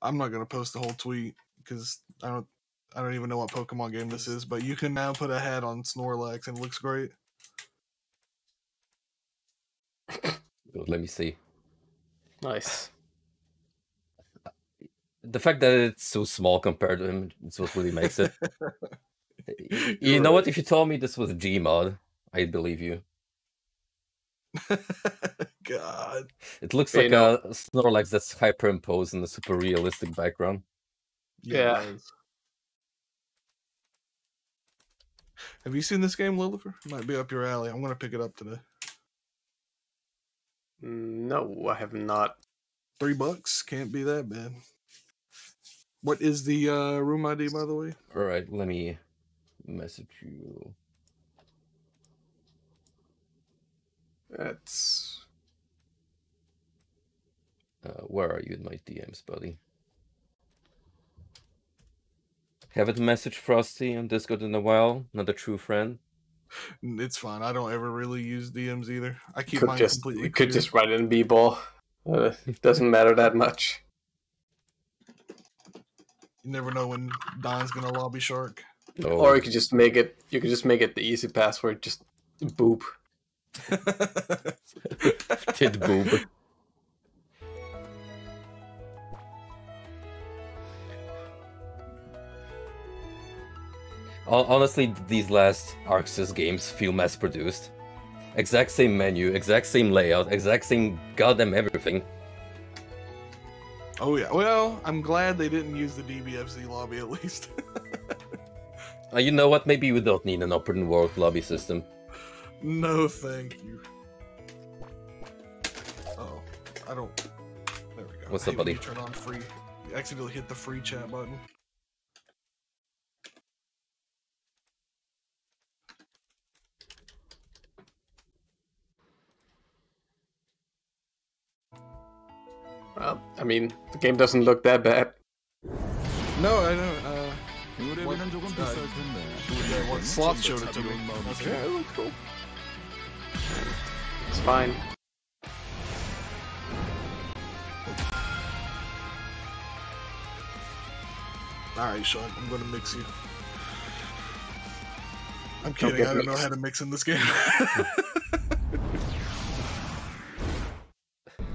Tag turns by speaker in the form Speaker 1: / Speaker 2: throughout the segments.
Speaker 1: I'm not gonna post the whole tweet because I don't even know what Pokemon game this is. But you can now put a hat on Snorlax and it looks great.
Speaker 2: Let me see.
Speaker 3: Nice.
Speaker 2: The fact that it's so small compared to him is what really makes it. You know what? If you told me this was Gmod, I'd believe you.
Speaker 1: God.
Speaker 2: It looks like a Snorlax that's hyperimposed in a super realistic background.
Speaker 3: Yeah.
Speaker 1: Have you seen this game, Lillifer? It might be up your alley. I'm gonna pick it up today.
Speaker 3: No, I have not.
Speaker 1: $3 can't be that bad. What is the room ID, by the way?
Speaker 2: All right, let me message you.
Speaker 3: That's...
Speaker 2: where are you in my DMs, buddy? Haven't messaged Frosty on Discord in a while. Not a true friend.
Speaker 1: It's fine. I don't ever really use DMs either. I keep
Speaker 3: could
Speaker 1: mine
Speaker 3: just,
Speaker 1: completely
Speaker 3: you could
Speaker 1: clear.
Speaker 3: just write in B-ball. It doesn't matter that much.
Speaker 1: You never know when Don's gonna lobby Shark.
Speaker 2: Oh.
Speaker 3: Or you could just make it. You could just make it the easy password. Just boop.
Speaker 2: Kid boob. Honestly, these last Arxis games feel mass-produced. Exact same menu, exact same layout, exact same goddamn everything.
Speaker 1: Oh yeah, well, I'm glad they didn't use the DBFZ lobby at least.
Speaker 2: You know what, maybe we don't need an open world lobby system.
Speaker 1: No, thank you. Oh, I don't... There we go.
Speaker 2: What's up, buddy?
Speaker 1: You turn on free. You accidentally hit the free chat button.
Speaker 3: Well, I mean, the game doesn't look that bad.
Speaker 1: No, I don't. What Sloth showed it to me. Okay, it looks cool.
Speaker 3: It's fine.
Speaker 1: Alright, Sean, I'm gonna mix you. I'm kidding, I don't know how to mix in this game.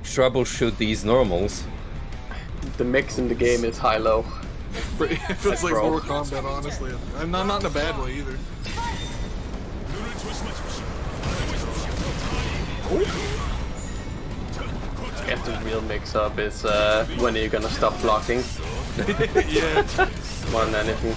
Speaker 2: Troubleshoot these normals.
Speaker 3: The mix in the game is high-low.
Speaker 1: It feels like Mortal Kombat, honestly. I'm not in a bad way either.
Speaker 3: I guess the real mix-up is when are you gonna stop blocking?
Speaker 1: Yeah.
Speaker 3: More than anything.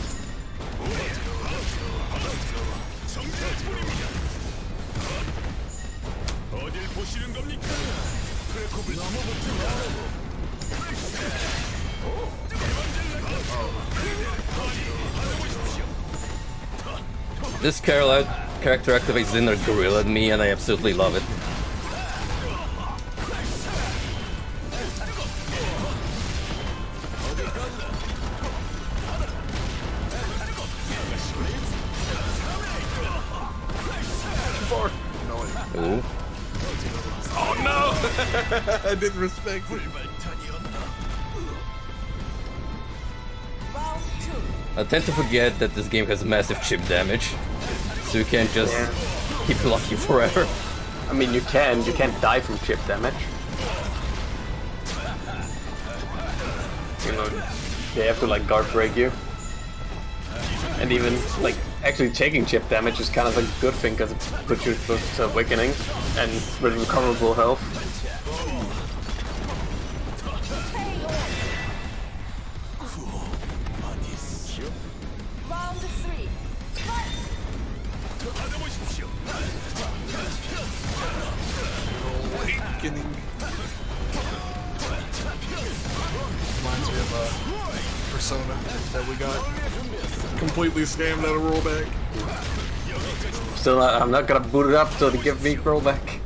Speaker 2: This character activates the inner gorilla in me, and I absolutely love it. Ooh.
Speaker 1: Oh no! I didn't respect it.
Speaker 2: I tend to forget that this game has massive chip damage, so you can't just keep blocking forever.
Speaker 3: I mean, you can't die from chip damage. You know, they have to like guard break you. And even like actually taking chip damage is kind of a good thing because it puts you to awakening and with recoverable health.
Speaker 1: Reminds me of Persona that we got completely scammed out of rollback.
Speaker 3: Still, I'm not gonna boot it up till they give me rollback.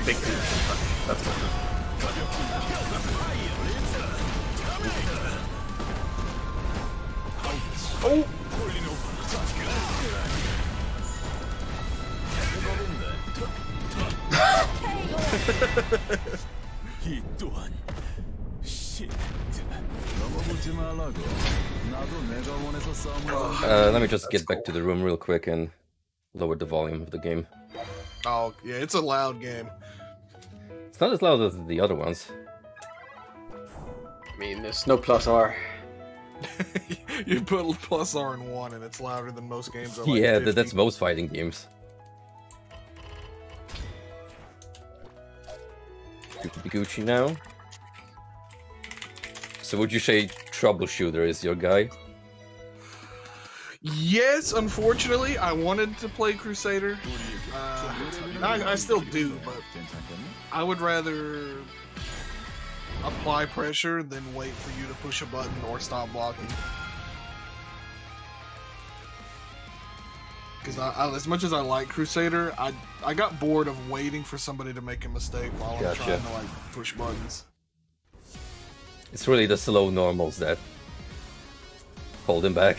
Speaker 3: Big that's cool.
Speaker 2: Let me just get back to the room real quick and lower the volume of the game.
Speaker 1: Oh, yeah, it's a loud game.
Speaker 2: It's not as loud as the other ones.
Speaker 3: I mean, there's no plus R.
Speaker 1: You put plus R in one and it's louder than most games. Like
Speaker 2: yeah,
Speaker 1: 50.
Speaker 2: that's most fighting games. Gucci now. So would you say Troubleshooter is your guy?
Speaker 1: Yes, unfortunately, I wanted to play Crusader. I still do, but I would rather apply pressure than wait for you to push a button or stop blocking. Because as much as I like Crusader, I got bored of waiting for somebody to make a mistake while I'm trying to like push buttons.
Speaker 2: It's really the slow normals that hold him back.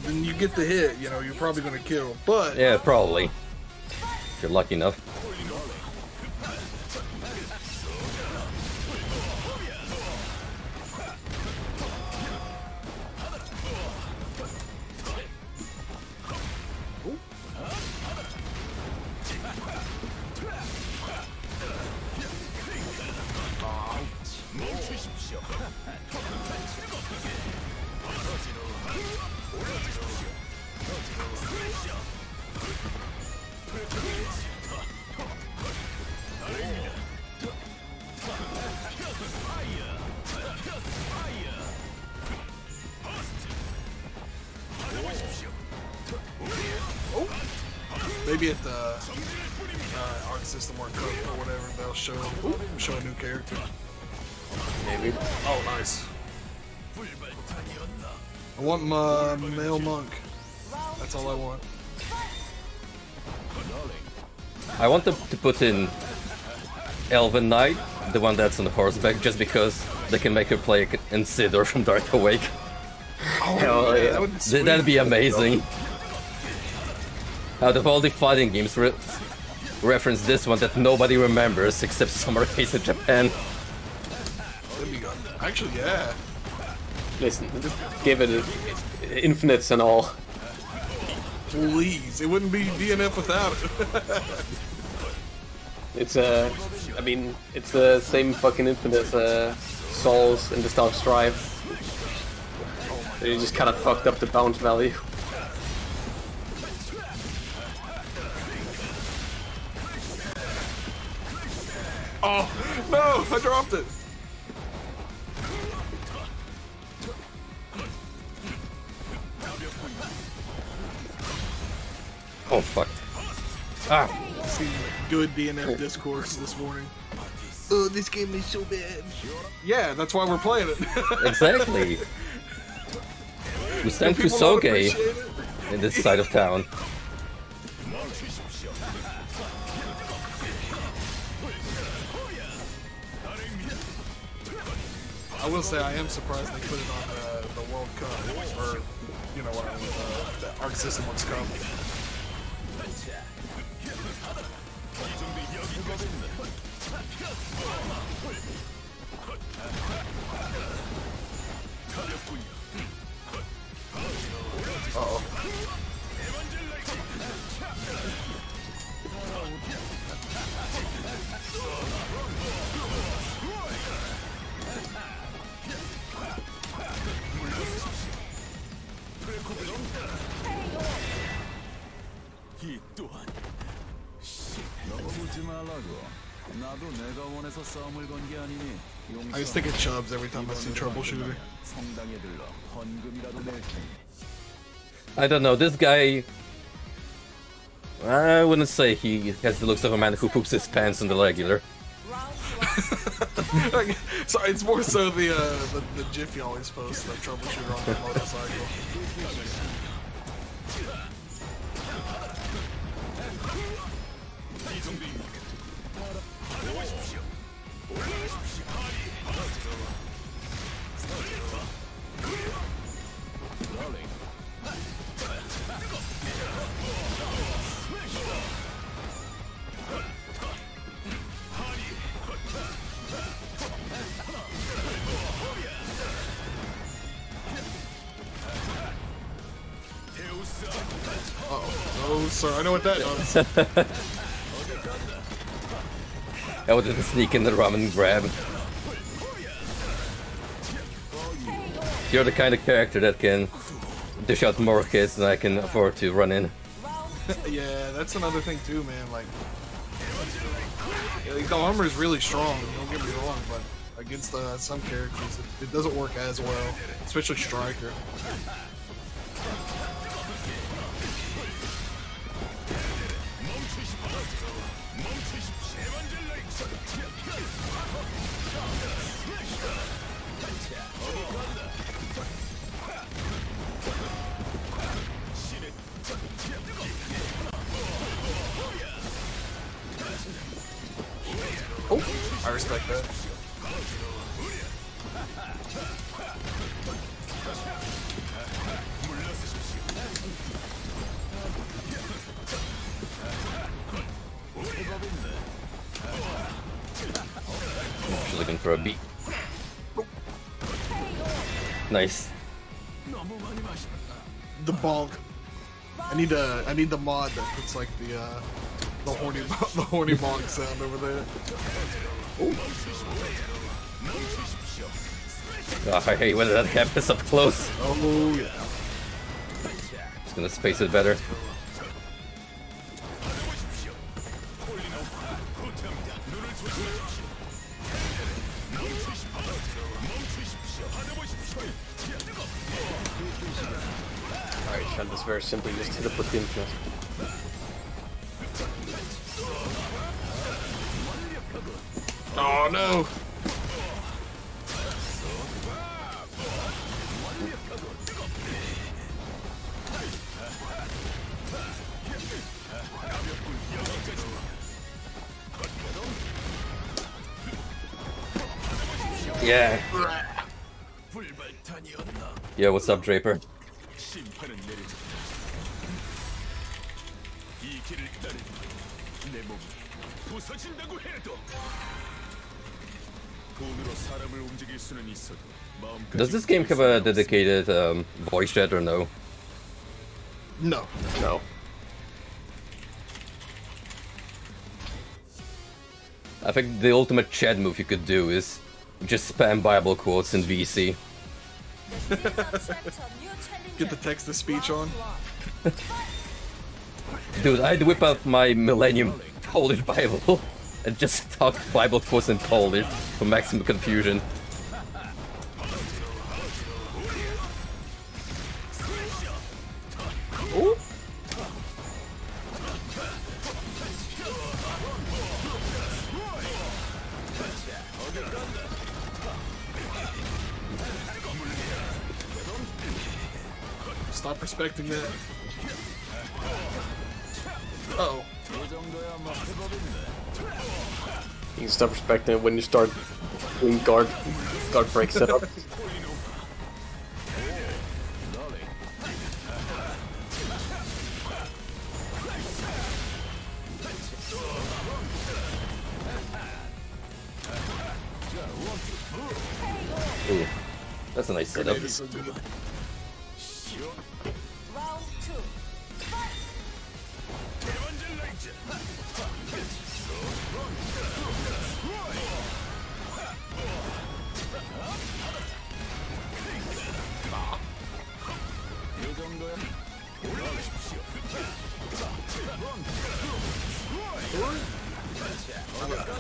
Speaker 1: Then you get the hit, you know, you're probably gonna kill. But
Speaker 2: yeah, probably. If you're lucky enough.
Speaker 1: Maybe at the Arc System World Cup or whatever, they'll show a new character.
Speaker 3: Maybe.
Speaker 1: Oh, nice. I want my male monk. That's all I want.
Speaker 2: I want them to put in Elven Knight, the one that's on the horseback, just because they can make her play Insidor from Dark Awake.
Speaker 1: Oh,
Speaker 3: hell yeah.
Speaker 2: That'd be amazing. Out of all the fighting games, reference this one that nobody remembers except Summer Case in Japan.
Speaker 1: Actually, yeah.
Speaker 3: Listen, give it infinites and all.
Speaker 1: Please, it wouldn't be DNF without it.
Speaker 3: It's I mean, it's the same fucking infinite as Souls in the Star of Strife. You just kind of fucked up the bounce value.
Speaker 1: Oh, no! I dropped it!
Speaker 2: Oh, fuck. Ah!
Speaker 1: See good DNF discourse this morning. Oh, this game is so bad. Yeah, that's why we're playing it.
Speaker 2: Exactly. We stand Kusoge in this side of town.
Speaker 1: I will say I am surprised they put it on the World Cup, or, you know what I mean, the Arc System World Cup. Uh-oh. I just think of Chubbs every time I see Troubleshooter.
Speaker 2: I don't know, this guy... I wouldn't say he has the looks of a man who poops his pants on the regular.
Speaker 1: Sorry, it's more so the GIF you always post, the Troubleshooter on the motorcycle. sir. I know what that does.
Speaker 2: I would just sneak in the ramen grab. You're the kind of character that can dish out more hits than I can afford to run in.
Speaker 1: Yeah, that's another thing too, man. Like the armor is really strong. Don't get me wrong, but against some characters, it doesn't work as well, especially Striker. Oh, I respect that.
Speaker 2: She's looking for a beat. Nice.
Speaker 1: The bonk. I need the mod that puts like the horny bonk sound over there.
Speaker 2: Oh, I hate when that happens up close.
Speaker 1: Oh yeah.
Speaker 2: Just gonna space it better.
Speaker 3: Alright, shot this very simply, just hit it with the influence.
Speaker 1: Oh no!
Speaker 2: Yeah. Yeah, what's up, Draper? Does this game have a dedicated voice chat or no?
Speaker 1: No.
Speaker 3: No.
Speaker 2: I think the ultimate chat move you could do is just spam Bible quotes in VC.
Speaker 1: Get the text-to-speech on.
Speaker 2: Dude, I'd whip out my Millennium Polish Bible and just talk Bible quotes in Polish for maximum confusion.
Speaker 1: Ooh. Stop respecting that. Uh-oh.
Speaker 3: You can stop respecting it when you start doing guard break setup.
Speaker 2: Ooh, that's a nice setup.
Speaker 1: That is so good.
Speaker 4: Round 2. Fight!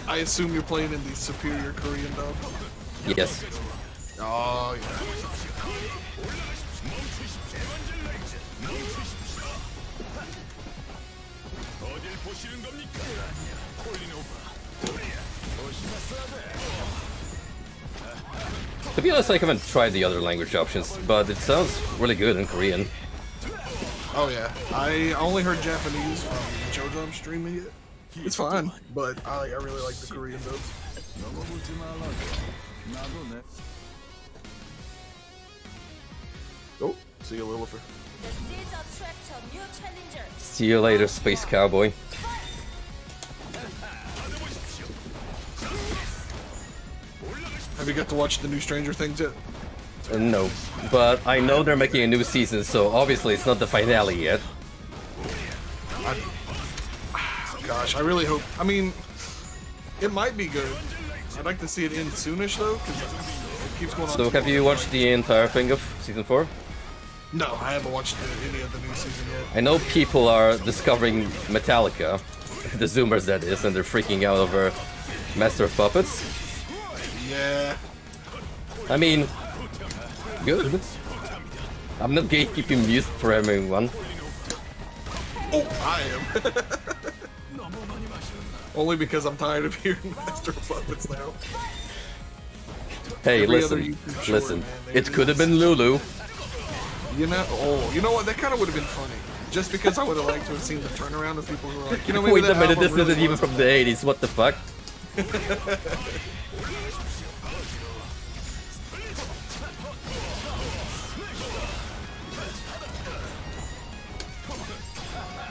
Speaker 1: I assume you're playing in the superior Korean dub.
Speaker 2: Yes.
Speaker 1: Oh yeah.
Speaker 2: To be honest, I haven't tried the other language options, but it sounds really good in Korean.
Speaker 1: Oh yeah. I only heard Japanese from JoJo streaming it. It's fine, but I really like the Korean dub. Oh, see you, Lillifer.
Speaker 4: The seeds attract a new challenger.
Speaker 2: See you later, Space Cowboy.
Speaker 1: Have you got to watch the new Stranger Things yet?
Speaker 2: No, but I know they're making a new season, so obviously it's not the finale yet.
Speaker 1: gosh, I really hope. I mean, it might be good. I'd like to see it end soonish though, because it keeps going on.
Speaker 2: So have you watched the entire thing of season 4?
Speaker 1: No, I haven't watched any of the new season yet.
Speaker 2: I know people are discovering Metallica, the Zoomers that is, and they're freaking out over Master of Puppets.
Speaker 1: Yeah.
Speaker 2: I mean, good. I'm not gatekeeping music for everyone.
Speaker 1: Oh, I am. Only because I'm tired of hearing Master of Puppets now.
Speaker 2: Hey,
Speaker 1: Every
Speaker 2: listen,
Speaker 1: short,
Speaker 2: listen.
Speaker 1: man,
Speaker 2: It could have been Lulu.
Speaker 1: You know, you know what? That kind of would have been funny. Just because I would have liked to have seen the turnaround of people who were like, you know, maybe
Speaker 2: Wait a
Speaker 1: that
Speaker 2: minute,
Speaker 1: album
Speaker 2: this
Speaker 1: really
Speaker 2: isn't even
Speaker 1: was-
Speaker 2: from the 80s, what the fuck?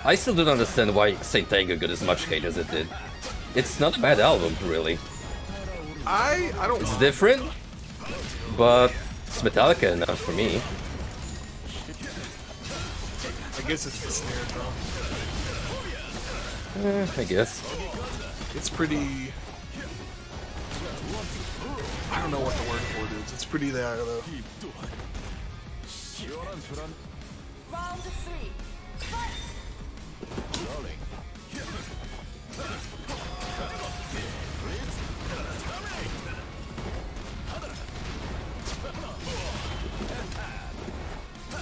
Speaker 2: I still don't understand why Saint Anger got as much hate as it did. It's not a bad album, really.
Speaker 1: I don't.
Speaker 2: It's different, but it's Metallica enough for me.
Speaker 1: I guess it's the snare drum.
Speaker 2: I guess.
Speaker 1: It's pretty. I don't know what the word for it is. It's pretty there though.
Speaker 4: Round 3. Fight!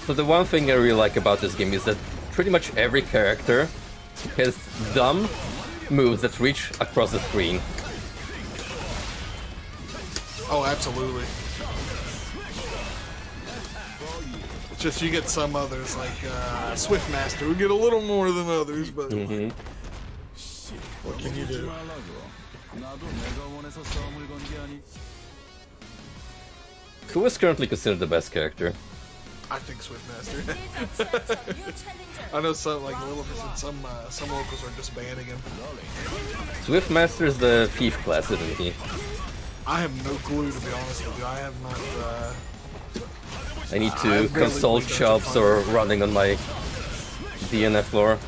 Speaker 2: So the one thing I really like about this game is that pretty much every character has dumb moves that reach across the screen.
Speaker 1: Oh, absolutely. It's just you get some others like Swiftmaster who get a little more than others, but what can you do?
Speaker 2: Who is currently considered the best character?
Speaker 1: I think Swiftmaster.
Speaker 4: This is a threat to new challenger.
Speaker 1: I know some like some locals are just banning him.
Speaker 2: Swiftmaster is the thief class, isn't he?
Speaker 1: I have no clue to be honest with you. I have not.
Speaker 2: I need
Speaker 1: I
Speaker 2: to
Speaker 1: barely
Speaker 2: consult
Speaker 1: played
Speaker 2: chops
Speaker 1: Dungeon
Speaker 2: or running on my DNF floor.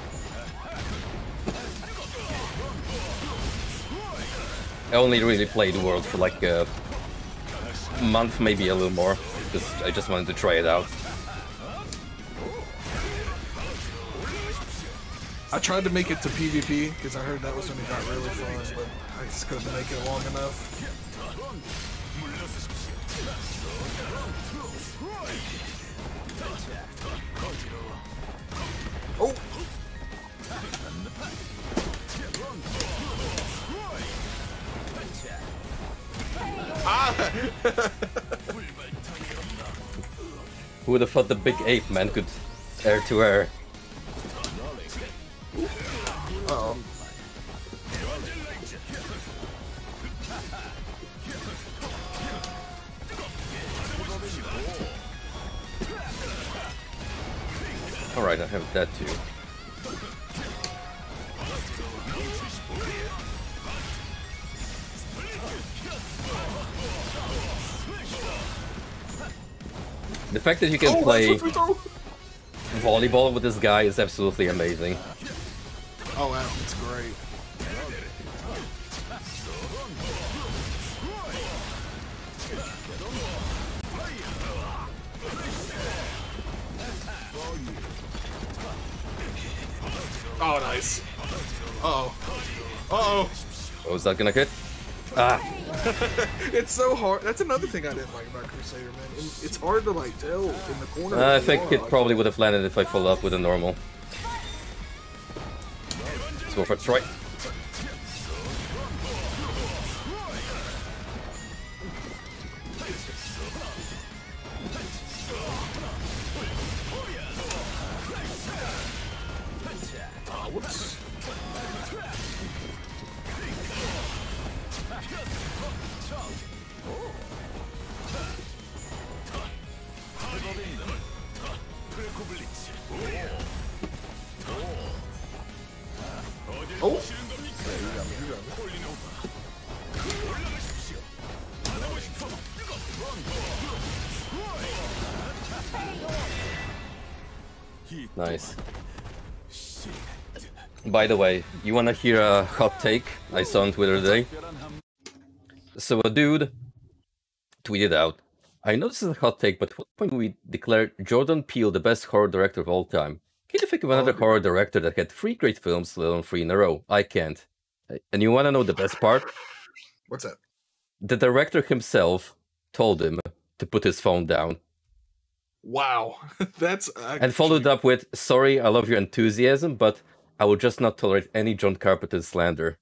Speaker 2: I only really played World for like a month, maybe a little more, because I just wanted to try it out.
Speaker 1: I tried to make it to PvP because I heard that was when it got really fun, but I just couldn't make it long enough. Oh! Ah!
Speaker 2: Who would have thought the big ape man could air to air?
Speaker 1: Uh-oh.
Speaker 2: Alright, I have that too. The fact that you can play
Speaker 1: that's what we throw.
Speaker 2: volleyball with this guy is absolutely amazing.
Speaker 1: Oh wow, that's great. Oh, nice. Uh-oh. Uh-oh.
Speaker 2: Oh, is that gonna hit? Ah!
Speaker 1: It's so hard. That's another thing I didn't like about Crusader, man. It's hard to, like, tell in the corner.
Speaker 2: I
Speaker 1: of the
Speaker 2: think it
Speaker 1: log.
Speaker 2: probably would have landed if I followed up with a normal. Let's go for a strike.
Speaker 1: Oh, whoops. Oh!
Speaker 2: Nice. By the way, you wanna hear a hot take I saw on Twitter today? So a dude tweeted out, I know this is a hot take, but at what point do we declare Jordan Peele the best horror director of all time? Can you think of another horror director that had 3 great films, let alone 3 in a row? I can't. And you wanna know the best part?
Speaker 1: What's that?
Speaker 2: The director himself told him to put his phone down.
Speaker 1: Wow. That's
Speaker 2: And followed up with, sorry, I love your enthusiasm, but I will just not tolerate any John Carpenter slander.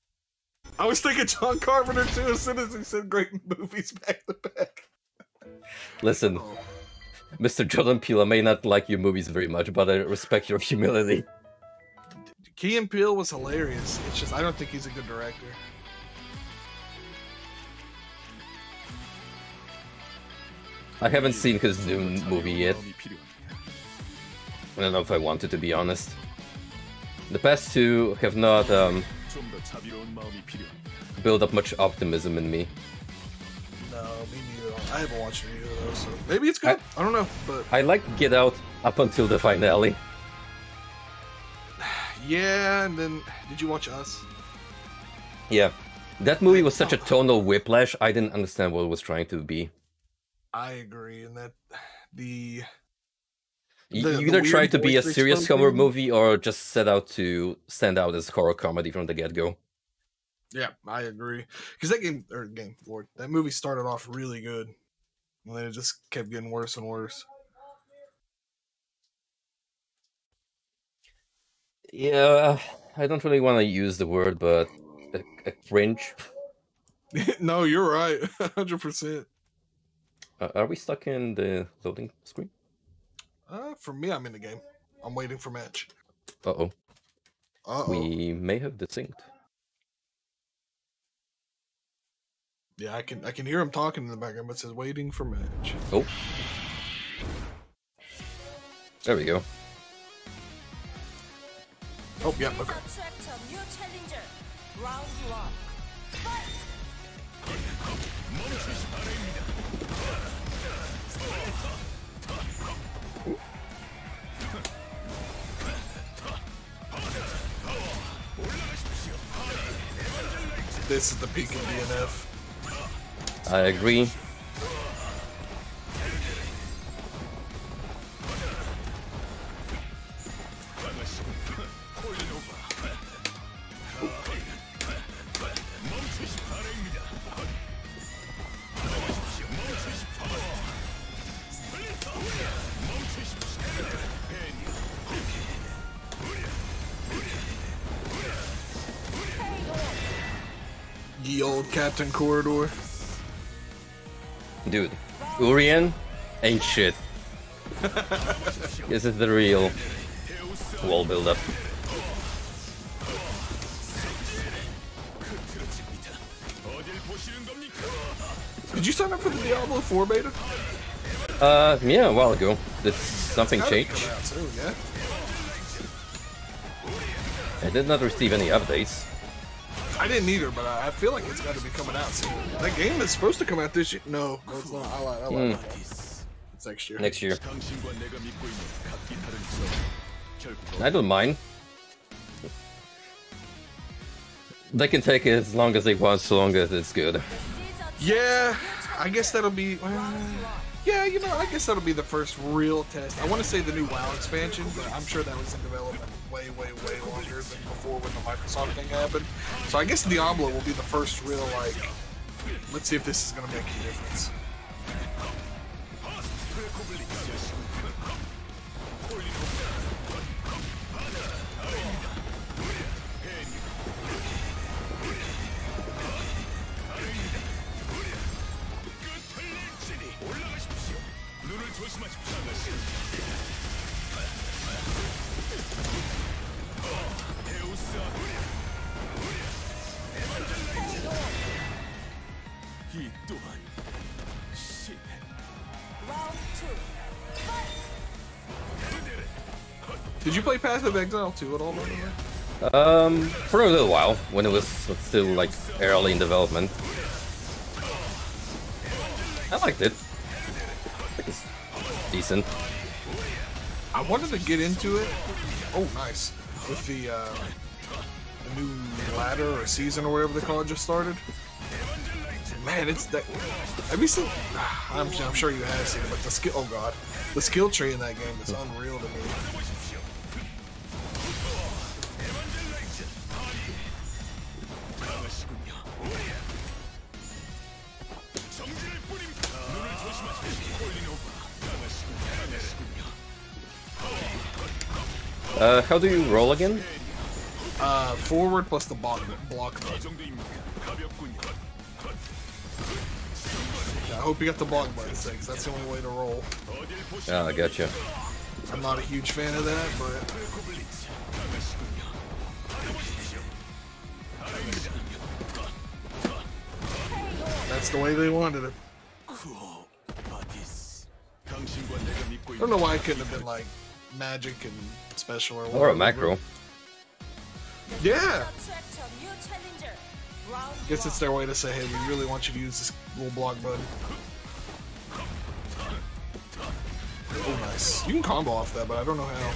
Speaker 1: I was thinking John Carpenter too as soon as he said great movies back to back.
Speaker 2: Listen, Mr. Jordan Peele, I may not like your movies very much, but I respect your humility.
Speaker 1: Key and Peele was hilarious. It's just I don't think he's a good director.
Speaker 2: I haven't seen his new movie yet. I don't know if I wanted, to be honest. The past 2 have not built up much optimism in me.
Speaker 1: No, me neither. I haven't watched it either though, so maybe it's good. I don't know, but
Speaker 2: I like Get Out up until the finale.
Speaker 1: yeah. And then did you watch Us?
Speaker 2: Yeah, that movie was such a tonal whiplash. I didn't understand what it was trying to be.
Speaker 1: I agree, and that you
Speaker 2: either try to be a serious horror movie or just set out to stand out as horror comedy from the get-go.
Speaker 1: Yeah, I agree. Because that movie started off really good, and then it just kept getting worse and worse.
Speaker 2: Yeah, I don't really want to use the word, but a cringe.
Speaker 1: No, you're right, 100%.
Speaker 2: Are we stuck in the loading screen?
Speaker 1: For me, I'm in the game. I'm waiting for match.
Speaker 2: Uh-oh.
Speaker 1: Uh-oh.
Speaker 2: We may have desynced.
Speaker 1: Yeah, I can hear him talking in the background, but it says waiting for match.
Speaker 2: Oh. There we go.
Speaker 1: Oh, yeah, okay.
Speaker 4: Attract a new challenger. Round 1. Fight!
Speaker 1: This is the peak of DNF.
Speaker 2: I agree.
Speaker 1: Ye old Captain Corridor.
Speaker 2: Dude, Urien ain't shit. This is the real wall build-up.
Speaker 1: Did you sign up for the Diablo 4 beta?
Speaker 2: Yeah, a while ago. Did something change?
Speaker 1: Too, yeah.
Speaker 2: I did not receive any updates.
Speaker 1: I didn't either, but I feel like it's got to be coming out soon. That game is supposed to come out this year. No, it's not. I lied. It's next year.
Speaker 2: Next year. I don't mind. They can take it as long as they want, so long as it's good.
Speaker 1: Yeah, I guess that'll be... yeah, you know, I guess that'll be the first real test. I want to say the new WoW expansion, but I'm sure that was in development way longer than before when the Microsoft thing happened. So I guess Diablo will be the first real, like, let's see if this is going to make a difference.
Speaker 4: Round 2. Fight!
Speaker 1: Did you play Path of Exile 2 at all, by the way?
Speaker 2: For a little while, when it was still, like, early in development. I liked it. I think it's decent.
Speaker 1: I wanted to get into it. Oh, nice. With the the new ladder or season or whatever they call it just started. Man, it's that. Have you seen? I'm sure you have seen it, but the skill. Oh god, the skill tree in that game is unreal to me.
Speaker 2: How do you roll again?
Speaker 1: Forward plus the block button. Yeah, I hope you got the block button, because that's the only way to roll.
Speaker 2: Ah, I gotcha.
Speaker 1: I'm not a huge fan of that, but that's the way they wanted it. I don't know why it couldn't have been like magic and special or whatever.
Speaker 2: Or a macro.
Speaker 1: Yeah!
Speaker 4: Attract a new challenger. Round
Speaker 1: Guess it's their way to say, hey, we really want you to use this little block button. Oh, nice. You can combo off that, but I don't know how.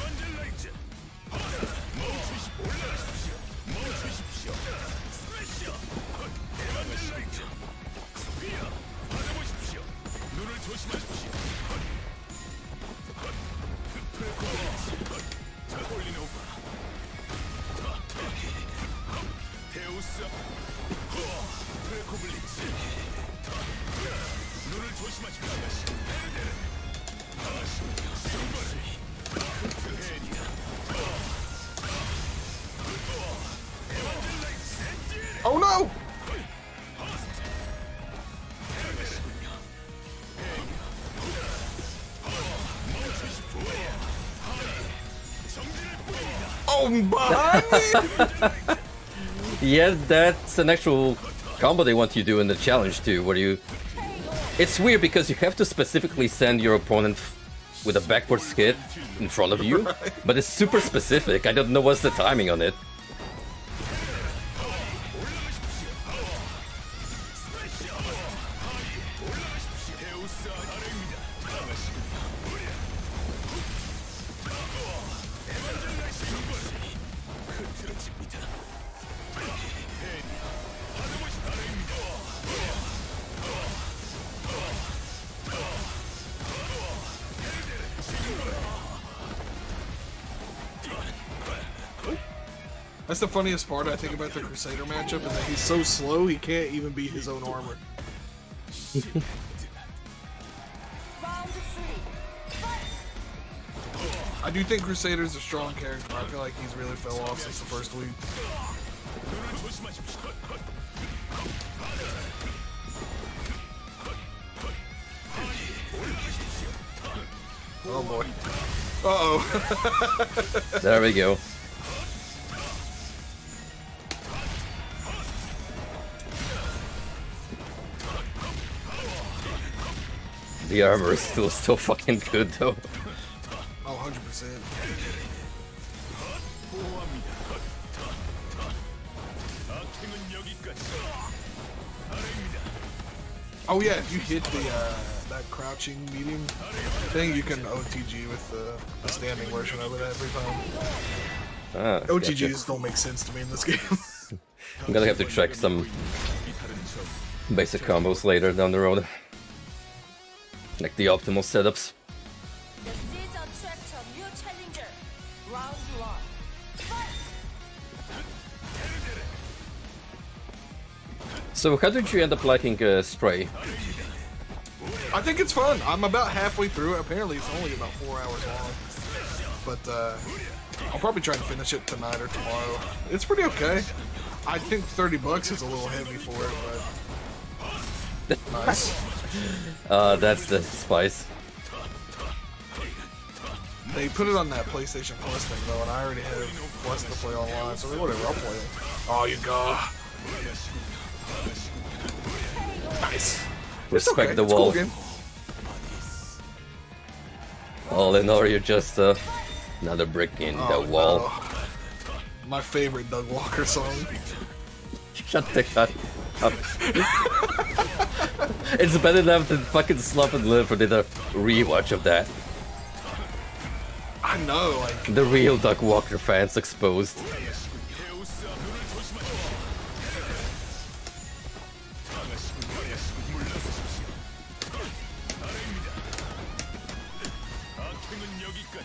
Speaker 1: Oh no! Oh, behind me!
Speaker 2: Yeah, that's an actual combo they want you to do in the challenge too, where you... It's weird because you have to specifically send your opponent with a backward skid in front of you,
Speaker 1: Right.
Speaker 2: but it's super specific. I don't know what's the timing on it.
Speaker 1: That's the funniest part, I think, about the Crusader matchup, is that he's so slow he can't even beat his own armor.
Speaker 4: Round 3.
Speaker 1: I do think Crusader's a strong character, but I feel like he's really fell off since the first week. Oh boy. Uh-oh.
Speaker 2: There we go. The armor is still so fucking good though.
Speaker 1: Oh, 100%. Oh yeah, if you hit the that crouching medium thing, you can OTG with the standing version of it every time.
Speaker 2: Ah,
Speaker 1: OTGs
Speaker 2: gotcha.
Speaker 1: don't make sense to me in this game.
Speaker 2: I'm gonna have to check some basic combos later down the road. Like the optimal setups.
Speaker 4: The seeds attract a new challenger. Round 1.
Speaker 2: So how did you end up liking Stray?
Speaker 1: I think it's fun. I'm about halfway through it. Apparently it's only about 4 hours long. But I'll probably try to finish it tonight or tomorrow. It's pretty okay. I think $30 is a little heavy for it, but nice.
Speaker 2: That's the spice.
Speaker 1: They put it on that PlayStation Plus thing though, and I already have Plus to play online, so whatever, I'll play it. Oh, you go. Nice.
Speaker 2: Respect
Speaker 1: okay.
Speaker 2: the
Speaker 1: It's
Speaker 2: wall.
Speaker 1: cool game.
Speaker 2: All in all, you're just another brick in the wall.
Speaker 1: No. My favorite Doug Walker song.
Speaker 2: Shut the cut up. It's better enough than fucking Slump and Live did a rewatch of that.
Speaker 1: I know, like,
Speaker 2: The real Doug Walker fans exposed.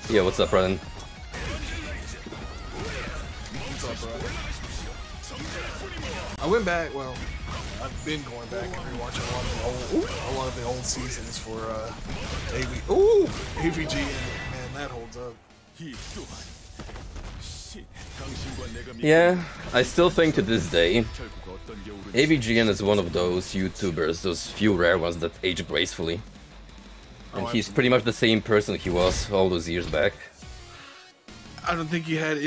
Speaker 2: Yeah, what's up, Brennan?
Speaker 1: What's up, brother? I went back. Well, I've been going back and rewatching a lot of the old seasons for AVG. Man, that holds up.
Speaker 2: Yeah, I still think to this day, AVGN is one of those YouTubers, those few rare ones that age gracefully. And he's pretty much the same person he was all those years back.
Speaker 1: I don't think he had.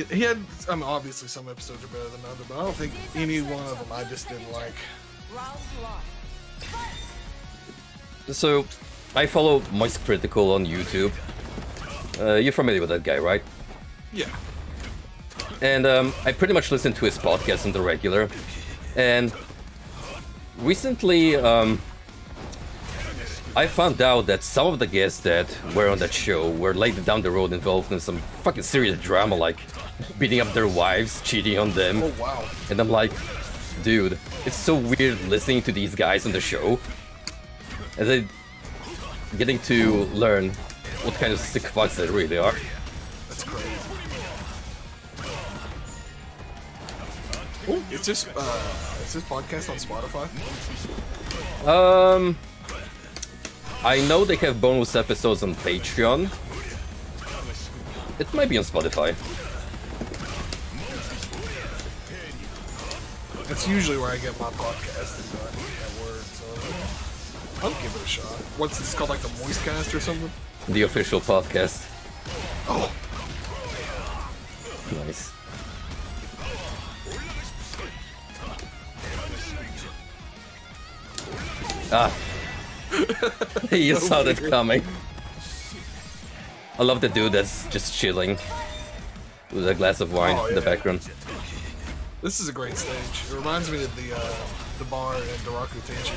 Speaker 1: I mean, obviously some episodes are better than others, but I don't think any one of them I just didn't like.
Speaker 2: So, I follow Moist Critical on YouTube. You're familiar with that guy, right?
Speaker 1: Yeah.
Speaker 2: And I pretty much listen to his podcast on the regular. And recently, I found out that some of the guests that were on that show were later down the road involved in some fucking serious drama, like beating up their wives, cheating on them.
Speaker 1: Oh, wow.
Speaker 2: And I'm like, dude, it's so weird listening to these guys on the show. And then getting to learn what kind of sick fucks they really are.
Speaker 1: That's crazy. Oh, is this podcast on Spotify?
Speaker 2: I know they have bonus episodes on Patreon. It might be on Spotify.
Speaker 1: That's usually where I get my podcast at work, so I'll give it a shot. What's this called, like the Moistcast or something?
Speaker 2: The official podcast.
Speaker 1: Oh,
Speaker 2: Nice. Ah. You saw that coming. I love the dude that's just chilling with a glass of wine in the background.
Speaker 1: this is a great stage. It reminds me of the bar in Daraku Tenchi.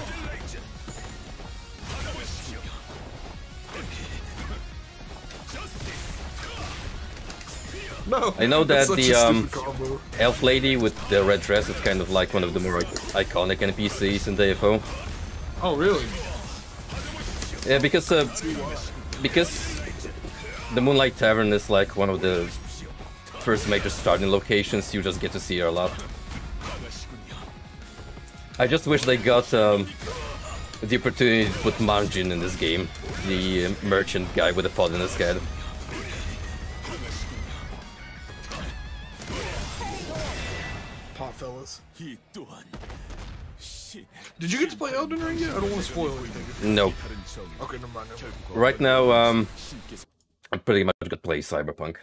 Speaker 1: No,
Speaker 2: I know that
Speaker 1: that's
Speaker 2: the
Speaker 1: such a stupid combo.
Speaker 2: elf lady with the red dress is kind of like one of the more iconic NPCs in DFO.
Speaker 1: Oh, really?
Speaker 2: Yeah, because the Moonlight Tavern is like one of the first major starting locations. You just get to see her a lot. I just wish they got the opportunity to put Manjin in this game, the merchant guy with a pot in his head.
Speaker 1: Pot fellas. Did you get to play Elden Ring yet? I don't want to spoil anything.
Speaker 2: Nope.
Speaker 1: Okay, never mind.
Speaker 2: Right now, I'm pretty much gonna play Cyberpunk.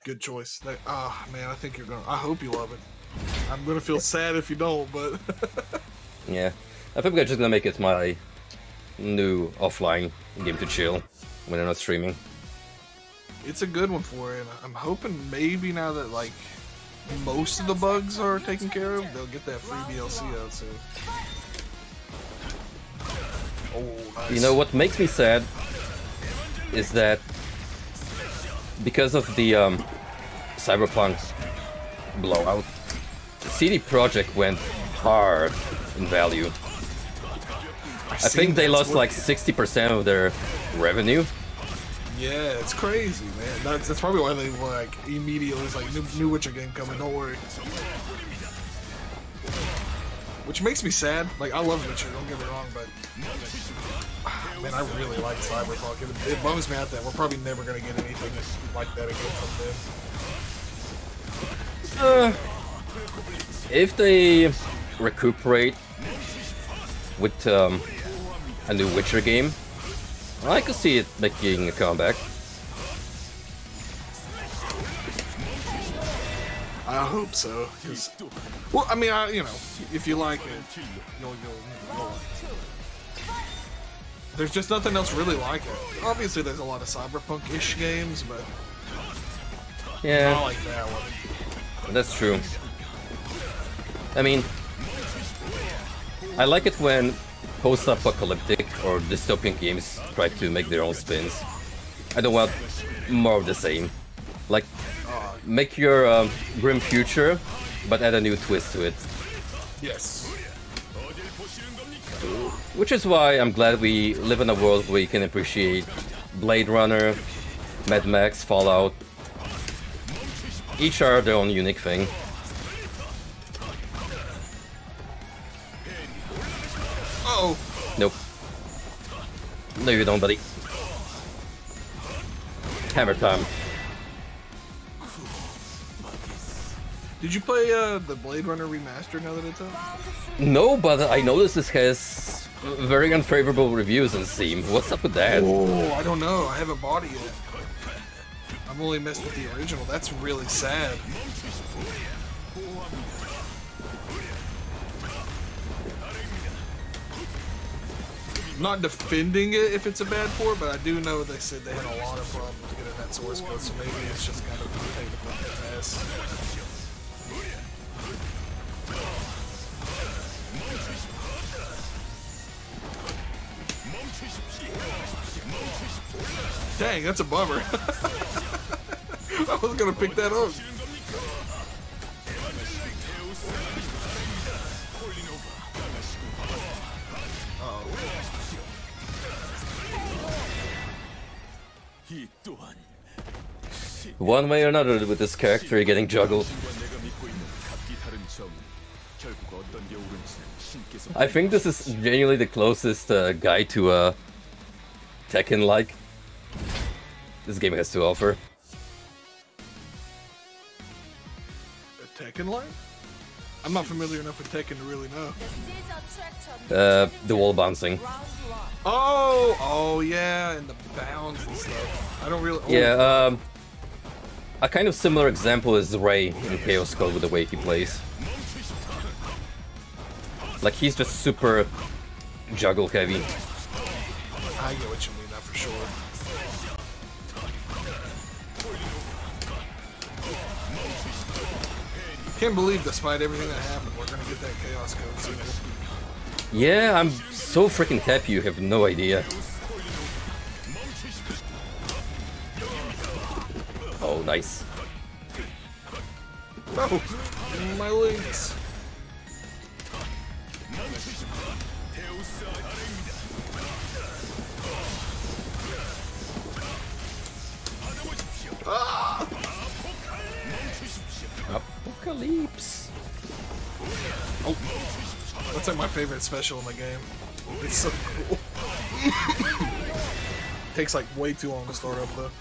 Speaker 1: Good choice. Man, I think you're gonna. I hope you love it. I'm gonna feel sad if you don't, but
Speaker 2: Yeah, I think I'm just gonna make it my new offline game to chill when I'm not streaming.
Speaker 1: it's a good one for it. And I'm hoping maybe now that like most of the bugs are taken care of, they'll get that free DLC out soon. Oh, nice.
Speaker 2: You know what makes me sad is that because of the Cyberpunk blowout, CD Projekt went hard in value. I think they lost like 60% of their revenue.
Speaker 1: Yeah, it's crazy, man. That's probably why they like immediately was like new Witcher game coming. Don't worry. Which makes me sad. Like I love Witcher, don't get me wrong, but man, I really like Cyberpunk. It bums me out that we're probably never gonna get anything like that again from them.
Speaker 2: If they recuperate with a new Witcher game, I could see it making a comeback.
Speaker 1: I hope so. 'Cause, well, I mean, you know, if you like it, you'll there's just nothing else really like it. Obviously, there's a lot of Cyberpunk-ish games, but
Speaker 2: Yeah,
Speaker 1: I like that one.
Speaker 2: that's true. I mean, I like it when post-apocalyptic or dystopian games try to make their own spins. I don't want more of the same. Like, make your grim future, but add a new twist to it.
Speaker 1: Yes.
Speaker 2: Which is why I'm glad we live in a world where you can appreciate Blade Runner, Mad Max, Fallout. Each are their own unique thing.
Speaker 1: Uh-oh.
Speaker 2: Nope. No, you don't, buddy. Hammer time.
Speaker 1: Did you play the Blade Runner remaster now that it's out?
Speaker 2: No, but I noticed this has very unfavorable reviews on Steam. What's up with that?
Speaker 1: Oh, I don't know. I haven't bought it yet. I've only messed with the original. That's really sad. I'm not defending it if it's a bad port, but I do know they said they had a lot of problems getting that source code, so maybe it's just kind of a pain to put in mess. Dang, that's a bummer. I was gonna pick that up.
Speaker 2: One way or another with this character you're getting juggled. I think this is genuinely the closest guide to Tekken-like this game has to offer.
Speaker 1: A Tekken line? I'm not familiar enough with Tekken to really know.
Speaker 2: The wall bouncing.
Speaker 1: Oh yeah, and the bounds and stuff. I don't really. Oh.
Speaker 2: Yeah, a kind of similar example is Ray in Chaos Code with the way he plays. Like, he's just super juggle heavy.
Speaker 1: I get what you mean, that for sure. Can't believe, despite everything that happened, we're gonna get that Chaos Code soon.
Speaker 2: Yeah, I'm so freaking happy, you have no idea. Oh, nice.
Speaker 1: Oh, my links. Ah!
Speaker 2: Apocalypse.
Speaker 1: Oh, that's like my favorite special in the game. It's so cool. Takes like way too long to start up though.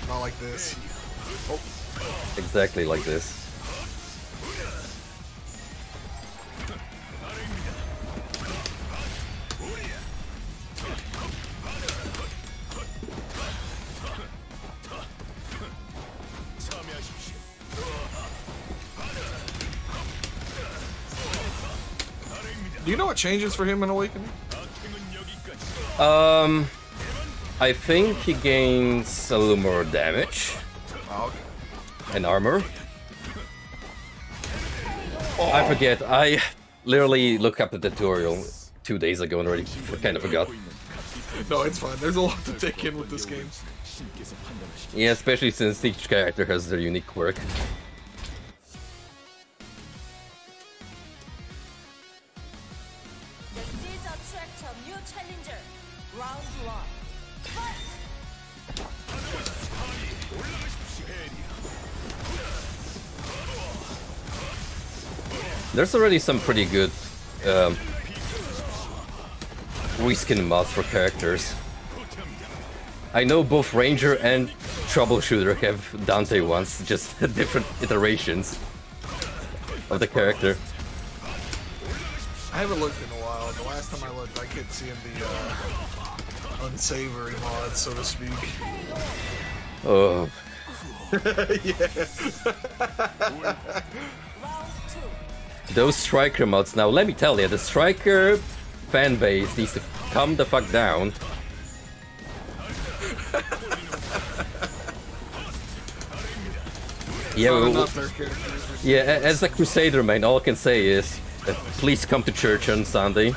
Speaker 1: Not like this. Oh.
Speaker 2: Exactly like this.
Speaker 1: Do you know what changes for him in Awakening?
Speaker 2: I think he gains a little more damage.
Speaker 1: Oh, okay.
Speaker 2: And armor. Oh. I forget, I literally looked up the tutorial 2 days ago and already kind of forgot.
Speaker 1: No, it's fine. There's a lot to take in with this game.
Speaker 2: Yeah, especially since each character has their unique quirk. There's already some pretty good reskin mods for characters. I know both Ranger and Troubleshooter have Dante ones, just different iterations of the character.
Speaker 1: I haven't looked in a while. The last time I looked, I kept seeing the unsavory mods, so to speak.
Speaker 2: Oh.
Speaker 1: Yeah.
Speaker 2: Those Striker mods, now let me tell you, the Striker fanbase needs to calm the fuck down. Yeah,
Speaker 1: Not
Speaker 2: well,
Speaker 1: enough their characters.
Speaker 2: yeah. As a Crusader man, all I can say is, please come to church on Sunday.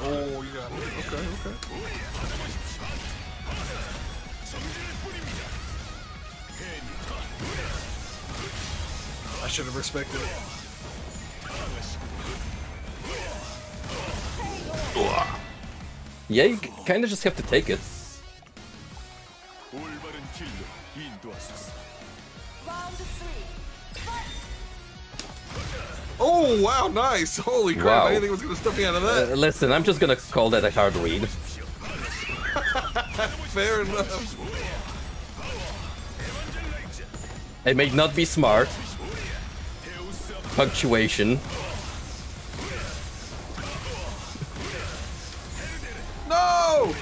Speaker 1: Oh, you got it. Okay, okay. I should have respected it.
Speaker 2: Yeah, you kind of just have to take it.
Speaker 4: Round 3.
Speaker 1: Oh, wow, nice. Holy crap,
Speaker 2: Wow.
Speaker 1: I didn't think it was going to stuff me out of that.
Speaker 2: Listen, I'm just gonna call that a hard read.
Speaker 1: Fair enough.
Speaker 2: It may not be smart. Punctuation.
Speaker 1: No!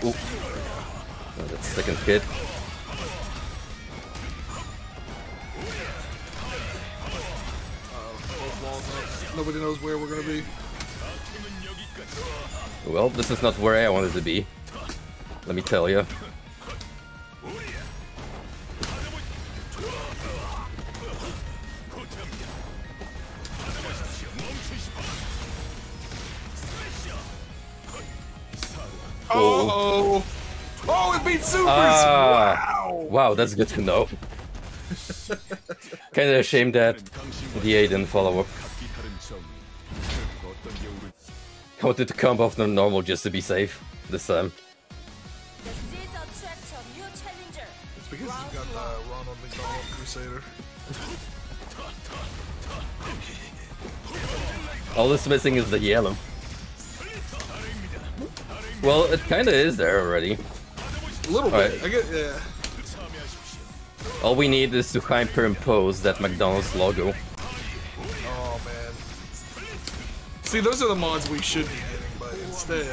Speaker 2: Ooh. Oh, that's second hit.
Speaker 1: Both walls up. Nobody knows where we're going to be.
Speaker 2: Well, this is not where I wanted to be. Let me tell you.
Speaker 1: Oh! Oh, it beat Supers! Wow!
Speaker 2: Wow, that's good to know. Kinda ashamed that DA didn't follow up. I wanted to come off the normal just to be safe this time.
Speaker 4: The seeds attract a new challenger.
Speaker 1: It's because you got the Ronald McDonald Crusader.
Speaker 2: All that's missing is the yellow. Well, it kinda is there already.
Speaker 1: A little bit.
Speaker 2: Alright.
Speaker 1: I get, yeah.
Speaker 2: All we need is to hyperimpose that McDonald's logo.
Speaker 1: Oh, man. See, those are the mods we should be getting, but instead...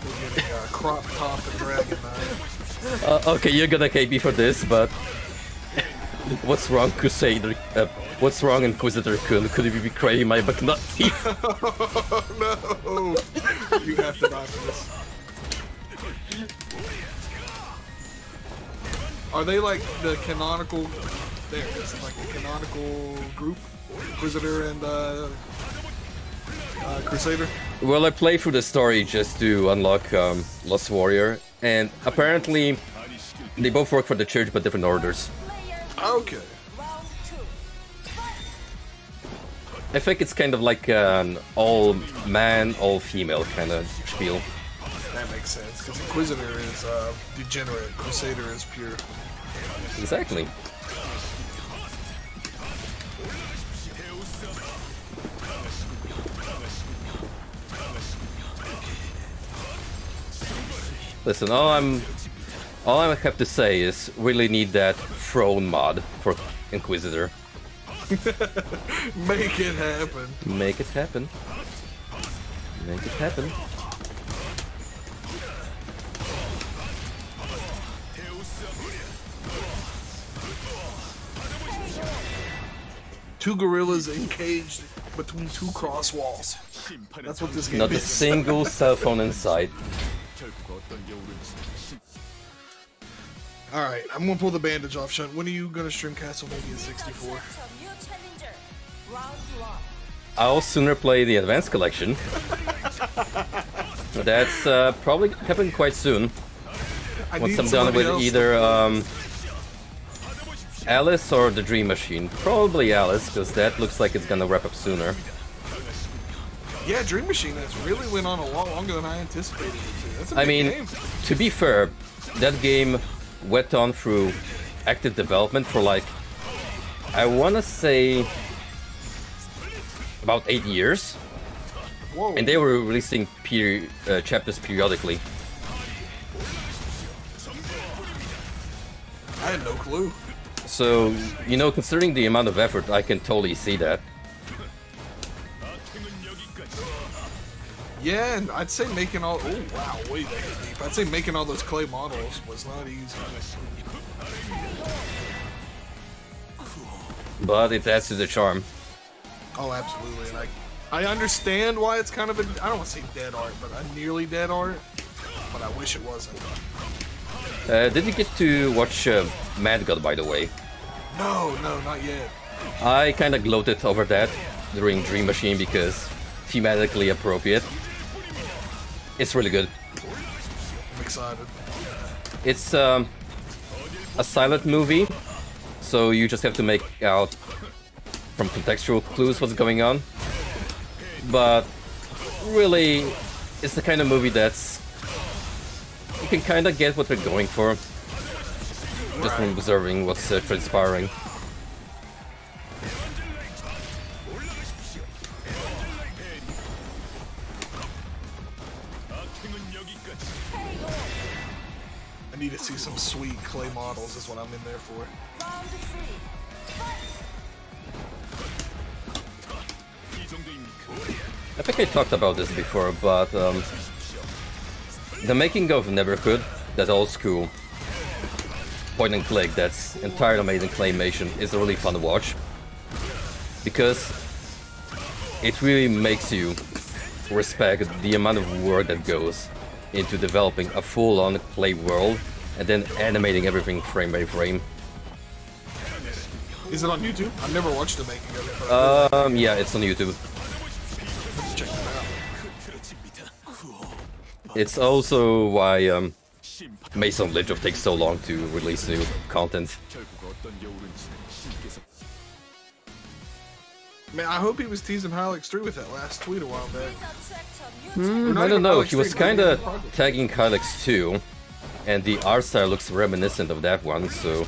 Speaker 1: we're getting crop top and dragon knight.
Speaker 2: Okay, you're gonna hate me for this, but... What's wrong, Crusader? What's wrong, Inquisitor-kun? Could you be craving my McNut teeth?
Speaker 1: Oh, no! You have to knock this. Are they like the canonical... There it is, like the canonical group? Inquisitor and Crusader?
Speaker 2: Well, I play through the story just to unlock Lost Warrior, and apparently they both work for the church but different orders.
Speaker 1: Okay.
Speaker 4: Round 2.
Speaker 2: I think it's kind of like an all-man, all-female kind of spiel.
Speaker 1: That makes sense, because Inquisitor is degenerate, Crusader is pure.
Speaker 2: Exactly. Listen, all I have to say is really need that throne mod for Inquisitor.
Speaker 1: Make it happen.
Speaker 2: Make it happen. Make it happen.
Speaker 1: Two gorillas encaged between two cross walls. That's what this game
Speaker 2: Not a
Speaker 1: is.
Speaker 2: single cell phone in sight.
Speaker 1: Alright, I'm gonna pull the bandage off, Shunt. When are you gonna stream Castlevania 64?
Speaker 4: Attract a new challenger. Round 1.
Speaker 2: I'll sooner play the Advanced Collection. That's probably gonna happen quite soon.
Speaker 1: I
Speaker 2: Once
Speaker 1: need
Speaker 2: I'm done
Speaker 1: somebody
Speaker 2: with
Speaker 1: else
Speaker 2: either Alice or the Dream Machine. Probably Alice, because that looks like it's gonna wrap up sooner.
Speaker 1: Yeah, Dream Machine has really went on a lot longer than I anticipated it to. That's a
Speaker 2: I
Speaker 1: big
Speaker 2: mean,
Speaker 1: game.
Speaker 2: to be fair, that game went on through active development for like, I wanna say, about 8 years.
Speaker 1: Whoa.
Speaker 2: And they were releasing chapters periodically.
Speaker 1: I had no clue.
Speaker 2: So, you know, considering the amount of effort, I can totally see that.
Speaker 1: Yeah, and I'd say making all... Oh, wow, way deep. I'd say making all those clay models was not easy.
Speaker 2: but it adds to the charm.
Speaker 1: Oh, absolutely. And I understand why it's kind of a, I don't want to say dead art, but a nearly dead art. But I wish it wasn't.
Speaker 2: Did you get to watch Mad God, by the way?
Speaker 1: No, not yet.
Speaker 2: I kind of gloated over that during Dream Machine because thematically appropriate. It's really good.
Speaker 1: I'm excited.
Speaker 2: It's a silent movie, so you just have to make out from contextual clues what's going on. But really, it's the kind of movie that's you can kind of get what they're going for just from observing what's transpiring.
Speaker 1: I need to see some sweet clay models is what I'm in there for.
Speaker 4: Round 3.
Speaker 2: I think I talked about this before, but the making of Neverhood, that old school point and click that's entirely made in claymation, is really fun to watch because it really makes you respect the amount of work that goes into developing a full-on clay world and then animating everything frame by frame.
Speaker 1: Is it on YouTube? I've never watched the making of it.
Speaker 2: Yeah, it's on YouTube.
Speaker 1: Let's check it out.
Speaker 2: It's also why Mason Ledge takes so long to release new content.
Speaker 1: Man, I hope he was teasing Hylix 3 with that last tweet a while back.
Speaker 2: I don't know, he was kinda tagging Hylix 2, and the art style looks reminiscent of that one, so...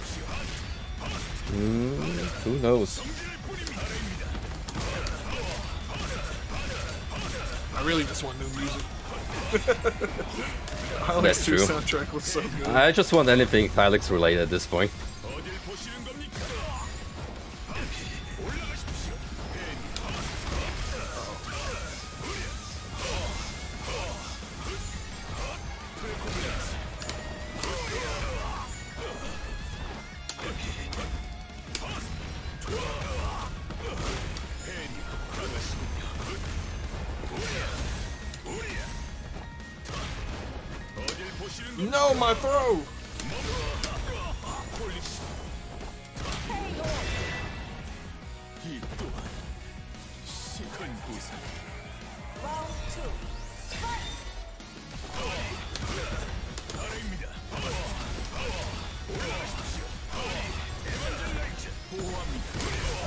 Speaker 2: who knows?
Speaker 1: I really just want new music. Hylix
Speaker 2: That's
Speaker 1: 2
Speaker 2: true.
Speaker 1: soundtrack was so good.
Speaker 2: I just want anything Hylix related at this point.
Speaker 1: No, my throw!
Speaker 4: Round 2.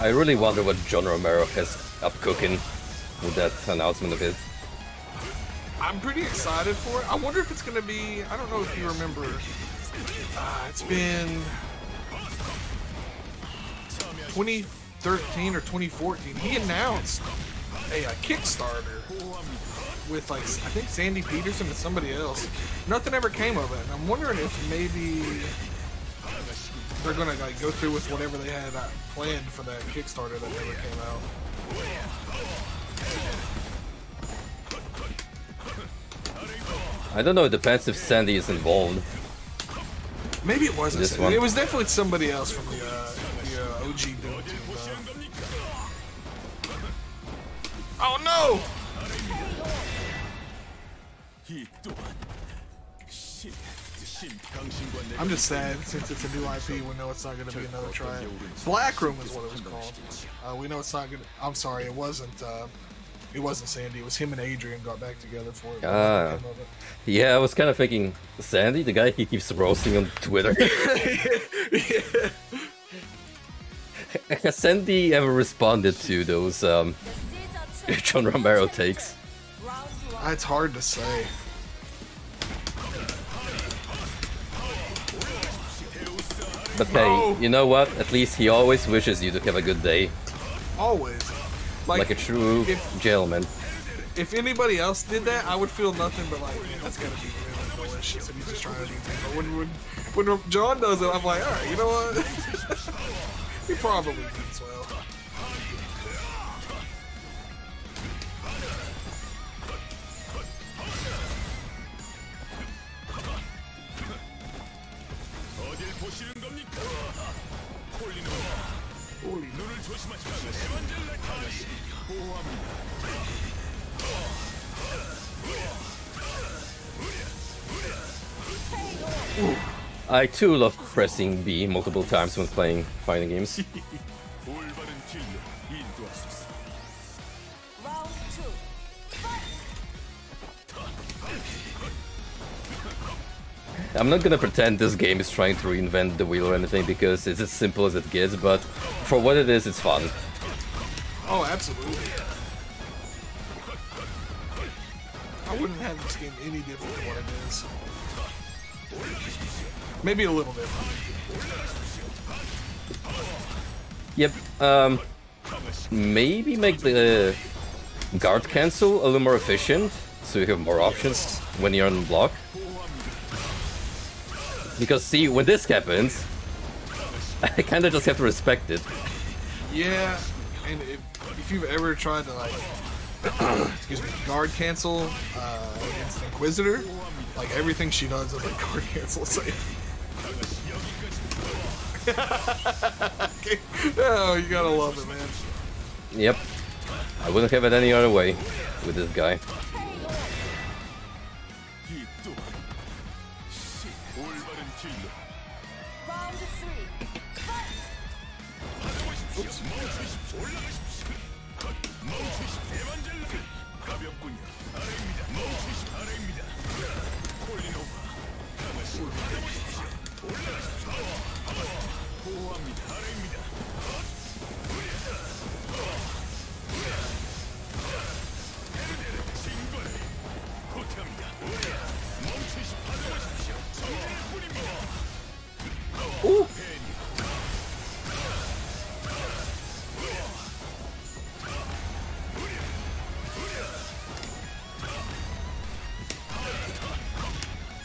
Speaker 2: I really wonder what John Romero has up cooking with that announcement of his.
Speaker 1: I'm pretty excited for it. I wonder if it's gonna be, I don't know if you remember, it's been 2013 or 2014. He announced a Kickstarter with like, I think Sandy Peterson and somebody else. Nothing ever came of it. And I'm wondering if maybe they're gonna like go through with whatever they had planned for that Kickstarter that never came out.
Speaker 2: I don't know, it depends if Sandy is involved.
Speaker 1: Maybe it wasn't.
Speaker 2: This one.
Speaker 1: It was definitely somebody else from the OG Doom team. Oh no! I'm just sad since it's a new IP. We know it's not going to be another try. Black Room is what it was called. We know it's not going to. I'm sorry, it wasn't. It wasn't Sandy. It was him and Adrian got back together for it.
Speaker 2: Ah. Yeah, I was kind of thinking, Sandy, the guy he keeps roasting on Twitter.
Speaker 1: Yeah.
Speaker 2: Has Sandy ever responded to those John Romero takes?
Speaker 1: It's hard to say.
Speaker 2: But
Speaker 1: No.
Speaker 2: hey, you know what? At least he always wishes you to have a good day.
Speaker 1: Always.
Speaker 2: Like a true gentleman.
Speaker 1: If anybody else did that, I would feel nothing but like, man, that's gotta be really delicious, and he's just trying to do things. But when John does it, I'm like, all right, you know what? He probably means well.
Speaker 2: I too love pressing B multiple times when playing fighting games.
Speaker 4: Round 2.
Speaker 2: I'm not gonna pretend this game is trying to reinvent the wheel or anything because it's as simple as it gets, but for what it is, it's fun.
Speaker 1: Oh, absolutely. I wouldn't have this game any different than what it is. Maybe a little different.
Speaker 2: Yep, maybe make the guard cancel a little more efficient, so you have more options when you're on block. Because see, when this happens, I kinda just have to respect it.
Speaker 1: Yeah, and if you've ever tried to like, excuse me, guard cancel against the Inquisitor, like everything she does is like guard cancel. So okay. Oh, you gotta love it, man.
Speaker 2: Yep, I wouldn't have it any other way with this guy.
Speaker 4: Round 3.
Speaker 2: Ooh.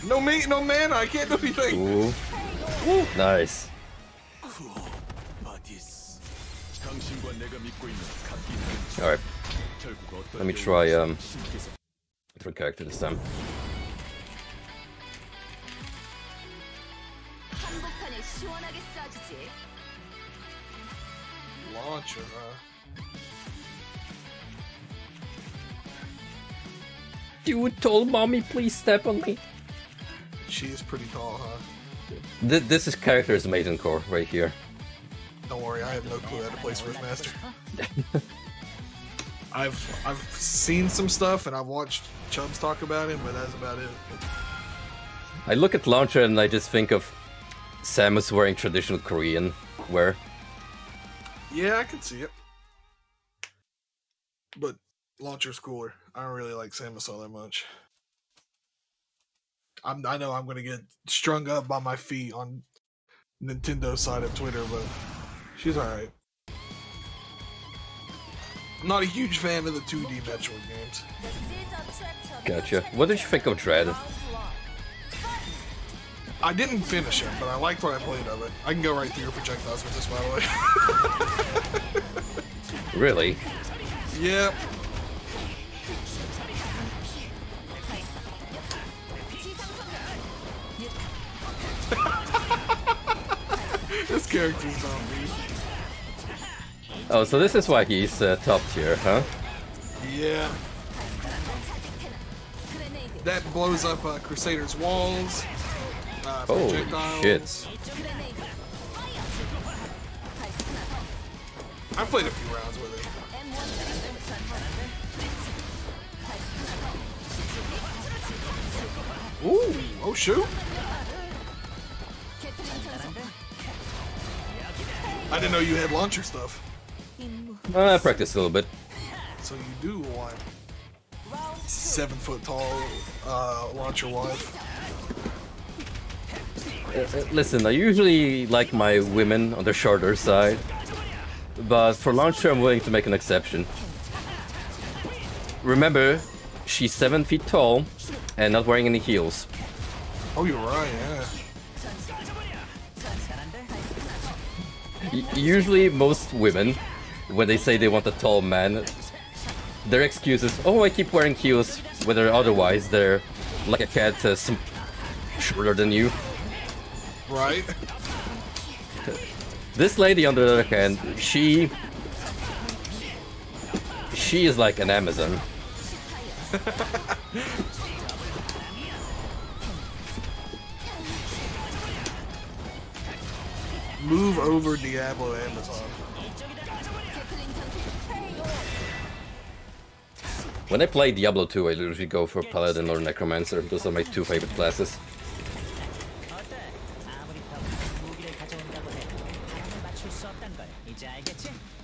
Speaker 1: No meat, no man. I can't do anything.
Speaker 2: Ooh. Ooh. Nice. Alright. Let me try different character this time.
Speaker 4: 한복판에 시원하게 쏴주지.
Speaker 1: Launcher,
Speaker 2: You told mommy please step on me.
Speaker 1: She is pretty tall, huh?
Speaker 2: This is character's maiden core right here.
Speaker 1: Don't worry, I have no clue how to play Swiftmaster. I've seen some stuff and I've watched Chubbs talk about him, but that's about it.
Speaker 2: I look at Launcher and I just think of Samus wearing traditional Korean wear.
Speaker 1: Yeah, I can see it. But Launcher's cooler. I don't really like Samus all that much. I know I'm gonna get strung up by my feet on Nintendo side of Twitter, but she's alright. I'm not a huge fan of the 2D Metroid games.
Speaker 2: Gotcha. What did you think of Dread?
Speaker 1: I didn't finish it, but I liked what I played of it. I can go right through your projectiles with this, by the way.
Speaker 2: Really?
Speaker 1: Yep. This character's on me.
Speaker 2: Oh, so this is why he's top tier, huh?
Speaker 1: Yeah. That blows up Crusader's walls.
Speaker 2: Holy
Speaker 1: projectiles.
Speaker 2: shit.
Speaker 1: I played a few rounds with it. Ooh! Oh shoot! I didn't know you had launcher stuff.
Speaker 2: I practiced a little bit.
Speaker 1: So you do want 7 foot tall launcher wife.
Speaker 2: Listen, I usually like my women on the shorter side, but for Launcher I'm willing to make an exception. Remember, she's 7 feet tall and not wearing any heels.
Speaker 1: Oh, you're right, yeah.
Speaker 2: Usually most women, when they say they want a tall man, their excuse is, oh, I keep wearing heels, whether otherwise they're like a cat shorter than you.
Speaker 1: Right?
Speaker 2: This lady, on the other hand, she is like an Amazon.
Speaker 1: Move over Diablo Amazon.
Speaker 2: When I play Diablo 2, I usually go for Paladin or Necromancer. Those are my two favorite classes.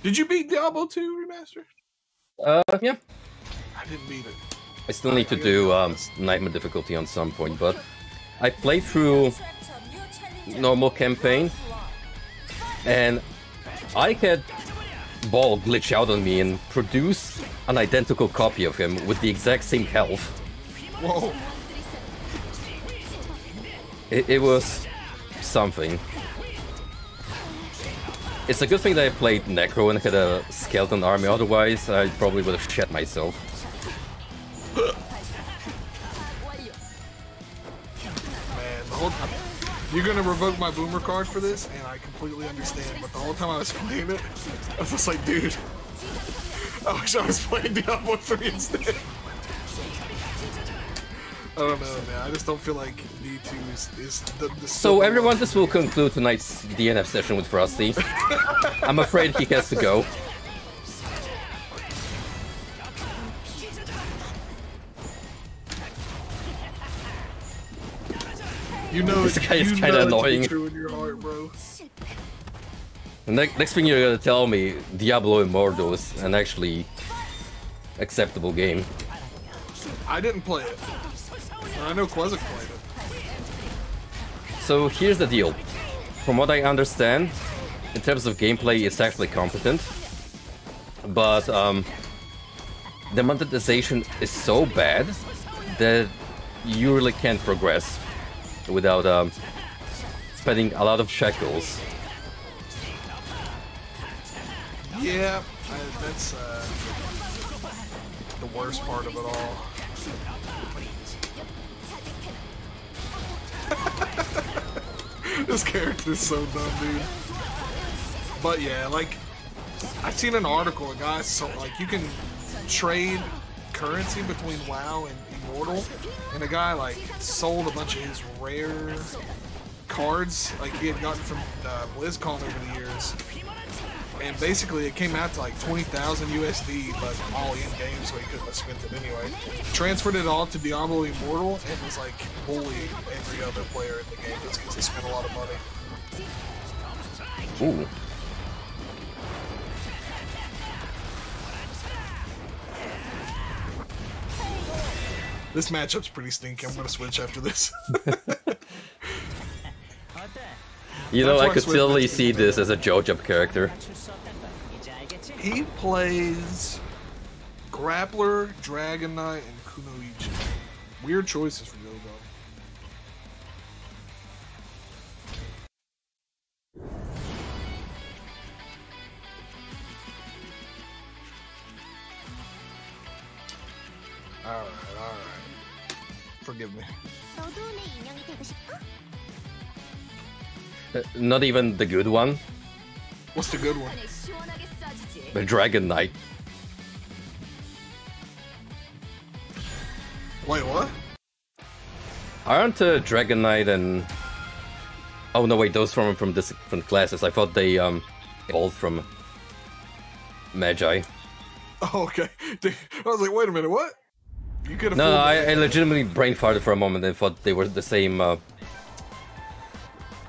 Speaker 1: Did you beat Diablo 2 Remastered?
Speaker 2: Yeah.
Speaker 1: I didn't beat it.
Speaker 2: I still need to do Nightmare difficulty on some point, but I played through normal campaign, and I had Ball glitch out on me and produce an identical copy of him with the exact same health.
Speaker 1: Whoa.
Speaker 2: It was something. It's a good thing that I played Necro and had a skeleton army, otherwise I probably would have shed myself.
Speaker 1: Man, the whole time. You're gonna revoke my boomer card for this, and I completely understand, but the whole time I was playing it, I was just like, dude, I wish I was playing Diablo 3 instead. I don't know, man. I just don't feel like D2 is the
Speaker 2: So everyone, this will conclude tonight's DNF session with Frostii. I'm afraid he has to go.
Speaker 1: You know,
Speaker 2: this guy is kind of annoying.
Speaker 1: True in your heart, bro.
Speaker 2: The next thing you're gonna tell me, Diablo Immortal is an actually acceptable game.
Speaker 1: I didn't play it. I know Quasic played it.
Speaker 2: So here's the deal. From what I understand, in terms of gameplay, it's actually competent. But the monetization is so bad that you really can't progress without spending a lot of shekels.
Speaker 1: Yeah, that's the worst part of it all. This character is so dumb, dude. But yeah, like, I've seen an article, a guy, so like, you can trade currency between WoW and Immortal, and a guy like sold a bunch of his rare cards, like he had gotten from BlizzCon over the years, and basically it came out to like 20,000 USD, but all in game, so he couldn't have spent it anyway. Transferred it all to Diablo Immortal and was like bullying every other player in the game just because he spent a lot of money.
Speaker 2: Ooh.
Speaker 1: This matchup's pretty stinky. I'm gonna switch after this.
Speaker 2: You know, I could totally see this as a Jojub character.
Speaker 1: He plays Grappler, Dragon Knight, and Kunoichi. Weird choices for Jojub. Alright. Forgive me.
Speaker 2: Not even the good one.
Speaker 1: What's the good one?
Speaker 2: The Dragon Knight.
Speaker 1: Wait, what?
Speaker 2: Aren't Dragon Knight and... Oh no, wait, those from different classes. I thought they evolved from Magi.
Speaker 1: Oh, okay. I was like, wait a minute, what? You could have.
Speaker 2: No, I legitimately brain farted for a moment and thought they were the same.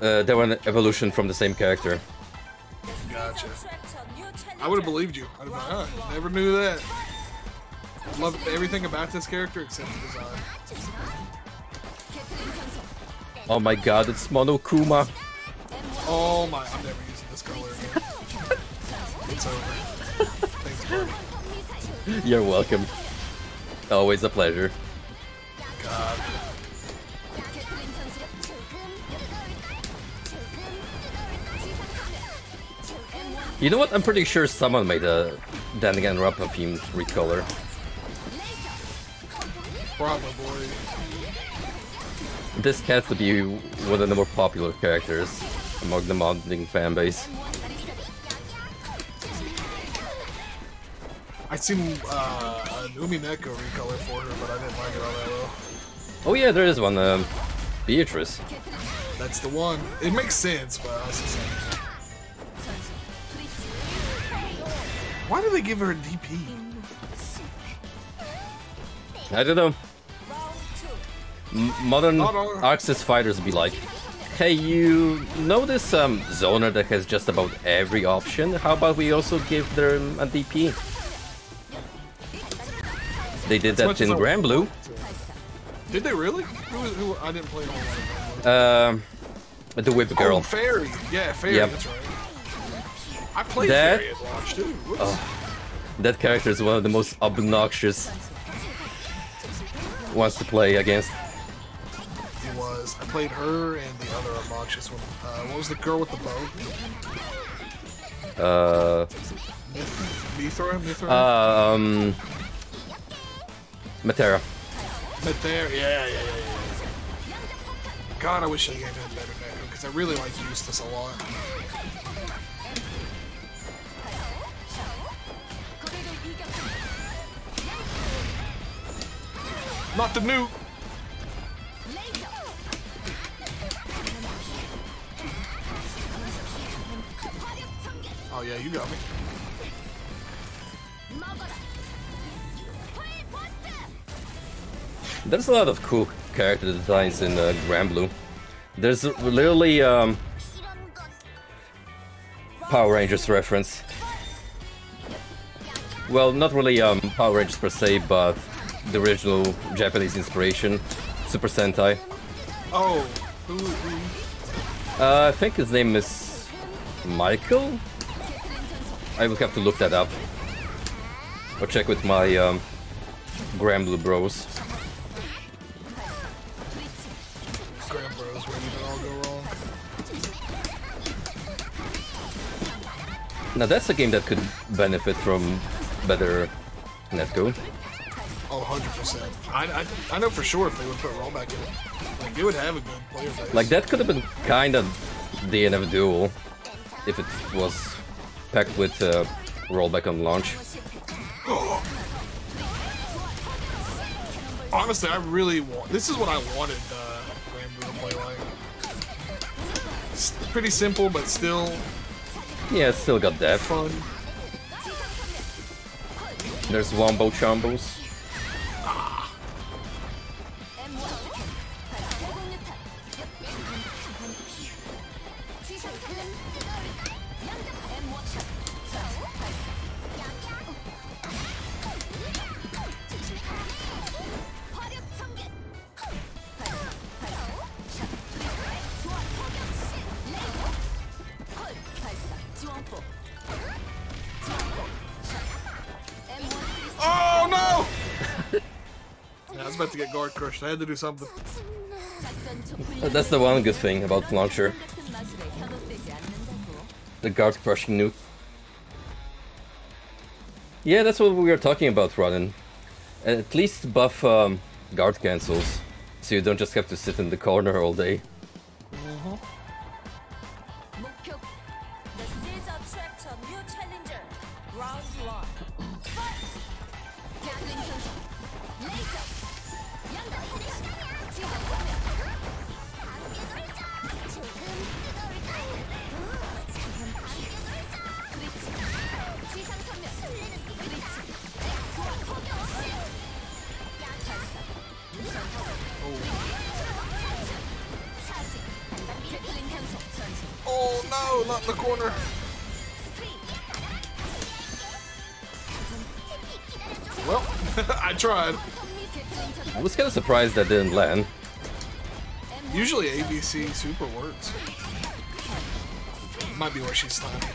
Speaker 2: They were an evolution from the same character.
Speaker 1: Gotcha. I would have believed you. I'd have been like, oh, never knew that. Loved everything about this character except the design.
Speaker 2: Oh my god, it's Monokuma.
Speaker 1: Oh my, I'm never using this color again. It's over. Thanks, buddy.
Speaker 2: You're welcome. Always a pleasure.
Speaker 1: God.
Speaker 2: You know what? I'm pretty sure someone made a Danganronpa themed recolor.
Speaker 1: Probably.
Speaker 2: This has to be one of the more popular characters. among the modding fan base.
Speaker 1: I seen an Umineko recolor for her, but I didn't like it all that well.
Speaker 2: Oh yeah, there is one, Beatrice.
Speaker 1: That's the one. It makes sense, but I was just saying. Why do they give her a DP?
Speaker 2: I don't know. Modern
Speaker 1: Not all.
Speaker 2: Axis fighters be like, hey, you know this zoner that has just about every option? How about we also give them a DP? They did that in Grand Blue.
Speaker 1: Did they really? Who I didn't play a whole lot.
Speaker 2: The Whip Girl.
Speaker 1: Oh, Fairy. Yeah, Fairy,
Speaker 2: Yep.
Speaker 1: that's right. I played
Speaker 2: That-
Speaker 1: Fairy at launch too. Whoops.
Speaker 2: Oh, that character is one of the most obnoxious ones to play against.
Speaker 1: He was. I played her and the other obnoxious one. What was the girl with the bow? Mithra?
Speaker 2: Matera.
Speaker 1: But there, yeah. God, I wish I had better Neko, because I really like Eustace a lot. Not the nuke! Oh yeah, you got me.
Speaker 2: There's a lot of cool character designs in Grand Blue. There's literally Power Rangers reference. Well, not really Power Rangers per se, but the original Japanese inspiration, Super Sentai.
Speaker 1: Oh, who?
Speaker 2: I think his name is Michael? I will have to look that up. Or check with my Grand Blue bros.
Speaker 1: Grand Bros, where did it all go wrong?
Speaker 2: Now that's a game that could benefit from better netcode.
Speaker 1: Oh, 100%. I know for sure if they would put rollback in it. Like, they would have a good player base.
Speaker 2: Like that could have been kind of DNF Duel if it was packed with rollback on launch.
Speaker 1: Honestly, I really want... This is what I wanted Grand Blue to play like. It's pretty simple, but still
Speaker 2: Yeah, it's still got that.
Speaker 1: fun.
Speaker 2: There's Wombo Chombos.
Speaker 1: Oh no! Yeah, I was about to get guard crushed. I had to do something.
Speaker 2: That's the one good thing about launcher. The guard crushing nuke. Yeah, that's what we were talking about, Ronin. At least buff guard cancels, so you don't just have to sit in the corner all day.
Speaker 4: The seeds attract a new challenger. Round 1. Fight!
Speaker 1: Oh no, not in the corner. Well, I tried.
Speaker 2: I was kind of surprised that didn't land.
Speaker 1: Usually ABC super works. Might be where she's standing.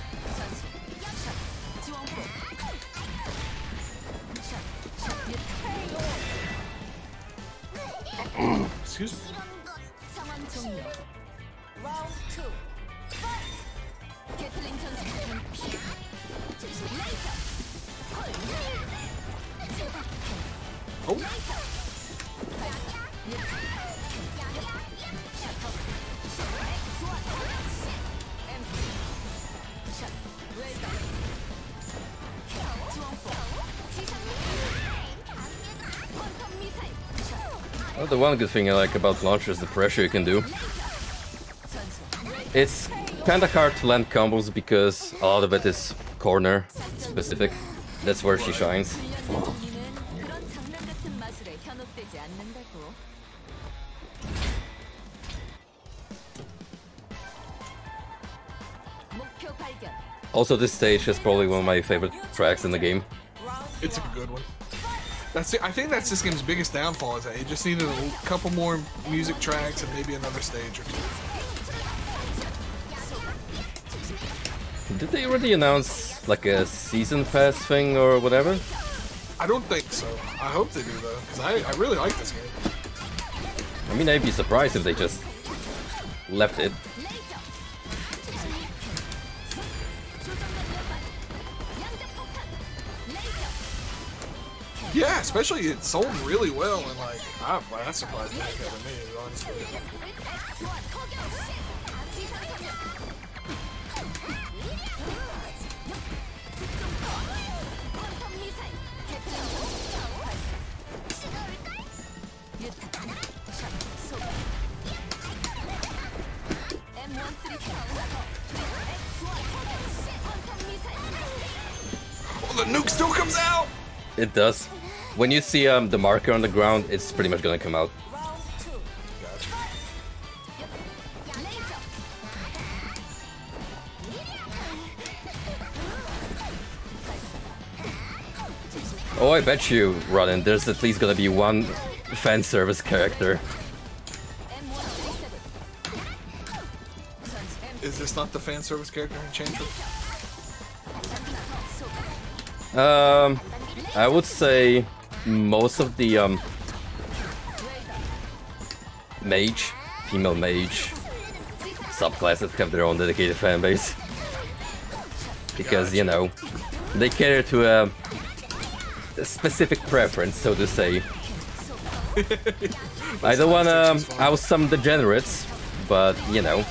Speaker 1: Excuse me.
Speaker 4: Round 2. Fight!
Speaker 1: Oh.
Speaker 2: Well, the one good thing I like about launcher is the pressure you can do. It's kinda hard to land combos because a lot of it is corner specific. That's where she shines. Also, this stage is probably one of my favorite tracks in the game.
Speaker 1: It's a good one. That's it. I think that's this game's biggest downfall, is that it just needed a couple more music tracks and maybe another stage or two.
Speaker 2: Did they already announce like a season pass thing or whatever?
Speaker 1: I don't think so. I hope they do though, because I really like this game.
Speaker 2: I mean, I'd be surprised if they just left it.
Speaker 1: Yeah, especially it sold really well, and like, that surprised the heck out of me, honestly. Oh, the nuke still comes out!
Speaker 2: It does. When you see the marker on the ground, it's pretty much gonna come out. Oh, I bet you, Rodin, there's at least gonna be one fan service character.
Speaker 1: Is this not the fan service character in Changery?
Speaker 2: I would say most of the female mage subclasses have their own dedicated fan base. Because, you know, they cater to a specific preference, so to say. I don't wanna out some degenerates, but you know.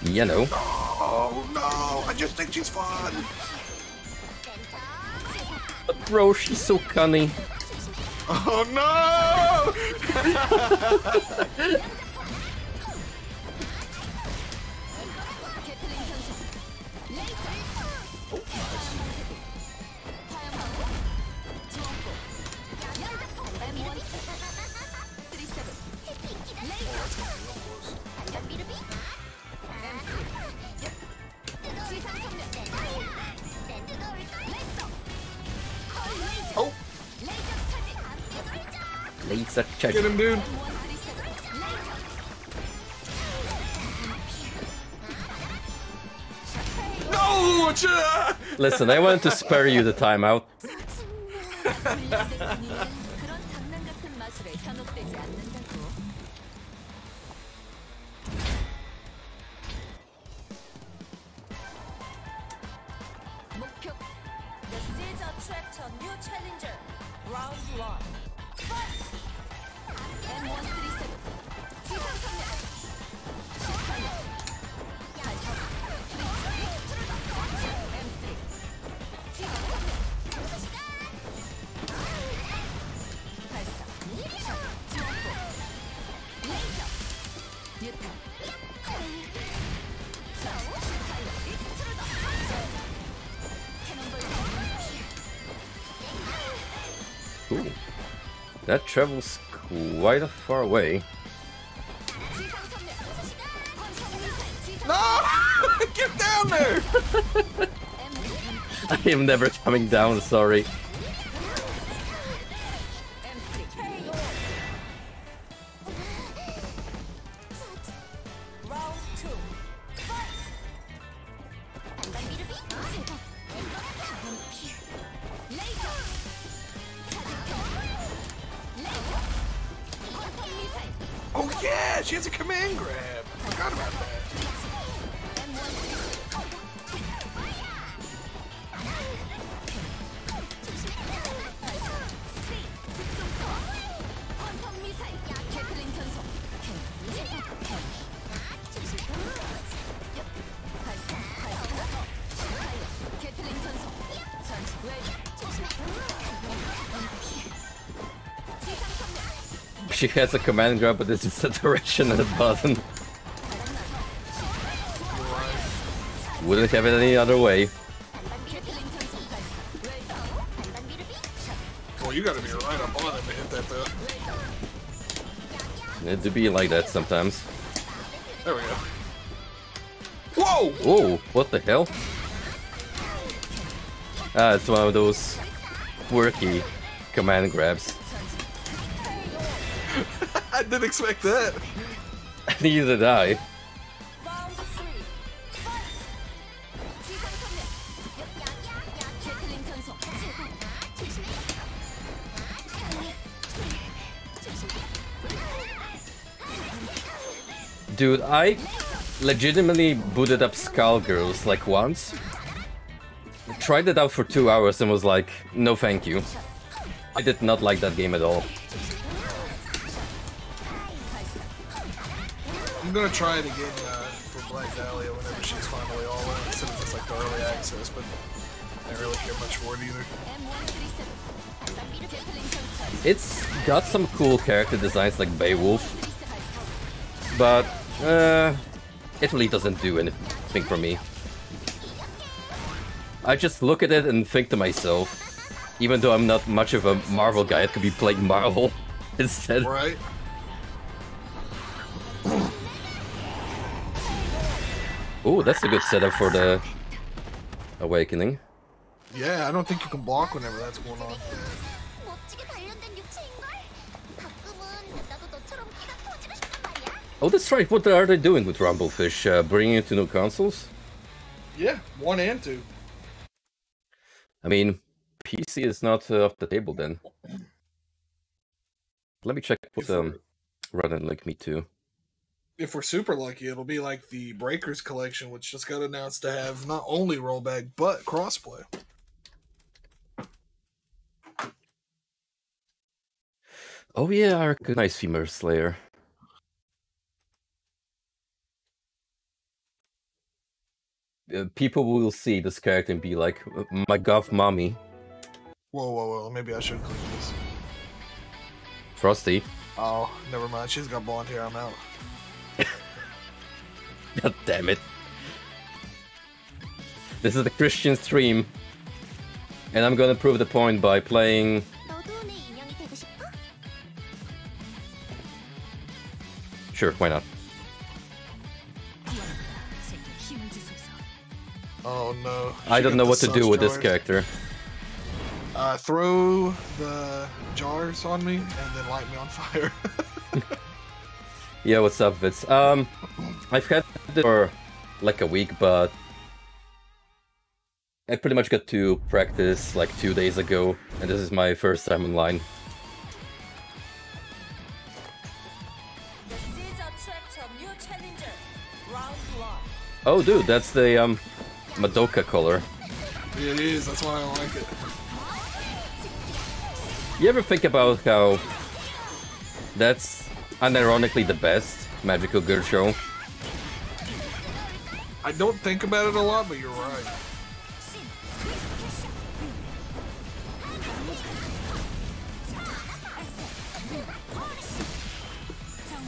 Speaker 1: Oh no, I just think she's fun!
Speaker 2: But bro, she's so cunning.
Speaker 1: Oh no! Oh!
Speaker 2: Laser check.
Speaker 1: Get him, dude! No!
Speaker 2: Listen, I wanted to spare you the timeout. Ooh, that travels quite a far away.
Speaker 1: No! Get down there!
Speaker 2: I am never coming down, sorry.
Speaker 1: Oh yeah, she has a command grab. I forgot about that.
Speaker 2: She has a command grab, but it's just a direction and a button. Wouldn't have it any other way.
Speaker 1: Well, you gotta be right up on him to hit that though.
Speaker 2: It do be like that sometimes.
Speaker 1: There we go. Whoa!
Speaker 2: Whoa, what the hell? Ah, it's one of those quirky command grabs.
Speaker 1: I didn't expect that.
Speaker 2: Neither did I.
Speaker 4: Round 3. Fight! 태클링 전속
Speaker 2: Dude, I legitimately booted up Skullgirls like once. Tried it out for 2 hours and was like, no thank you. I did not like that game at all.
Speaker 1: I'm gonna try it again for Black Dahlia whenever she's finally all in, instead of just like the early access, but I don't really care much for it either.
Speaker 2: It's got some cool character designs like Beowulf, but it really doesn't do anything for me. I just look at it and think to myself, even though I'm not much of a Marvel guy, it could be playing Marvel instead.
Speaker 1: Right?
Speaker 2: Oh, that's a good setup for the Awakening.
Speaker 1: Yeah, I don't think you can block whenever that's going on.
Speaker 4: 멋지게 단련된 육체인걸? 가끔은 나도 너처럼 끼가 터지고 싶단 말이야.
Speaker 2: Oh, that's right. What are they doing with Rumblefish? Bringing it to new consoles?
Speaker 1: Yeah, 1 and 2.
Speaker 2: I mean, PC is not off the table then. Let me check what Run and Link Me to.
Speaker 1: If we're super lucky, it'll be like the Breakers collection, which just got announced to have not only rollback, but crossplay.
Speaker 2: Oh yeah, I recognize Female Slayer. People will see this character and be like, my god, mommy.
Speaker 1: Whoa, whoa, whoa, maybe I should click this.
Speaker 2: Frosty.
Speaker 1: Oh, never mind, she's got blonde hair, I'm out.
Speaker 2: God damn it. This is the Christian stream. And I'm gonna prove the point by playing...
Speaker 4: 너도 내 인형이 되고 싶어?
Speaker 2: Sure, why not?
Speaker 1: Oh no.
Speaker 2: I
Speaker 1: She
Speaker 2: don't
Speaker 1: got
Speaker 2: know
Speaker 1: the
Speaker 2: what to do with this
Speaker 1: jars.
Speaker 2: character.
Speaker 1: Throw the jars on me and then light me on fire.
Speaker 2: Yeah, what's up, Vitz? I've had it for like a week, but I pretty much got to practice like 2 days ago, and this is my first time online.
Speaker 4: The seas attract a new challenger. Round 1.
Speaker 2: Oh, dude, that's the Madoka color.
Speaker 1: It is, that's why I don't like it.
Speaker 2: You ever think about how that's unironically the best magical girl show?
Speaker 1: I don't think about it a lot, but you're right.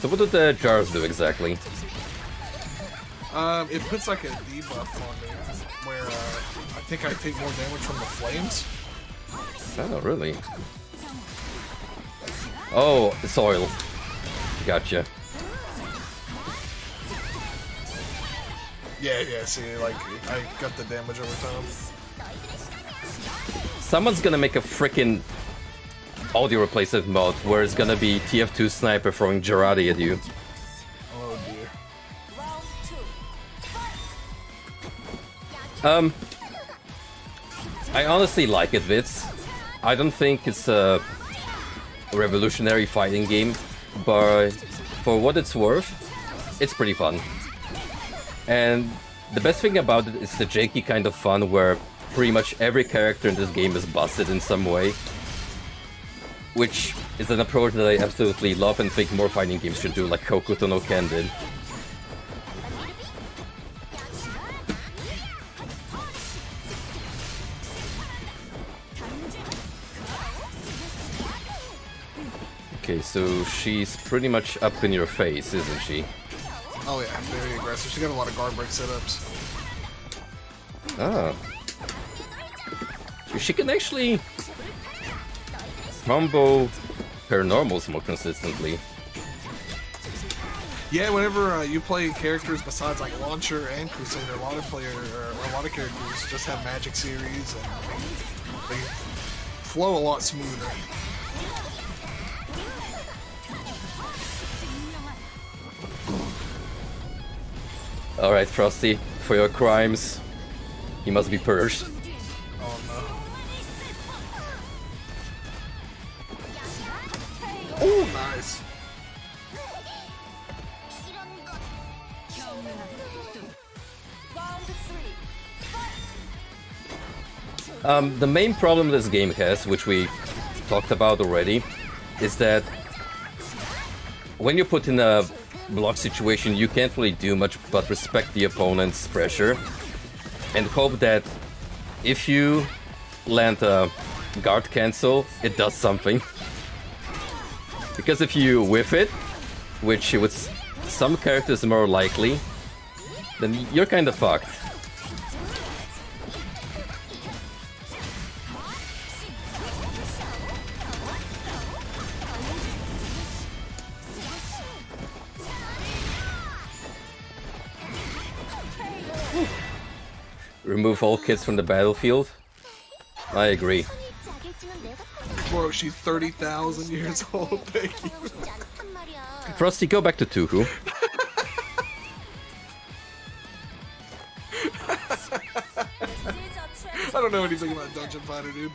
Speaker 2: So what do the jars do exactly?
Speaker 1: It puts like a debuff on me, where I think I take more damage from the flames.
Speaker 2: Oh, really? Oh, it's oil. Gotcha.
Speaker 1: Yeah, see, like, I got the damage over time.
Speaker 2: Someone's gonna make a frickin' audio replacement mod where it's gonna be TF2 Sniper throwing Jarate at you.
Speaker 1: Oh dear.
Speaker 4: Round 2.
Speaker 2: I honestly like it, Vitz. I don't think it's a revolutionary fighting game, but for what it's worth, it's pretty fun. And the best thing about it is the janky kind of fun where pretty much every character in this game is busted in some way. Which is an approach that I absolutely love and think more fighting games should do, like Hokuto no Ken did. Okay, so she's pretty much up in your face, isn't she?
Speaker 1: Oh yeah, very aggressive. She got a lot of guard break setups.
Speaker 2: Ah. She can actually combo her normals more consistently.
Speaker 1: Yeah, whenever you play characters besides like Launcher and Crusader, a lot of characters just have Magic series and they flow a lot smoother.
Speaker 2: Alright, Frosty, for your crimes, you must be purged.
Speaker 1: Oh no. Oh, nice.
Speaker 2: The main problem this game has, which we talked about already, is that when you put in a block situation, you can't really do much but respect the opponent's pressure and hope that if you land a guard cancel, it does something. Because if you whiff it, which with some characters more likely, then you're kind of fucked. Remove all kids from the battlefield? I agree.
Speaker 1: Bro, she's 30,000 years old, thank you.
Speaker 2: Frosty, go back to Tuhu.
Speaker 1: I don't know anything about Dungeon Fighter, dude.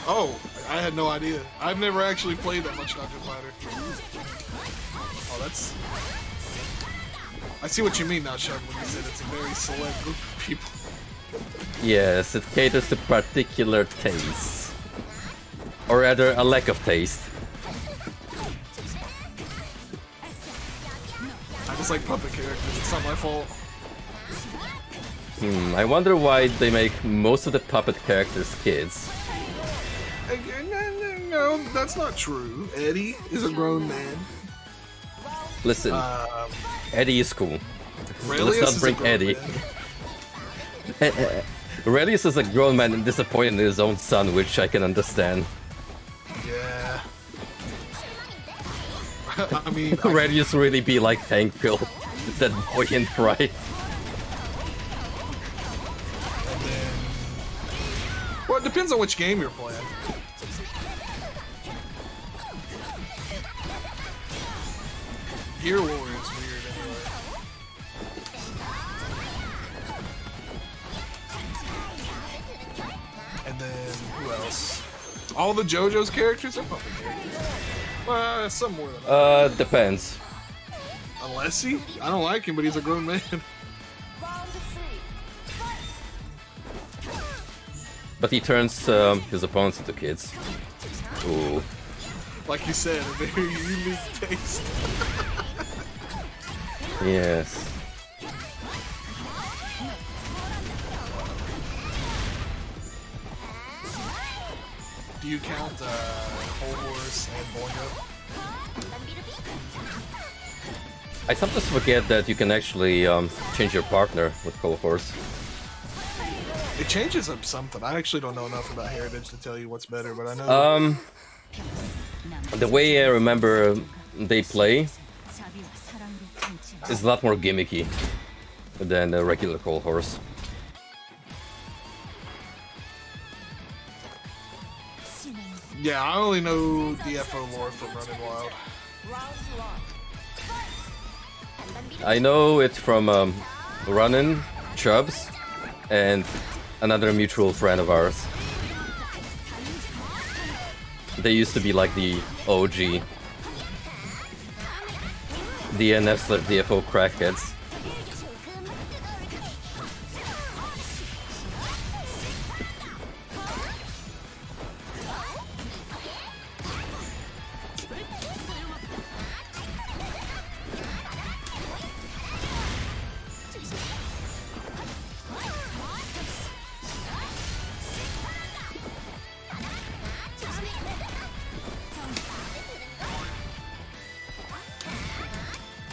Speaker 1: Oh, I had no idea. I've never actually played that much Dungeon Fighter. Oh, that's... I see what you mean now, Shug, when you said it's a very select group of people.
Speaker 2: Yes, it caters to particular tastes. Or rather, a lack of taste.
Speaker 1: I just like puppet characters, it's not my fault.
Speaker 2: I wonder why they make most of the puppet characters kids.
Speaker 1: No, that's not true. Eddie is a grown man.
Speaker 2: Listen, Eddie is cool.
Speaker 1: Relius
Speaker 2: Let's not bring Eddie. Relius is a grown man and disappointed in his own son, which I can understand.
Speaker 1: Yeah. I mean...
Speaker 2: Relius really be like thankful that buoyant pride.
Speaker 1: Well, it depends on which game you're playing. Gear War is weird anyway. And then, who else? All the JoJo's characters are puppet characters. Some more than others.
Speaker 2: Depends.
Speaker 1: Unless he? I don't like him, but he's a grown man.
Speaker 2: But he turns his opponents into kids. Ooh.
Speaker 1: Like you said, a very unique taste.
Speaker 2: Yes.
Speaker 1: Do you count Whole Horse and Boingo?
Speaker 2: I sometimes forget that you can actually change your partner with Whole Horse.
Speaker 1: It changes up something. I actually don't know enough about Heritage to tell you what's better, but I know...
Speaker 2: The way I remember they play is a lot more gimmicky than a regular Whole Horse.
Speaker 1: Yeah, I only know DFO lore from Running Wild.
Speaker 2: I know it from Runnin', Chubbs, and another mutual friend of ours. They used to be like the OG DNF/DFO crackheads.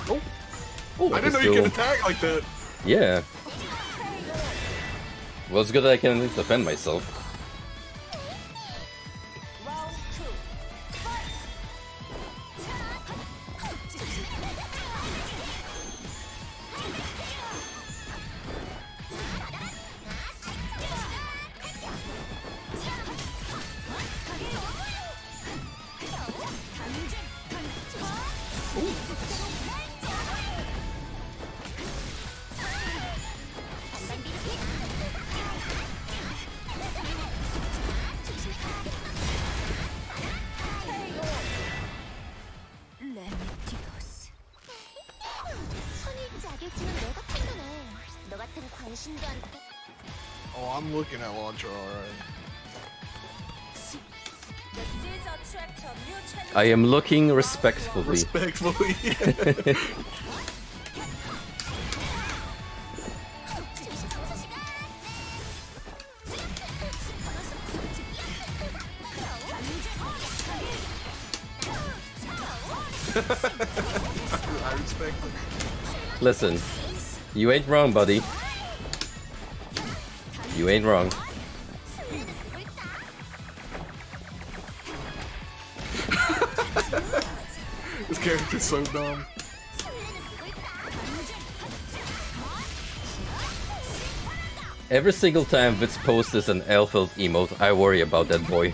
Speaker 1: Oh,
Speaker 2: Oh,
Speaker 1: I didn't know you could attack like that.
Speaker 2: Yeah. Well, it's good that I can defend myself.
Speaker 1: Oh, I'm looking at launcher, alright.
Speaker 2: I am looking respectfully.
Speaker 1: Respectfully. I respect it.
Speaker 2: Listen, you ain't wrong, buddy. You ain't wrong.
Speaker 1: This character's so dumb.
Speaker 2: Every single time Vitz posts an Elfeld emote, I worry about that boy.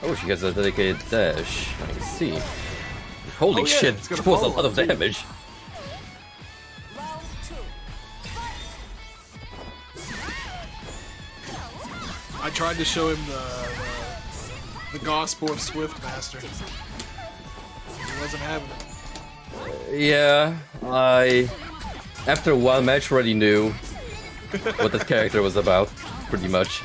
Speaker 2: Oh, she has a dedicated dash. I see. Holy
Speaker 1: Oh, yeah,
Speaker 2: shit,
Speaker 1: it's gonna
Speaker 2: that was a
Speaker 1: follow
Speaker 2: lot of
Speaker 1: too.
Speaker 2: damage.
Speaker 1: I tried to show him the gospel of Swiftmaster. He wasn't having it.
Speaker 2: Yeah, I... After one match already knew what that character was about, pretty much.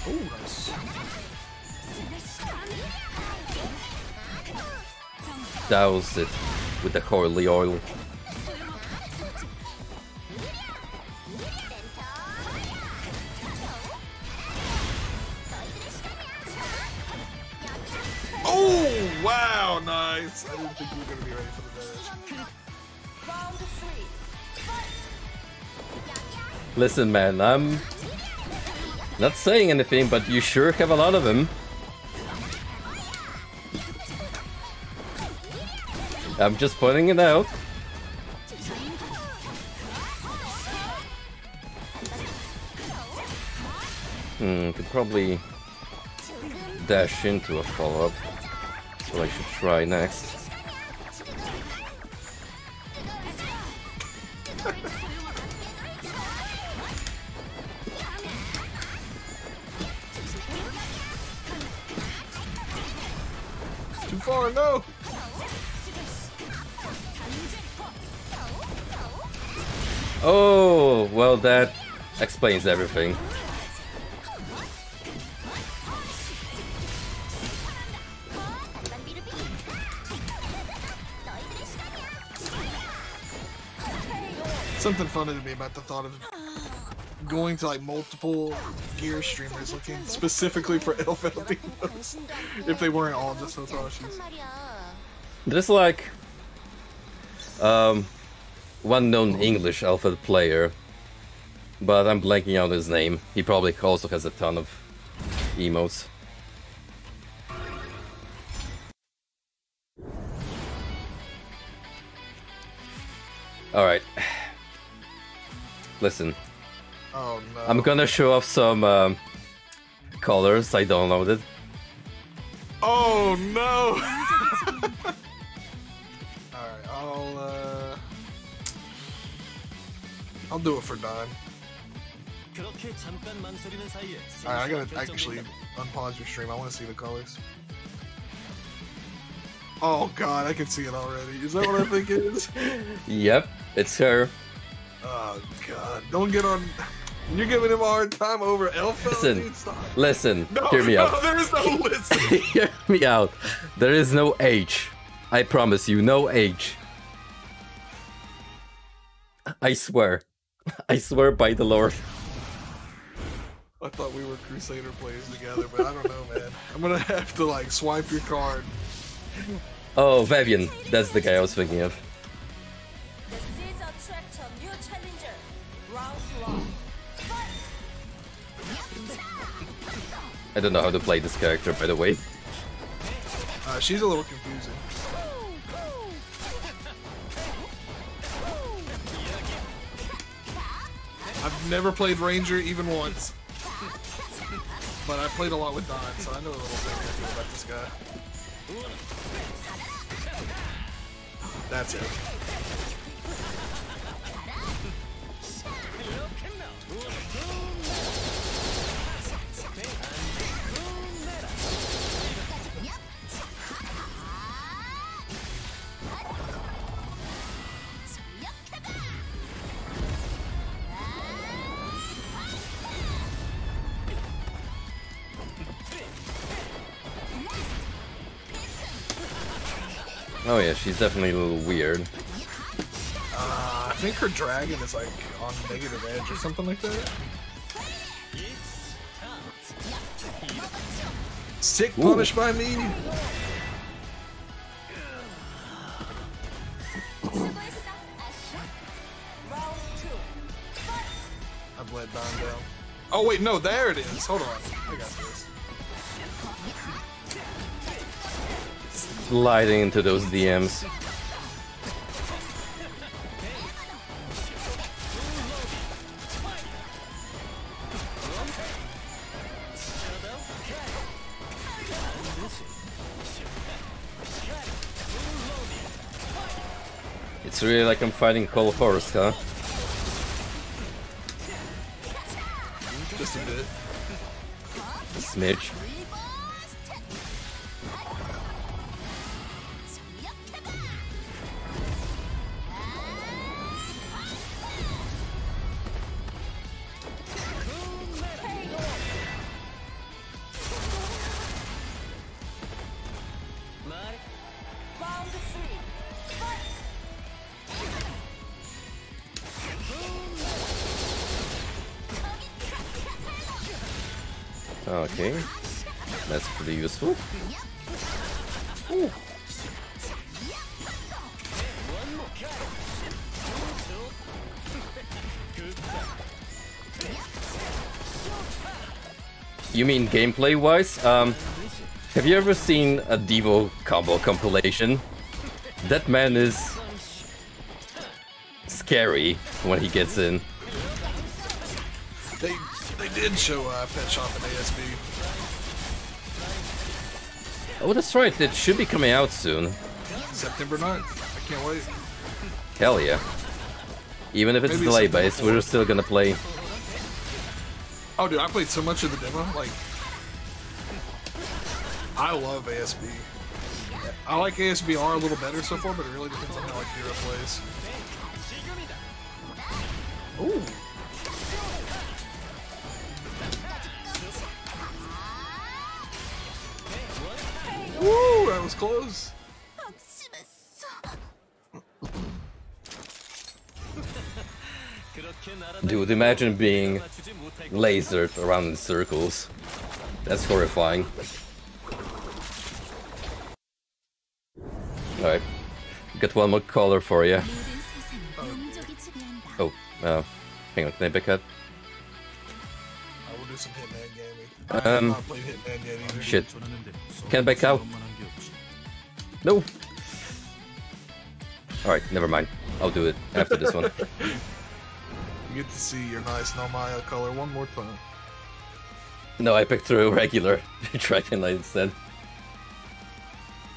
Speaker 1: Oh, nice.
Speaker 2: Douse it with the holy oil.
Speaker 1: Oh, wow, nice. I didn't think you were going to be ready for the dash.
Speaker 2: Listen, man, I'm not saying anything, but you sure have a lot of them. I'm just pointing it out. Could probably dash into a follow-up. That's what I should try next.
Speaker 1: Too far, no.
Speaker 2: Oh, well, that explains everything.
Speaker 1: Something funny to me about the thought of going to like multiple gear streamers looking specifically for Elfeld demos if they weren't all just Hotashis.
Speaker 2: There's like one known English Elfeld player, but I'm blanking out his name. He probably also has a ton of emotes. Alright. Listen.
Speaker 1: Oh no.
Speaker 2: I'm gonna show off some colors I downloaded.
Speaker 1: Oh no! Alright, I'll do it for Dime. Alright, I gotta actually unpause your stream. I wanna see the colors. Oh god, I can see it already. Is that what I think it is?
Speaker 2: Yep, it's her.
Speaker 1: Oh god! Don't get on. You're giving him a hard time over Elfo.
Speaker 2: Listen,
Speaker 1: No,
Speaker 2: hear me out.
Speaker 1: There is no listen.
Speaker 2: Hear me out. There is no H. I promise you, no H. I swear. I swear by the Lord.
Speaker 1: I thought we were Crusader players together, but I don't know, man. I'm gonna have to like swipe your card.
Speaker 2: Oh, Vavian. That's the guy I was thinking of. I don't know how to play this character, by the way.
Speaker 1: She's a little confusing. I've never played Ranger even once. But I played a lot with Don, so I know a little bit about this guy. That's it.
Speaker 2: Oh yeah, she's definitely a little weird.
Speaker 1: I think her dragon is like on negative edge or something like that. Sick punished by me. I've let Don down. Oh wait, no, there it is. Hold on, I got this.
Speaker 2: Sliding into those DMs. It's really like I'm fighting Cold Horse, huh?
Speaker 1: Just a bit.
Speaker 2: A smidge. Okay, that's pretty useful. Ooh. You mean gameplay-wise? Have you ever seen a Devo combo compilation? That man is scary when he gets in.
Speaker 1: They did show Pet Shop in ASB.
Speaker 2: Oh, that's right. It should be coming out soon.
Speaker 1: September 9th. I can't wait.
Speaker 2: Hell yeah. Even if it's
Speaker 1: Maybe
Speaker 2: delay-based, we're still gonna play.
Speaker 1: Oh, dude, I played so much of the demo. Like, I love ASB. I like ASBR a little better so far, but it really depends on how Akira plays. Ooh. Woo, that was close.
Speaker 2: Dude, imagine being lasered around in circles. That's horrifying. Alright. Got one more caller for you. Oh, hang on, can I back up?
Speaker 1: I will do some Hitman gaming. I have
Speaker 2: Um,
Speaker 1: not played Hitman yet either.
Speaker 2: Shit. Can I back out? No! Alright, never mind. I'll do it after this one.
Speaker 1: You get to see your nice Nomaya color one more time.
Speaker 2: No, I picked through a regular Dragon Knight instead.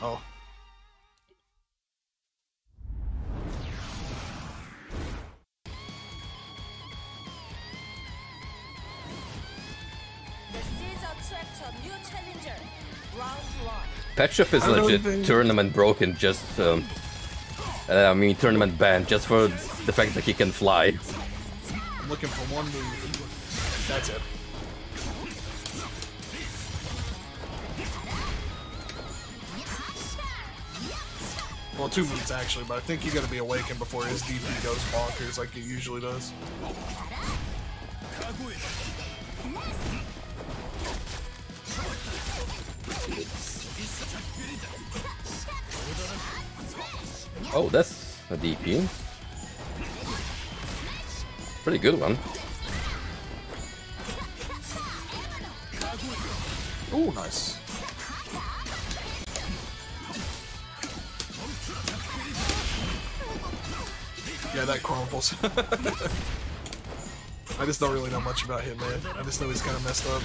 Speaker 1: Oh.
Speaker 2: Pet Shop is legit tournament broken just I mean tournament ban, just for the fact that he can fly.
Speaker 1: I'm looking for one move. That's it. Well, 2 moves actually, but I think you gotta be awakened before his DP goes bonkers like it usually does.
Speaker 2: Oh, that's a DP. Pretty good one.
Speaker 1: Ooh, nice. Yeah, that crumbles. I just don't really know much about him, man. I just know he's kind of messed up.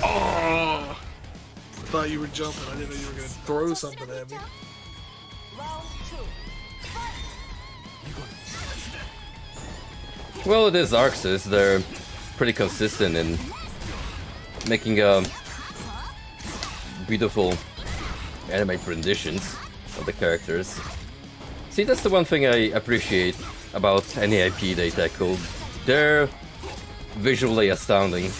Speaker 1: Oh! I thought you were jumping. I didn't know you were going to throw something at me.
Speaker 2: Well, it is Arxis. They're pretty consistent in making beautiful animated renditions of the characters. See, that's the one thing I appreciate about any IP they tackle. They're visually astounding.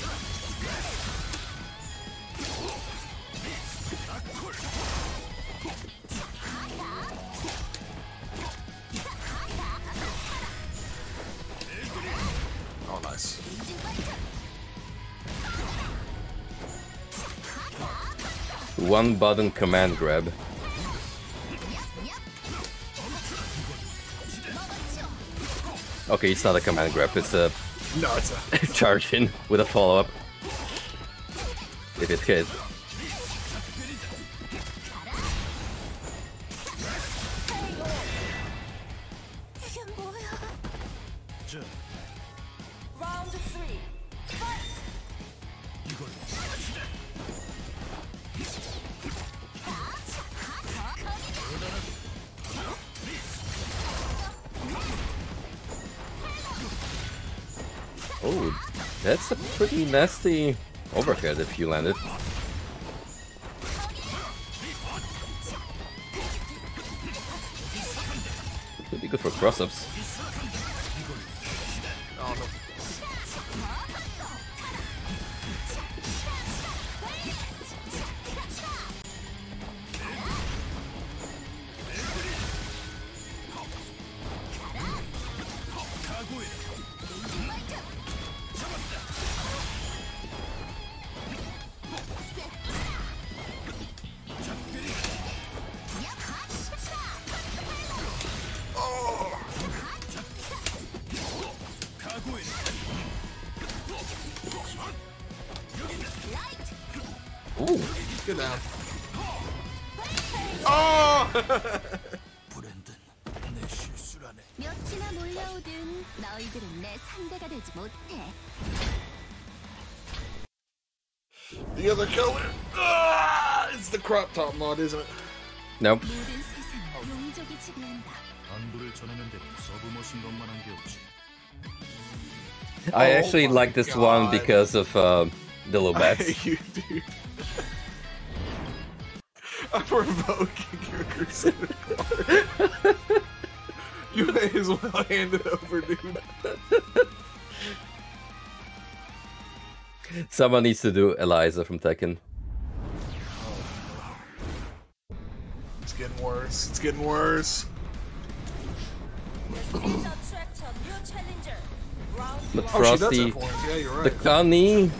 Speaker 2: One button command grab. Okay, it's not a command grab, it's a...
Speaker 1: No, it's a...
Speaker 2: charge in with a follow-up. If it hits. Oh, that's a pretty nasty overhead if you land it. Could be good for cross-ups.
Speaker 1: Oh, no.
Speaker 2: Ooh.
Speaker 1: Good down. Oh! The other color. It's the crop top mod, isn't it?
Speaker 2: Nope. I actually like this one because of the low bats.
Speaker 1: You do. I'm provoking your Crusader card. You may as well hand it over, dude.
Speaker 2: Someone needs to do Eliza from Tekken.
Speaker 1: It's getting worse. It's getting worse.
Speaker 2: But
Speaker 1: Oh, she does
Speaker 2: Frosty,
Speaker 1: have horns. Yeah, you're right.
Speaker 2: the Connie.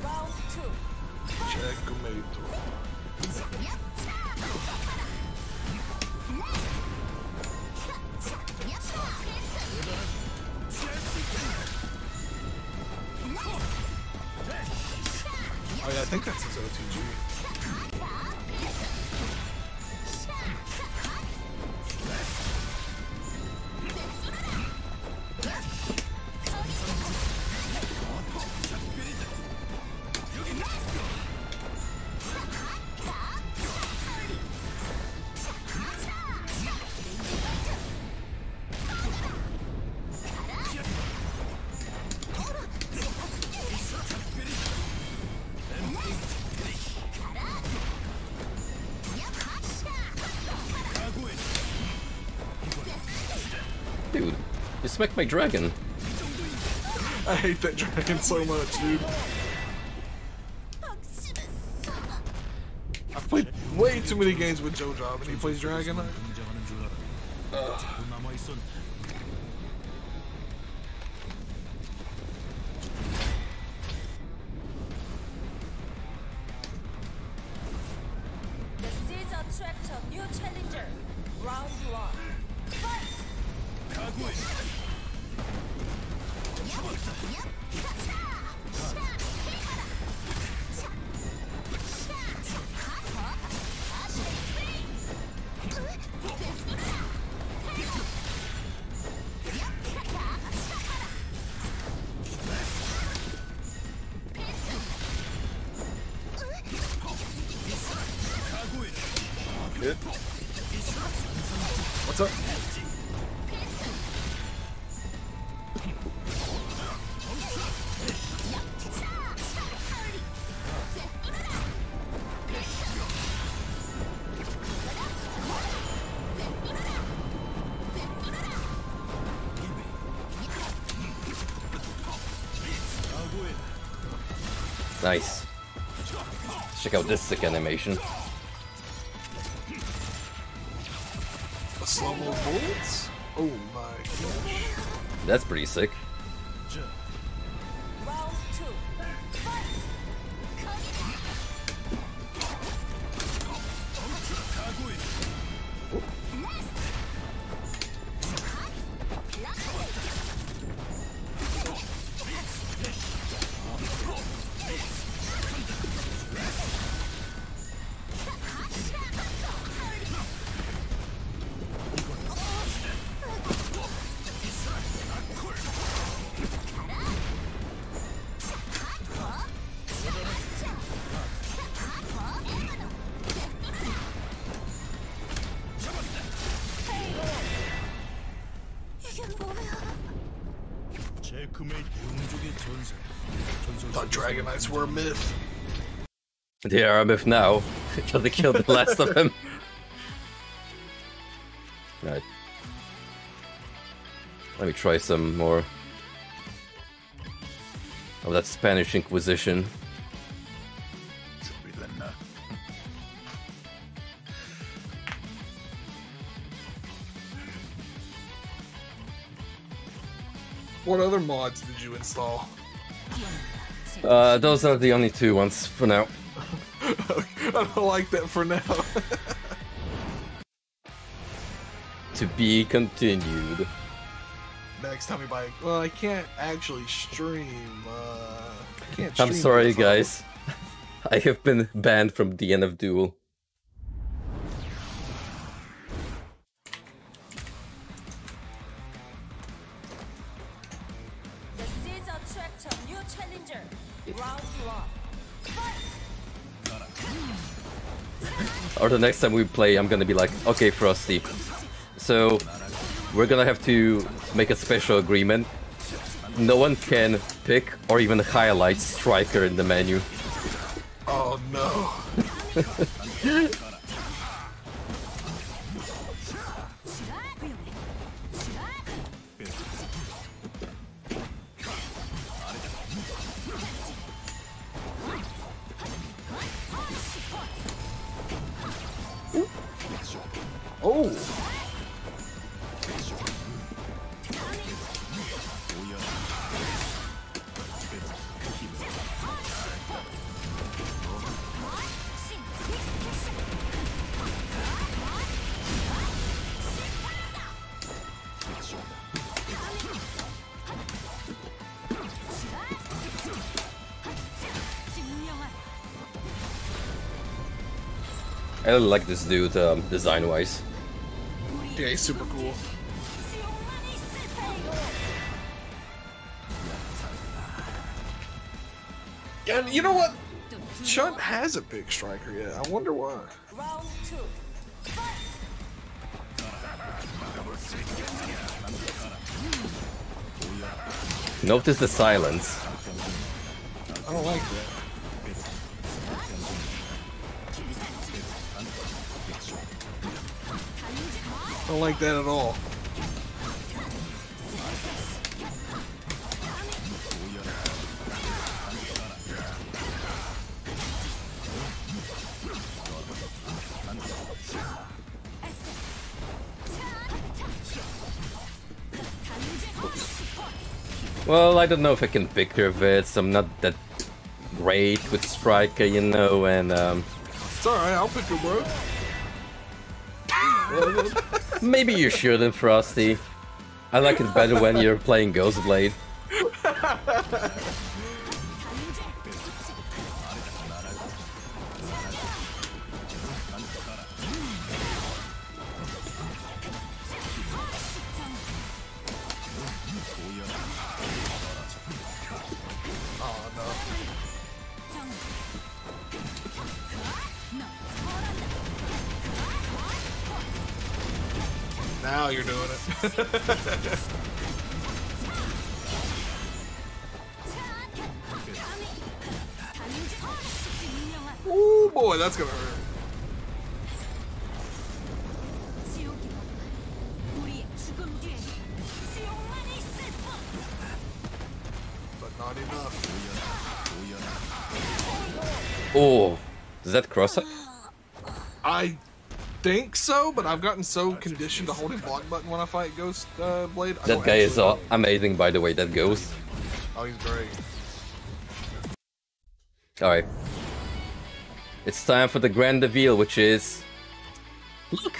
Speaker 5: Round 2.
Speaker 1: Checkmate. Oh yeah, I think that's his OTG.
Speaker 2: Dude, you smacked my dragon.
Speaker 1: I hate that dragon so much, dude. I've played way too many games with JoJo and he plays dragon.
Speaker 5: The seeds attract a new challenger. Round 1. Fight!
Speaker 1: Good. What's up?
Speaker 2: Nice. Check out this sick animation.
Speaker 1: Slow-mo bullets? Oh my gosh.
Speaker 2: That's pretty sick.
Speaker 5: Round 2. Fight!
Speaker 1: Thought Dragon Knights were a myth.
Speaker 2: They are a myth now. Until they killed the last of them. Right. Let me try some more of that Spanish Inquisition.
Speaker 1: What other mods did you install?
Speaker 2: Those are the only two ones for now.
Speaker 1: I don't like that for now.
Speaker 2: To be continued.
Speaker 1: Next time we buy. Well, I can't actually stream. I can't
Speaker 2: I'm
Speaker 1: stream
Speaker 2: sorry,
Speaker 1: this, huh?
Speaker 2: guys. I have been banned from DNF Duel.
Speaker 5: The seeds attract a new challenger. Round 1. Fight!
Speaker 2: Or the next time we play, I'm gonna be like, okay, Frosty. So, we're gonna have to make a special agreement. No one can pick or even highlight Striker in the menu.
Speaker 1: Oh no.
Speaker 2: Oh! I really like this dude design-wise.
Speaker 1: Yeah, he's super cool. Yeah, you know what? Chunt hasn't picked striker yet. I wonder why.
Speaker 5: Round 2. Fight!
Speaker 2: Notice the silence.
Speaker 1: I don't like that. I don't like that at all.
Speaker 2: Well, I don't know if I can pick her vids. I'm not that great with striker, you know, and
Speaker 1: It's alright, I'll pick her, bro.
Speaker 2: maybe you shouldn't, Frosty. I like it better when you're playing Ghostblade.
Speaker 1: Oh no. Now you're doing it. Ooh boy, that's gonna hurt. But not enough.
Speaker 2: Oh, does that cross it?
Speaker 1: I think so, but I've gotten so conditioned to holding block button when I fight Ghost Blade. I
Speaker 2: That
Speaker 1: don't
Speaker 2: guy is
Speaker 1: actually know.
Speaker 2: amazing, by the way, that Ghost.
Speaker 1: Oh, he's great.
Speaker 2: Alright. It's time for the grand reveal, which is... Look!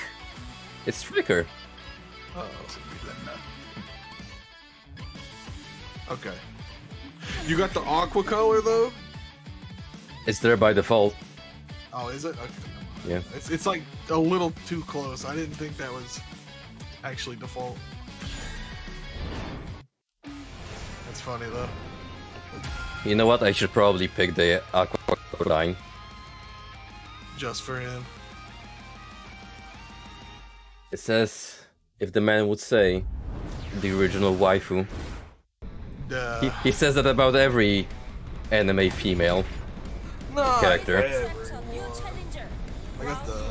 Speaker 2: It's Striker.
Speaker 1: Uh-oh. Okay. You got the aqua color though?
Speaker 2: It's there by default.
Speaker 1: Oh, is it? Okay.
Speaker 2: Yeah.
Speaker 1: It's like a little too close. I didn't think that was actually default. That's funny though.
Speaker 2: You know what? I should probably pick the Aqua line.
Speaker 1: Just for him.
Speaker 2: It says, if the man would say, the original waifu.
Speaker 1: Duh.
Speaker 2: He says that about every anime female
Speaker 1: No,
Speaker 2: character.
Speaker 5: Select a new challenger.
Speaker 1: I got the.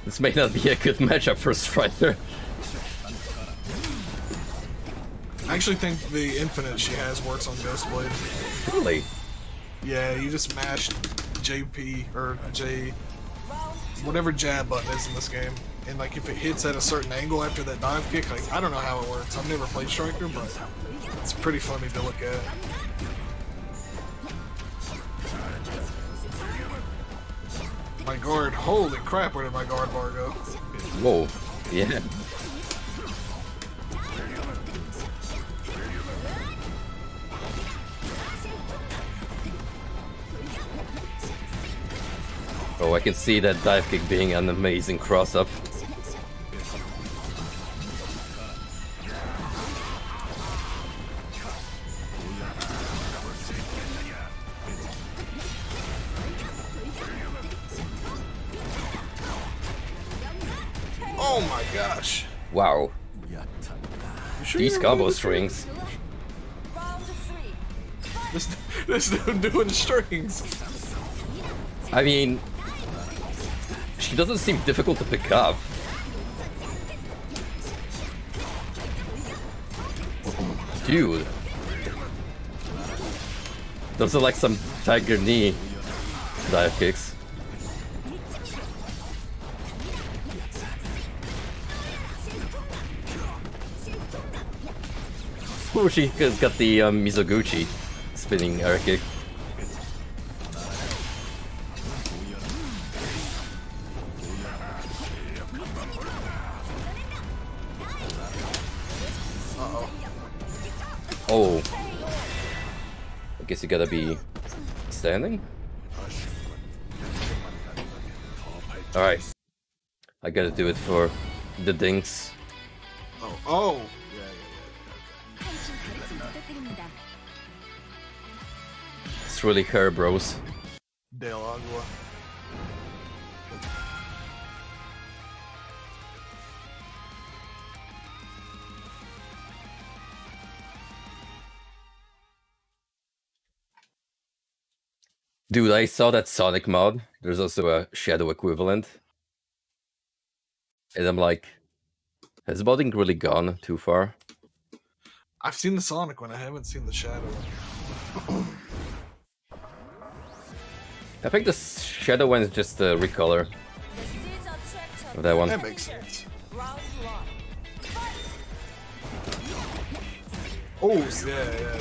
Speaker 2: This may not be a good matchup for Striker.
Speaker 1: I actually think the infinite she has works on Ghost Blade.
Speaker 2: Really?
Speaker 1: Yeah, you just mash JP or J, whatever jab button is in this game, and like if it hits at a certain angle after that dive kick, like I don't know how it works. I've never played Striker, but it's pretty funny to look at. My guard, holy crap! Where did my guard bar go?
Speaker 2: Whoa. Yeah. Oh, I can see that dive kick being an amazing cross-up.
Speaker 1: Oh my gosh!
Speaker 2: Wow.
Speaker 1: You sure
Speaker 2: These
Speaker 1: you're
Speaker 2: combo
Speaker 1: really-
Speaker 2: strings.
Speaker 5: Round 3.
Speaker 1: This dude doing strings.
Speaker 2: I mean, she doesn't seem difficult to pick up. Dude. Those are like some tiger knee dive kicks. Oh, she has got the Mizoguchi spinning air kick. Guess you gotta be standing? Alright. I gotta do it for the dinks.
Speaker 1: Oh!
Speaker 5: 한심 가르침 부탁드립니다.
Speaker 2: It's really her, bros.
Speaker 1: Del Agua.
Speaker 2: Dude, I saw that Sonic mod. There's also a Shadow equivalent. And I'm like, has modding really gone too far?
Speaker 1: I've seen the Sonic one, I haven't seen the Shadow.
Speaker 2: I think the Shadow one is just a recolor of that one.
Speaker 1: That makes sense. Oh, yeah.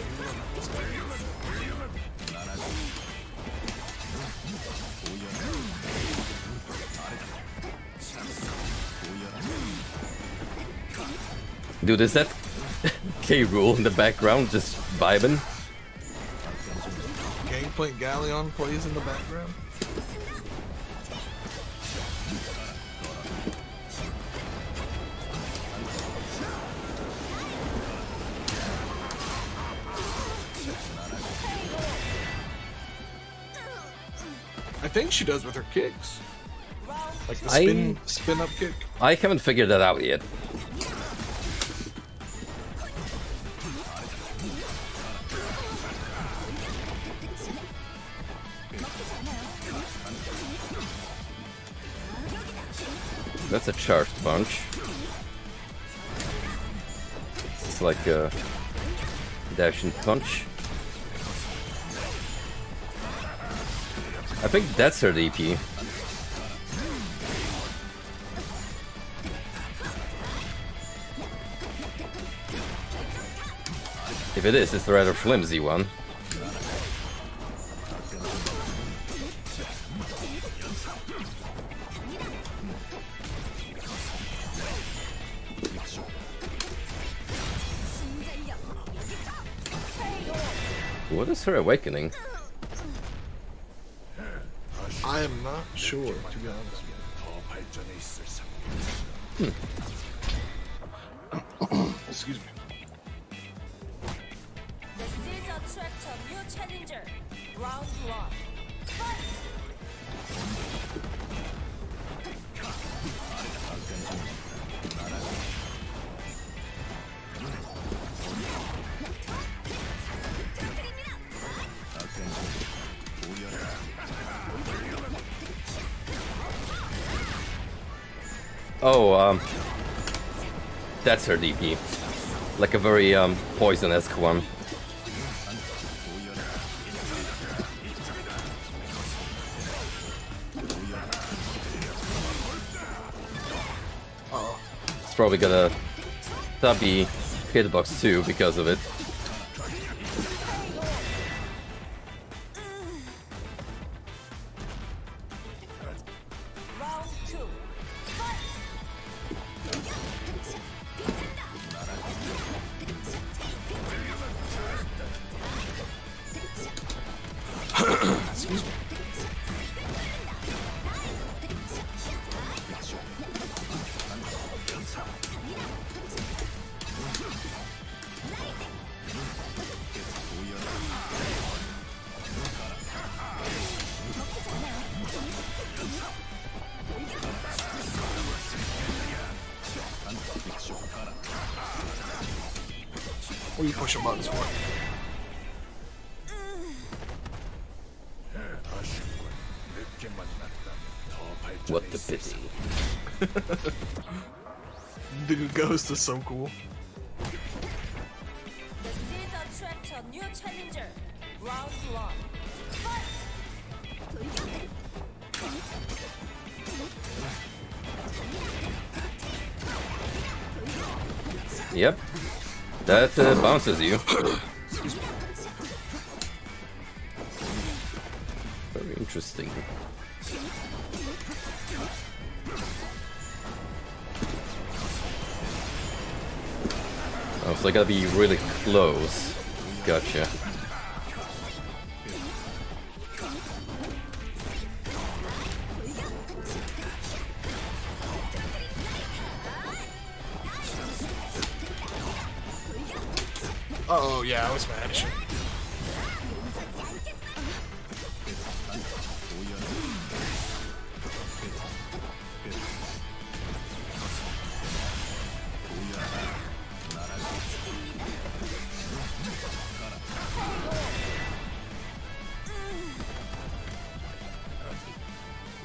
Speaker 2: Dude, is that K-Rool in the background just vibing?
Speaker 1: Gangplank Galleon plays in the background. I think she does with her kicks. Like the spin up kick.
Speaker 2: I haven't figured that out yet. That's a charged punch. It's like a dash and punch. I think that's her DP. If it is, it's the rather flimsy one. What is her awakening?
Speaker 1: I am not sure, to be honest. Excuse me.
Speaker 5: This is attract a new challenger. Round 1. Fight!
Speaker 2: Oh, that's her DP. Like a very poison-esque one. It's probably got a stubby hitbox too because of it.
Speaker 5: Round 2. Fight!
Speaker 1: Excuse me. What are you pushing buttons for?
Speaker 2: What the pity.
Speaker 1: Dude, Ghost is so cool.
Speaker 5: This is attract a new challenger. Round 1. Fight!
Speaker 2: Yep. That bounces you. Very interesting. Oh, so I gotta be really close. Gotcha.
Speaker 1: Oh yeah, I was mad.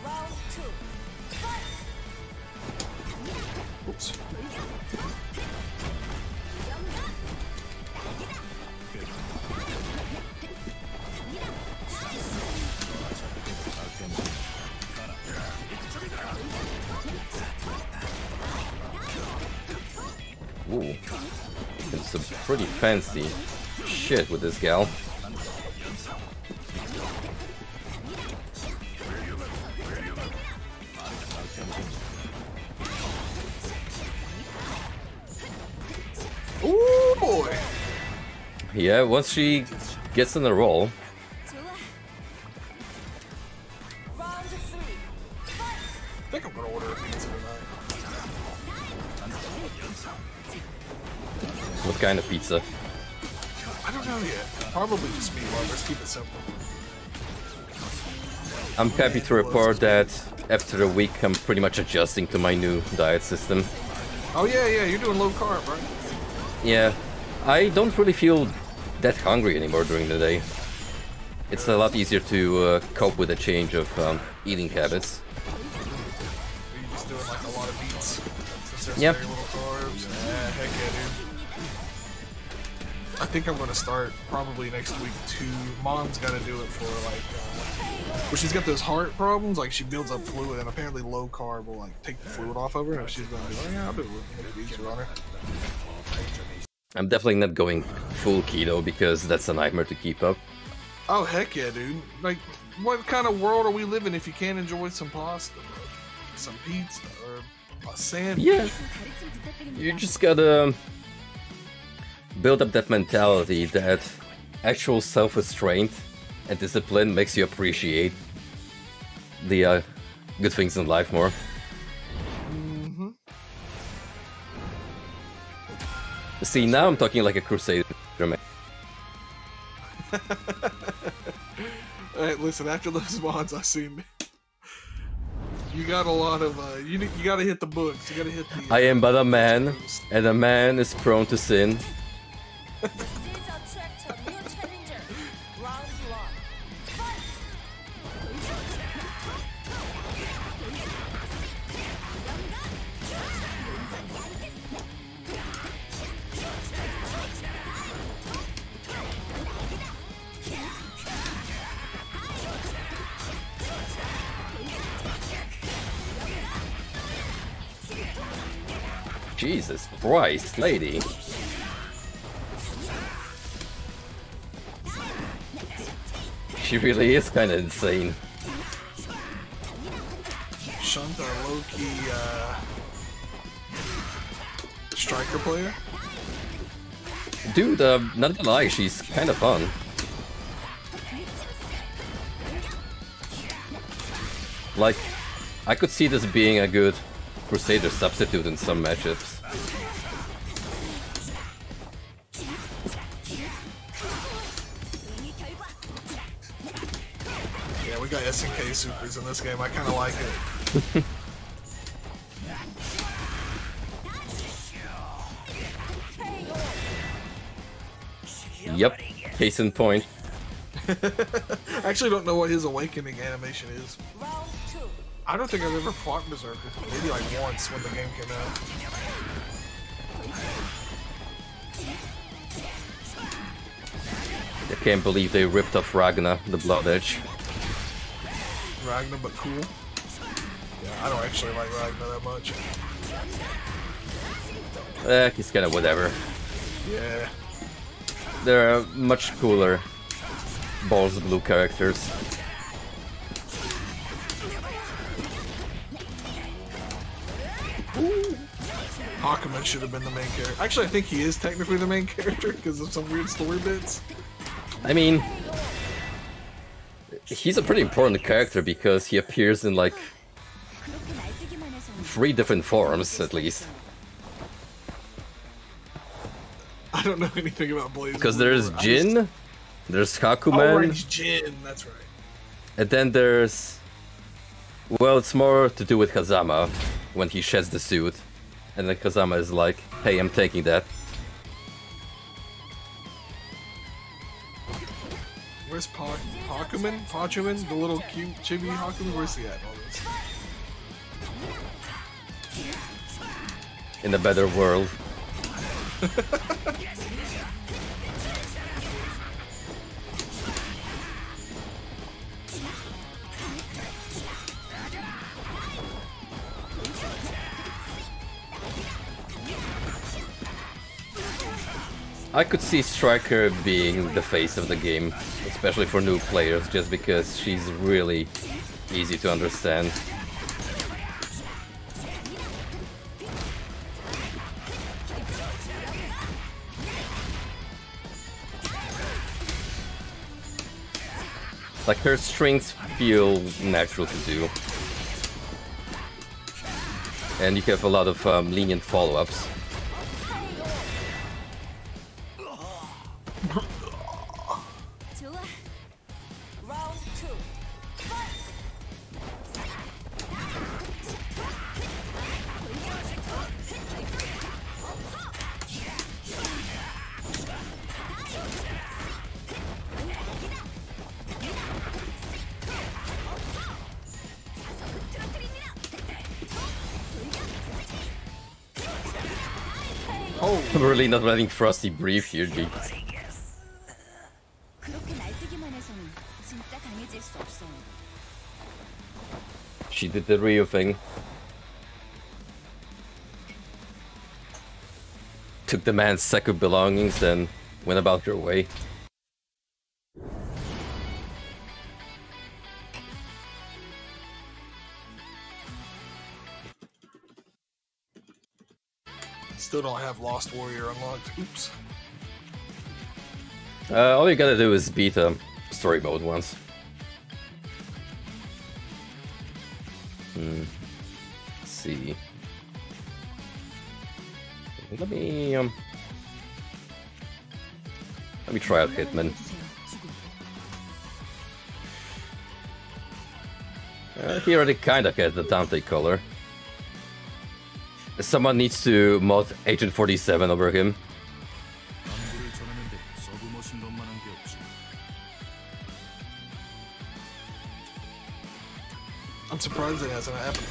Speaker 5: Round 2. Fight!
Speaker 1: Oops.
Speaker 2: Ooh. It's some pretty fancy shit with this gal.
Speaker 1: Ooh boy.
Speaker 2: Yeah, once she gets in a roll.
Speaker 5: Round 3. Fight!
Speaker 1: I think I'm gonna order a pizza tonight.
Speaker 2: What kind of pizza?
Speaker 1: I don't know yet. Probably just meatloaf. Let's keep it simple.
Speaker 2: I'm happy to report that after a week I'm pretty much adjusting to my new diet system.
Speaker 1: Oh yeah, yeah. You're doing low carb, right?
Speaker 2: Yeah, I don't really feel that hungry anymore during the day. It's a lot easier to cope with a change of eating habits.
Speaker 1: Are you just doing like a lot of beets? Since there's
Speaker 2: Yep.
Speaker 1: very little carbs. Yeah, heck yeah, dude. I think I'm gonna start probably next week too. Mom's gotta do it for like, well, she's got those heart problems. Like she builds up fluid, and apparently low carb will like take the fluid off of her. And she's gonna be like, yeah, I'll do it. Make it easier on her.
Speaker 2: I'm definitely not going full keto because that's a nightmare to keep up.
Speaker 1: Oh heck yeah, dude! Like, what kind of world are we living if you can't enjoy some pasta, bro? Some pizza, or a sandwich?
Speaker 2: Yeah, you just gotta build up that mentality that actual self-restraint and discipline makes you appreciate the good things in life more.
Speaker 1: Mm-hmm.
Speaker 2: See, now I'm talking like a crusader, man.
Speaker 1: Alright, listen, after those mods I seen, you got a lot of, you gotta hit the books, you gotta hit the...
Speaker 2: I am but a man, and a man is prone to sin.
Speaker 5: This is attract a new challenger. Round 1. Fight!
Speaker 2: Jesus Christ, lady. She really is kind of insane.
Speaker 1: Shunta low-key, striker player?
Speaker 2: Dude, not gonna lie, she's kind of fun. Like, I could see this being a good Crusader substitute in some matchups.
Speaker 1: Yeah, we got SNK supers in this game, I kinda like it.
Speaker 2: Yep, case in point.
Speaker 1: I actually don't know what his awakening animation is.
Speaker 5: Round 2.
Speaker 1: I don't think I've ever fought Berserker. Maybe like once when the game came out.
Speaker 2: I can't believe they ripped off Ragna, the Blood Edge.
Speaker 1: Ragnar, but cool. Yeah, I don't actually like Ragnar that much.
Speaker 2: He's kinda whatever.
Speaker 1: Yeah.
Speaker 2: There are much cooler Balls Blue characters.
Speaker 1: Hakumen should have been the main character. Actually, I think he is technically the main character because of some weird story bits.
Speaker 2: I mean, he's a pretty important character because he appears in like 3 different forms, at least.
Speaker 1: I don't know anything about Blaze.
Speaker 2: Because there's Jin, there's
Speaker 1: Oh,
Speaker 2: Hakumen,
Speaker 1: right, it's Jin. That's right.
Speaker 2: and then there's... Well, it's more to do with Kazama, when he sheds the suit. And then Kazama is like, hey, I'm taking that.
Speaker 1: Where's Hakumen? Pachumen? The little cute chibi Hakumen? Where's he at in all this?
Speaker 2: In a better world. I could see Striker being the face of the game, especially for new players, just because she's really easy to understand. Like, her strings feel natural to do. And you have a lot of lenient follow-ups.
Speaker 5: 좋아. Round 2. Fight.
Speaker 1: Oh,
Speaker 2: I'm really not letting Frosty breathe here, G.
Speaker 5: 그렇게 날뛰기만 해서는 진짜 강해질 수 없어.
Speaker 2: She did the real thing. Took the man's sack of belongings and went about your way.
Speaker 1: still don't have Lost Warrior unlocked. Oops.
Speaker 2: All you gotta do is beat story mode once. Let's see. Let me try out Hitman. He already kinda gets the Dante color. Someone needs to mod Agent 47 over him.
Speaker 1: I'm surprised it hasn't happened.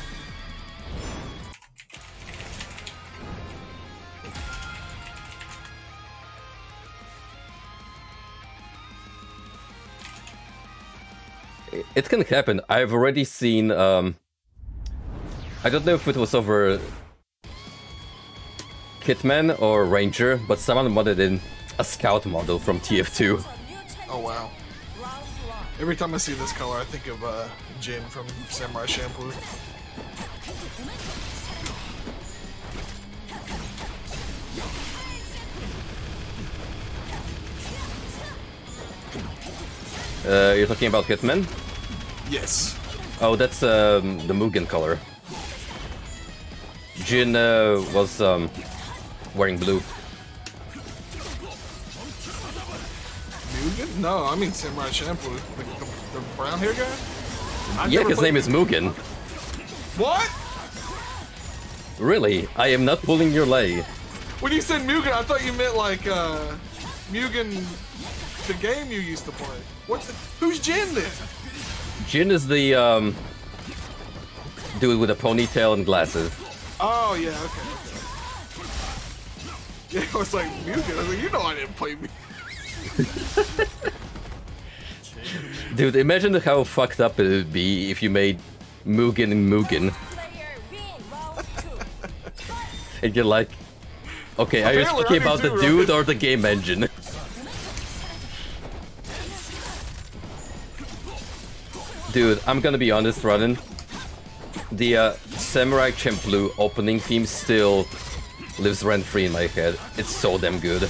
Speaker 2: It can happen. I've already seen, I don't know if it was over Kitman or Ranger, but someone modded in a scout model from TF2.
Speaker 1: Oh wow. Every time I see this color, I think of Jin from Samurai Champloo.
Speaker 2: You're talking about Hitman?
Speaker 1: Yes.
Speaker 2: Oh, that's the Mugen color. Jin was wearing blue.
Speaker 1: Mugen? No, I mean Samurai Champloo. The brown hair guy?
Speaker 2: Yeah, his name is Mugen.
Speaker 1: What?
Speaker 2: Really? I am not pulling your leg.
Speaker 1: When you said Mugen, I thought you meant like Mugen, the game you used to play. Who's Jin then?
Speaker 2: Jin is the dude with a ponytail and glasses.
Speaker 1: Oh yeah, okay. Yeah, I was like Mugen. I was like, you know I didn't play Mugen.
Speaker 2: Dude, imagine how fucked up it would be if you made Mugen Mugen. And you're like, okay, are you speaking about the dude or the game engine? Dude, I'm gonna be honest, Ronan. The Samurai Champloo opening theme still lives rent-free in my head. It's so damn good.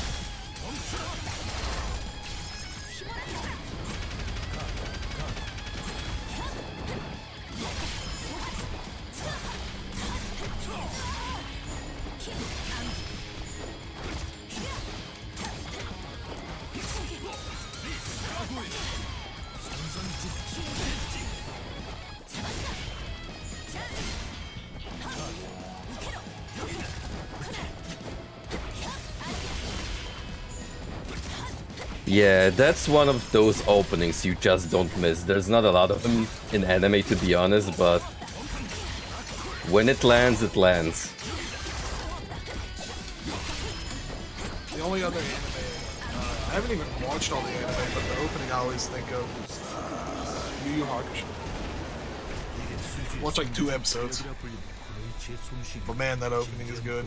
Speaker 2: Yeah, that's one of those openings you just don't miss. There's not a lot of them in anime, to be honest, but when it lands, it lands.
Speaker 1: The only other anime, I haven't even watched all the anime, but the opening I always think of is Yu Yu Hakusho. Watched like 2 episodes. But man, that opening is good.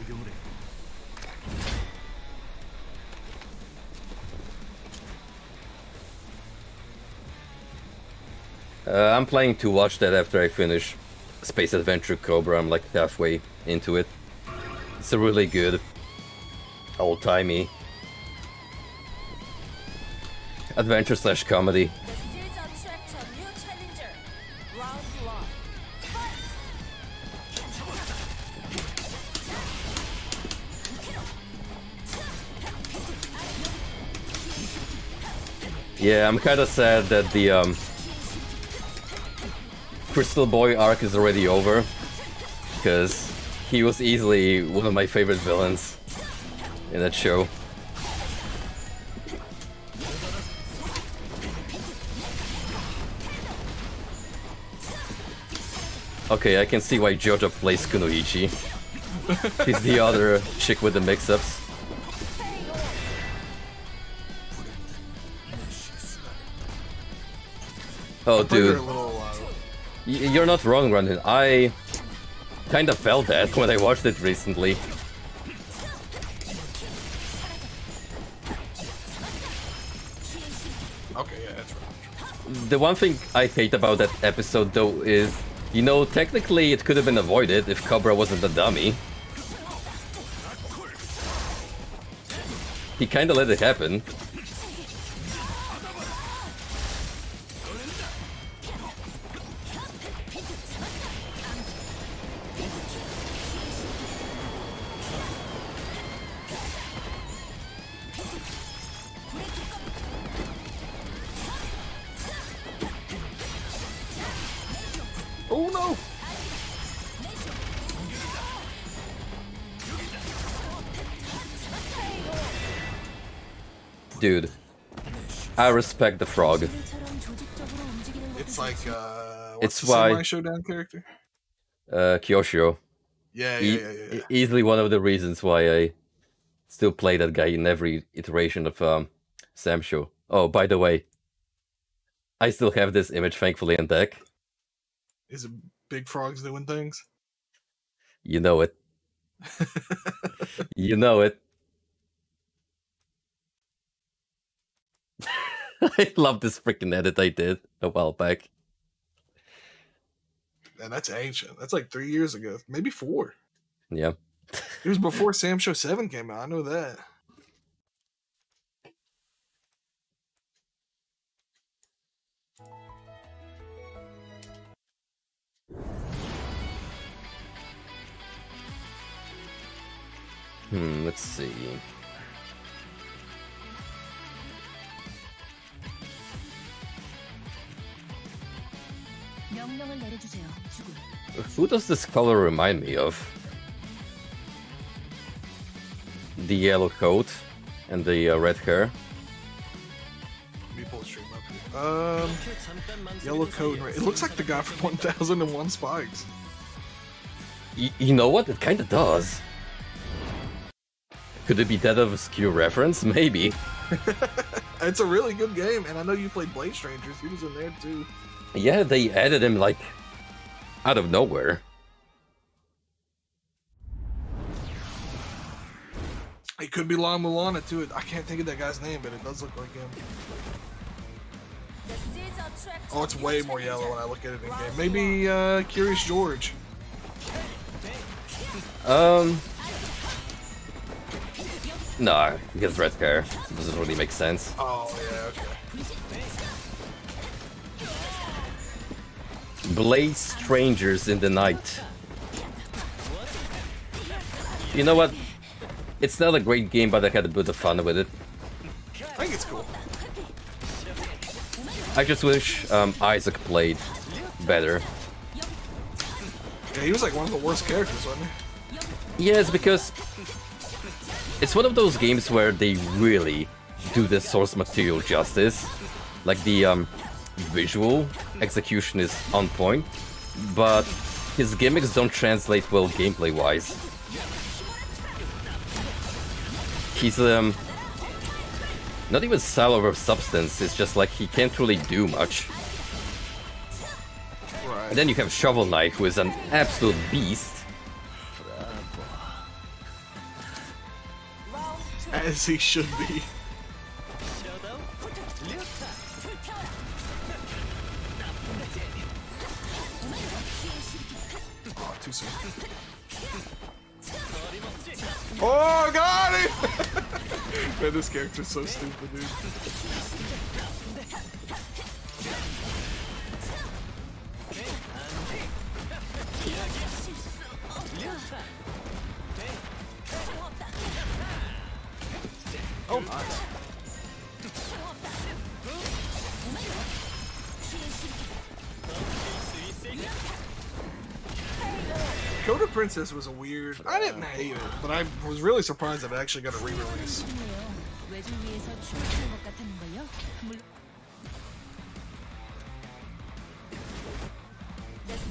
Speaker 2: I'm planning to watch that after I finish Space Adventure Cobra. I'm like halfway into it. It's a really good, old-timey adventure slash comedy.
Speaker 5: The seeds attract a new challenger. Round 1. Fight!
Speaker 2: Yeah, I'm kind of sad that the Crystal Boy arc is already over, because he was easily one of my favorite villains in that show. Okay, I can see why Jojo plays Kunoichi. She's the other chick with the mix-ups. Oh, dude. You're not wrong, Brandon. I kinda felt that when I watched it recently.
Speaker 1: Okay, yeah, that's right.
Speaker 2: The one thing I hate about that episode, though, is, you know, technically it could have been avoided if Cobra wasn't a dummy. He kinda let it happen.
Speaker 1: Oh no!
Speaker 2: Dude, I respect the frog.
Speaker 1: It's like,
Speaker 2: It's
Speaker 1: what's the
Speaker 2: why-
Speaker 1: Samurai Showdown character?
Speaker 2: Kyoshio.
Speaker 1: Yeah.
Speaker 2: Easily one of the reasons why I still play that guy in every iteration of Sam Show. Oh, by the way, I still have this image, thankfully, in deck.
Speaker 1: Is it big frogs doing things?
Speaker 2: You know it. You know it. I love this freaking edit I did a while back.
Speaker 1: And that's ancient. That's like 3 years ago, maybe 4.
Speaker 2: Yeah.
Speaker 1: It was before Sam Show 7 came out. I know that.
Speaker 2: Let's see. Who does this color remind me of? The yellow coat and the red hair.
Speaker 1: Let me pull the stream up here. Yellow coat and red. It looks like the guy from 1001 Spikes.
Speaker 2: You know what? It kind of does. Could it be that of a obscure reference? Maybe.
Speaker 1: It's a really good game, and I know you played Blade Strangers. He was in there too.
Speaker 2: Yeah, they added him like out of nowhere.
Speaker 1: It could be La Mulana too. I can't think of that guy's name, but it does look like him. Oh, it's way more yellow when I look at it in game. Maybe Curious George.
Speaker 2: No, because red hair doesn't really make sense.
Speaker 1: Oh yeah, okay.
Speaker 2: Blade Strangers in the Night. You know what? It's not a great game, but I had a bit of fun with it.
Speaker 1: I think it's cool.
Speaker 2: I just wish Isaac played better.
Speaker 1: Yeah, he was like one of the worst characters, wasn't he?
Speaker 2: Yes, because it's one of those games where they really do the source material justice. Like the visual execution is on point, but his gimmicks don't translate well gameplay-wise. He's not even style over substance, it's just like he can't really do much.
Speaker 1: Right.
Speaker 2: And then you have Shovel Knight, who is an absolute beast.
Speaker 1: As he should be. Oh, too soon. Oh, got him! Man, this character's so stupid, dude. Oh, nice. Coda Princess was a weird. I didn't hate it, but I was really surprised that it actually got a re-release.
Speaker 5: This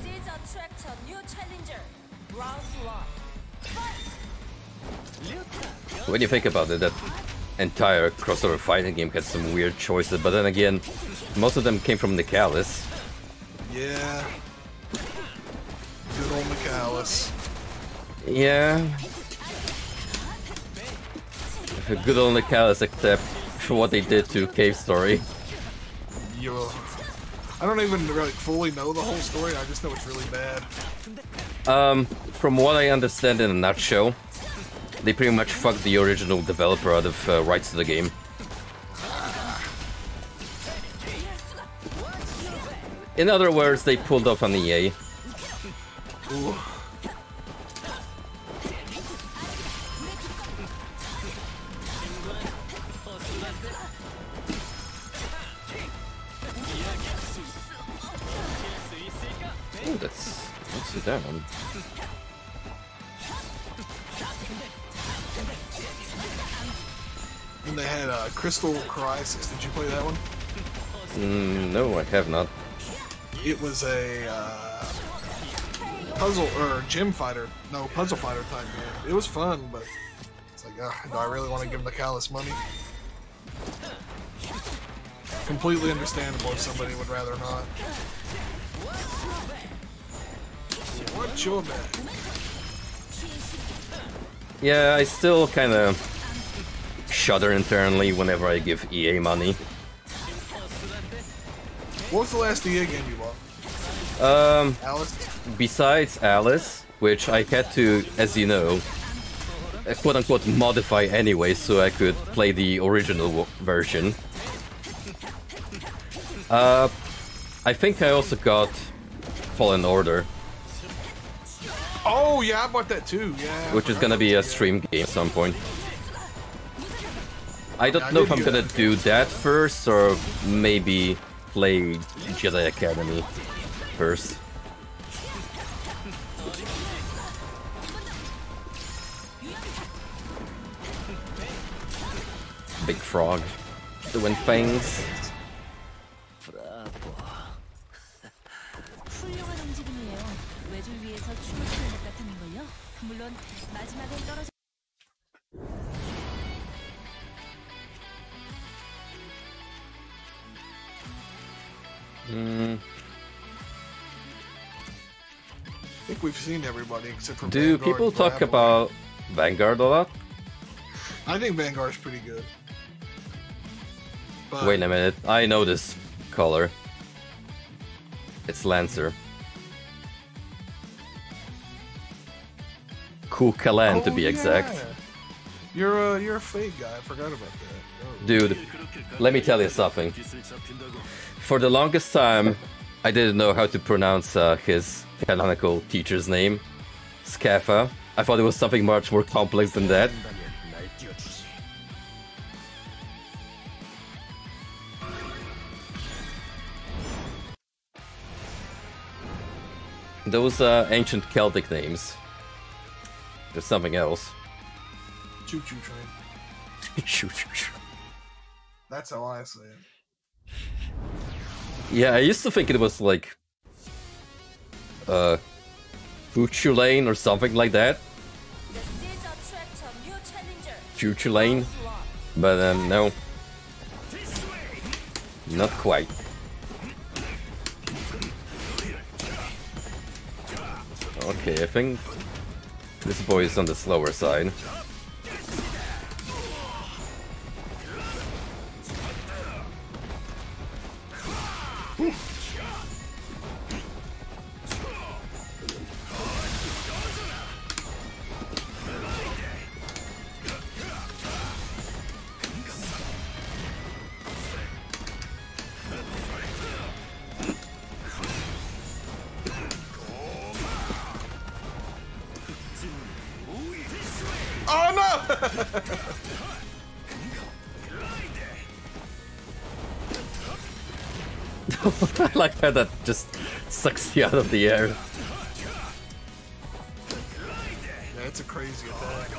Speaker 5: is attract a new challenger. Round 1. Fight!
Speaker 2: When you think about it, that entire crossover fighting game had some weird choices, but then again, most of them came from Nicalis.
Speaker 1: Yeah. Good old Nicalis.
Speaker 2: Yeah. Good old Nicalis, except for what they did to Cave Story.
Speaker 1: Yo. I don't even really fully know the whole story, I just know it's really bad.
Speaker 2: From what I understand in a nutshell, they pretty much fucked the original developer out of rights to the game. In other words, they pulled off on EA.
Speaker 1: Ooh.
Speaker 2: Ooh, that's down.
Speaker 1: And they had Crystal Crisis. Did you play that one?
Speaker 2: No, I have not.
Speaker 1: It was a puzzle or puzzle fighter type game. It was fun, but it's like, do I really want to give Nicalis money? Completely understandable if somebody would rather not. What's your bag?
Speaker 2: Yeah, I still kind of shudder internally whenever I give EA money.
Speaker 1: What was the last EA game you bought? Alice?
Speaker 2: Besides Alice, which I had to, as you know, quote-unquote modify anyway so I could play the original version. I think I also got Fallen Order.
Speaker 1: Oh yeah, I bought that too. Yeah.
Speaker 2: Which is gonna be a stream game at some point. I don't know if I'm gonna do that first or maybe play Jedi Academy first. Big frog doing things.
Speaker 5: 훌륭한 움직임이에요. 외줄 위에서 춤을 추는 것 같았는걸요? 물론 마지막엔 떨어져.
Speaker 1: I think we've seen everybody except for
Speaker 2: Do
Speaker 1: Vanguard
Speaker 2: people
Speaker 1: and
Speaker 2: talk
Speaker 1: Grappling.
Speaker 2: about Vanguard a lot?
Speaker 1: I think Vanguard's pretty good. But
Speaker 2: Wait a minute, I know this color. It's Lancer. Ku Kalan to be exact.
Speaker 1: You're a fake guy. I forgot about that. Oh.
Speaker 2: Dude, let me tell you something. For the longest time, I didn't know how to pronounce his canonical teacher's name, Scafa. I thought it was something much more complex than that. Those ancient Celtic names. There's something else.
Speaker 1: Choo choo train.
Speaker 2: Choo choo choo.
Speaker 1: That's how I say it.
Speaker 2: Yeah, I used to think it was like Future Lane or something like that.
Speaker 5: The seeds attract a new challenger.
Speaker 2: Future Lane,
Speaker 5: Round one.
Speaker 2: but no, not quite. Okay, I think this boy is on the slower side.
Speaker 1: Oh no!
Speaker 2: I like how that just sucks you out of the air.
Speaker 1: Yeah, it's a crazy attack.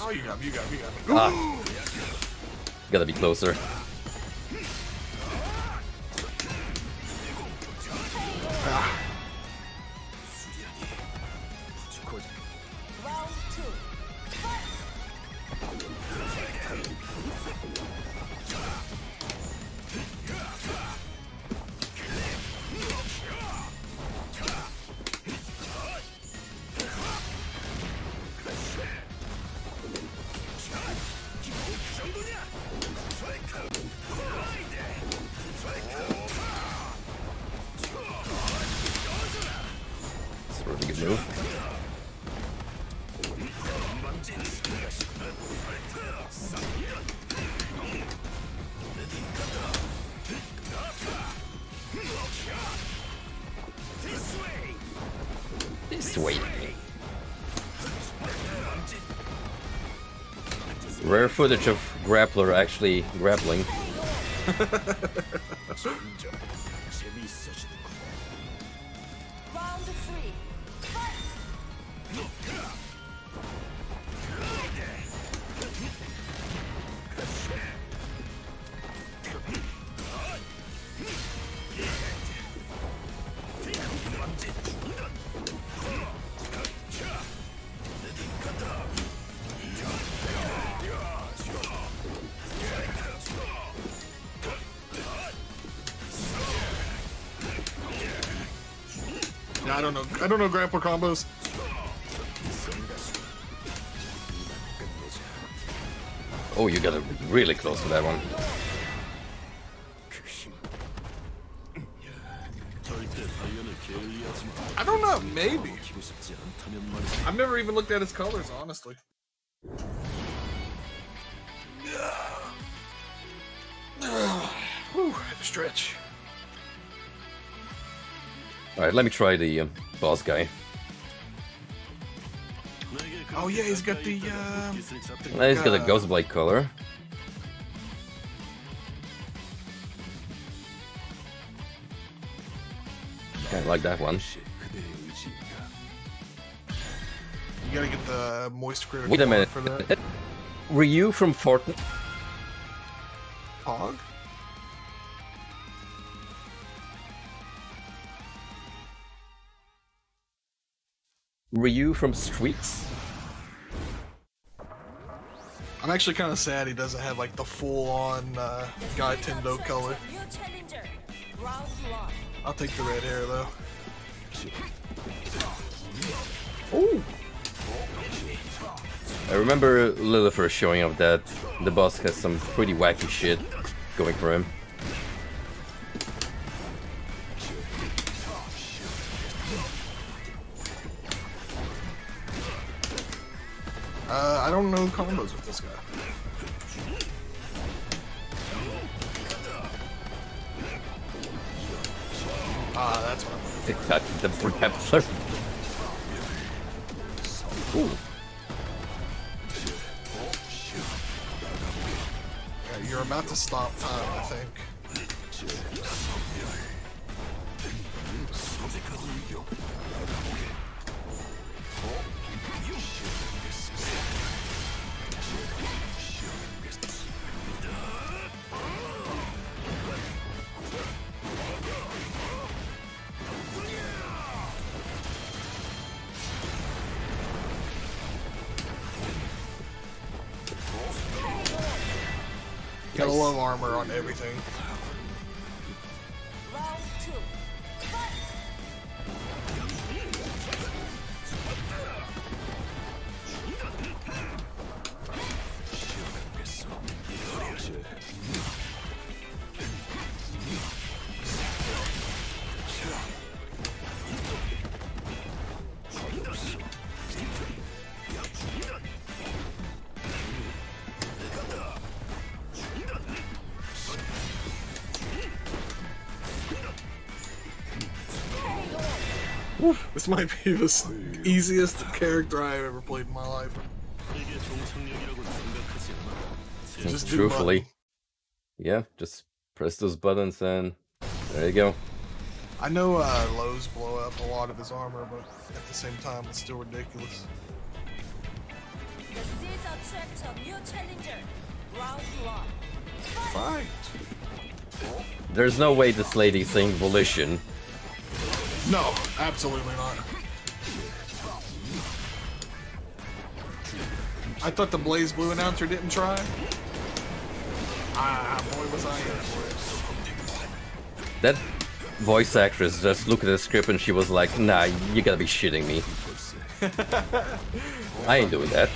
Speaker 1: Oh, you got me, you got me, you got me.
Speaker 2: Ah. Gotta be closer.
Speaker 5: Round two. Fight.
Speaker 2: It's a really good move. This way. Rare footage of Grappler actually grappling.
Speaker 5: Round three. Fight.
Speaker 1: Yeah, I don't know grappler combos.
Speaker 2: Oh, you got really close to that one.
Speaker 1: I don't know, maybe. I've never even looked at his colors, honestly. Whew, had to stretch.
Speaker 2: Alright, let me try the boss guy.
Speaker 1: Oh yeah, he's got the
Speaker 2: He's got a Ghostblade color. Kinda like that one.
Speaker 1: You gotta get the moist critical
Speaker 2: Wait a minute.
Speaker 1: for that.
Speaker 2: Ryu from Fortnite.
Speaker 1: Pog?
Speaker 2: Ryu from Streets.
Speaker 1: I'm actually kind of sad he doesn't have like the full-on Guy Tendo color.
Speaker 5: New challenger. Round one.
Speaker 1: I'll take the red hair though.
Speaker 2: Ooh. I remember Lillifer showing up that the boss has some pretty wacky shit going for him.
Speaker 1: I don't know combos with this guy. Ah, that's what I'm looking
Speaker 2: Exactly, the Grappler. Ooh.
Speaker 1: for. Yeah, you're about to stop time, I think. Gotta love armor on everything.
Speaker 5: Round 2. Fight!
Speaker 1: This might be the easiest character I've ever played in my life. Just do
Speaker 2: Truthfully.
Speaker 1: button.
Speaker 2: Yeah, just press those buttons and there you go.
Speaker 1: I know lows blow up a lot of his armor, but at the same time, it's still ridiculous.
Speaker 5: The seeds attract a new challenger. Round 1.
Speaker 1: Fight!
Speaker 2: There's no way this lady's saying volition.
Speaker 1: No, absolutely not. I thought the Blaze Blue announcer didn't try. Boy, was I in for it.
Speaker 2: That voice actress just looked at the script and she was like, nah, you gotta be shitting me. I ain't doing that.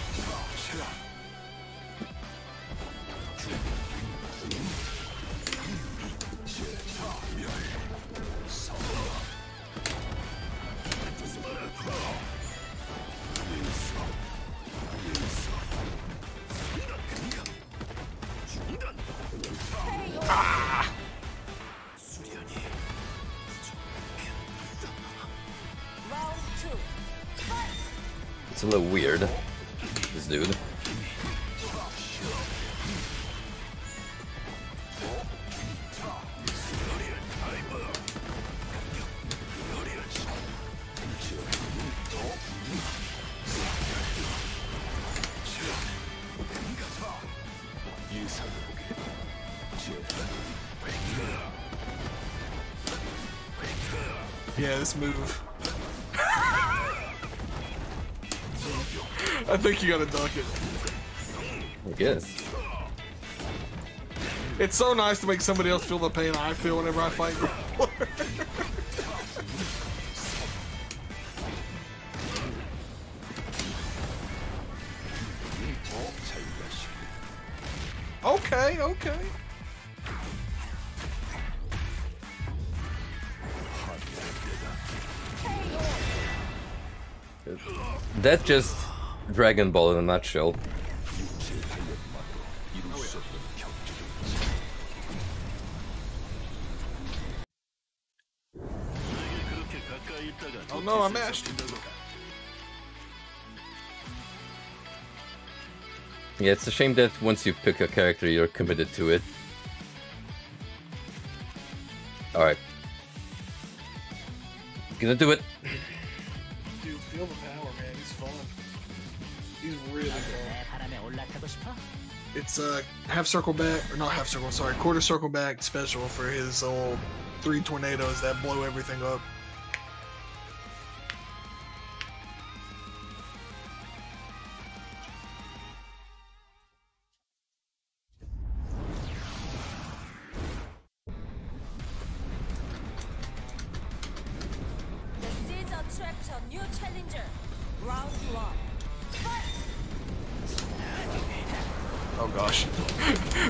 Speaker 5: Round 2. Fight!
Speaker 2: It's a little weird, this dude.
Speaker 1: Yeah, this move. I think you gotta duck it.
Speaker 2: I guess.
Speaker 1: It's so nice to make somebody else feel the pain I feel whenever I fight. Okay, okay.
Speaker 2: That's just Dragon Ball in a nutshell.
Speaker 1: Oh no, I mashed.
Speaker 2: Yeah, it's a shame that once you pick a character, you're committed to it. Alright. Gonna do it.
Speaker 1: Dude, feel the power, man. He's fun. He's really fun. It's half circle back, or not half circle, sorry, quarter circle back special for his old 3 tornadoes that blow everything up.
Speaker 5: The seeds attract a new challenger. Round 1. Fight!
Speaker 1: Oh gosh.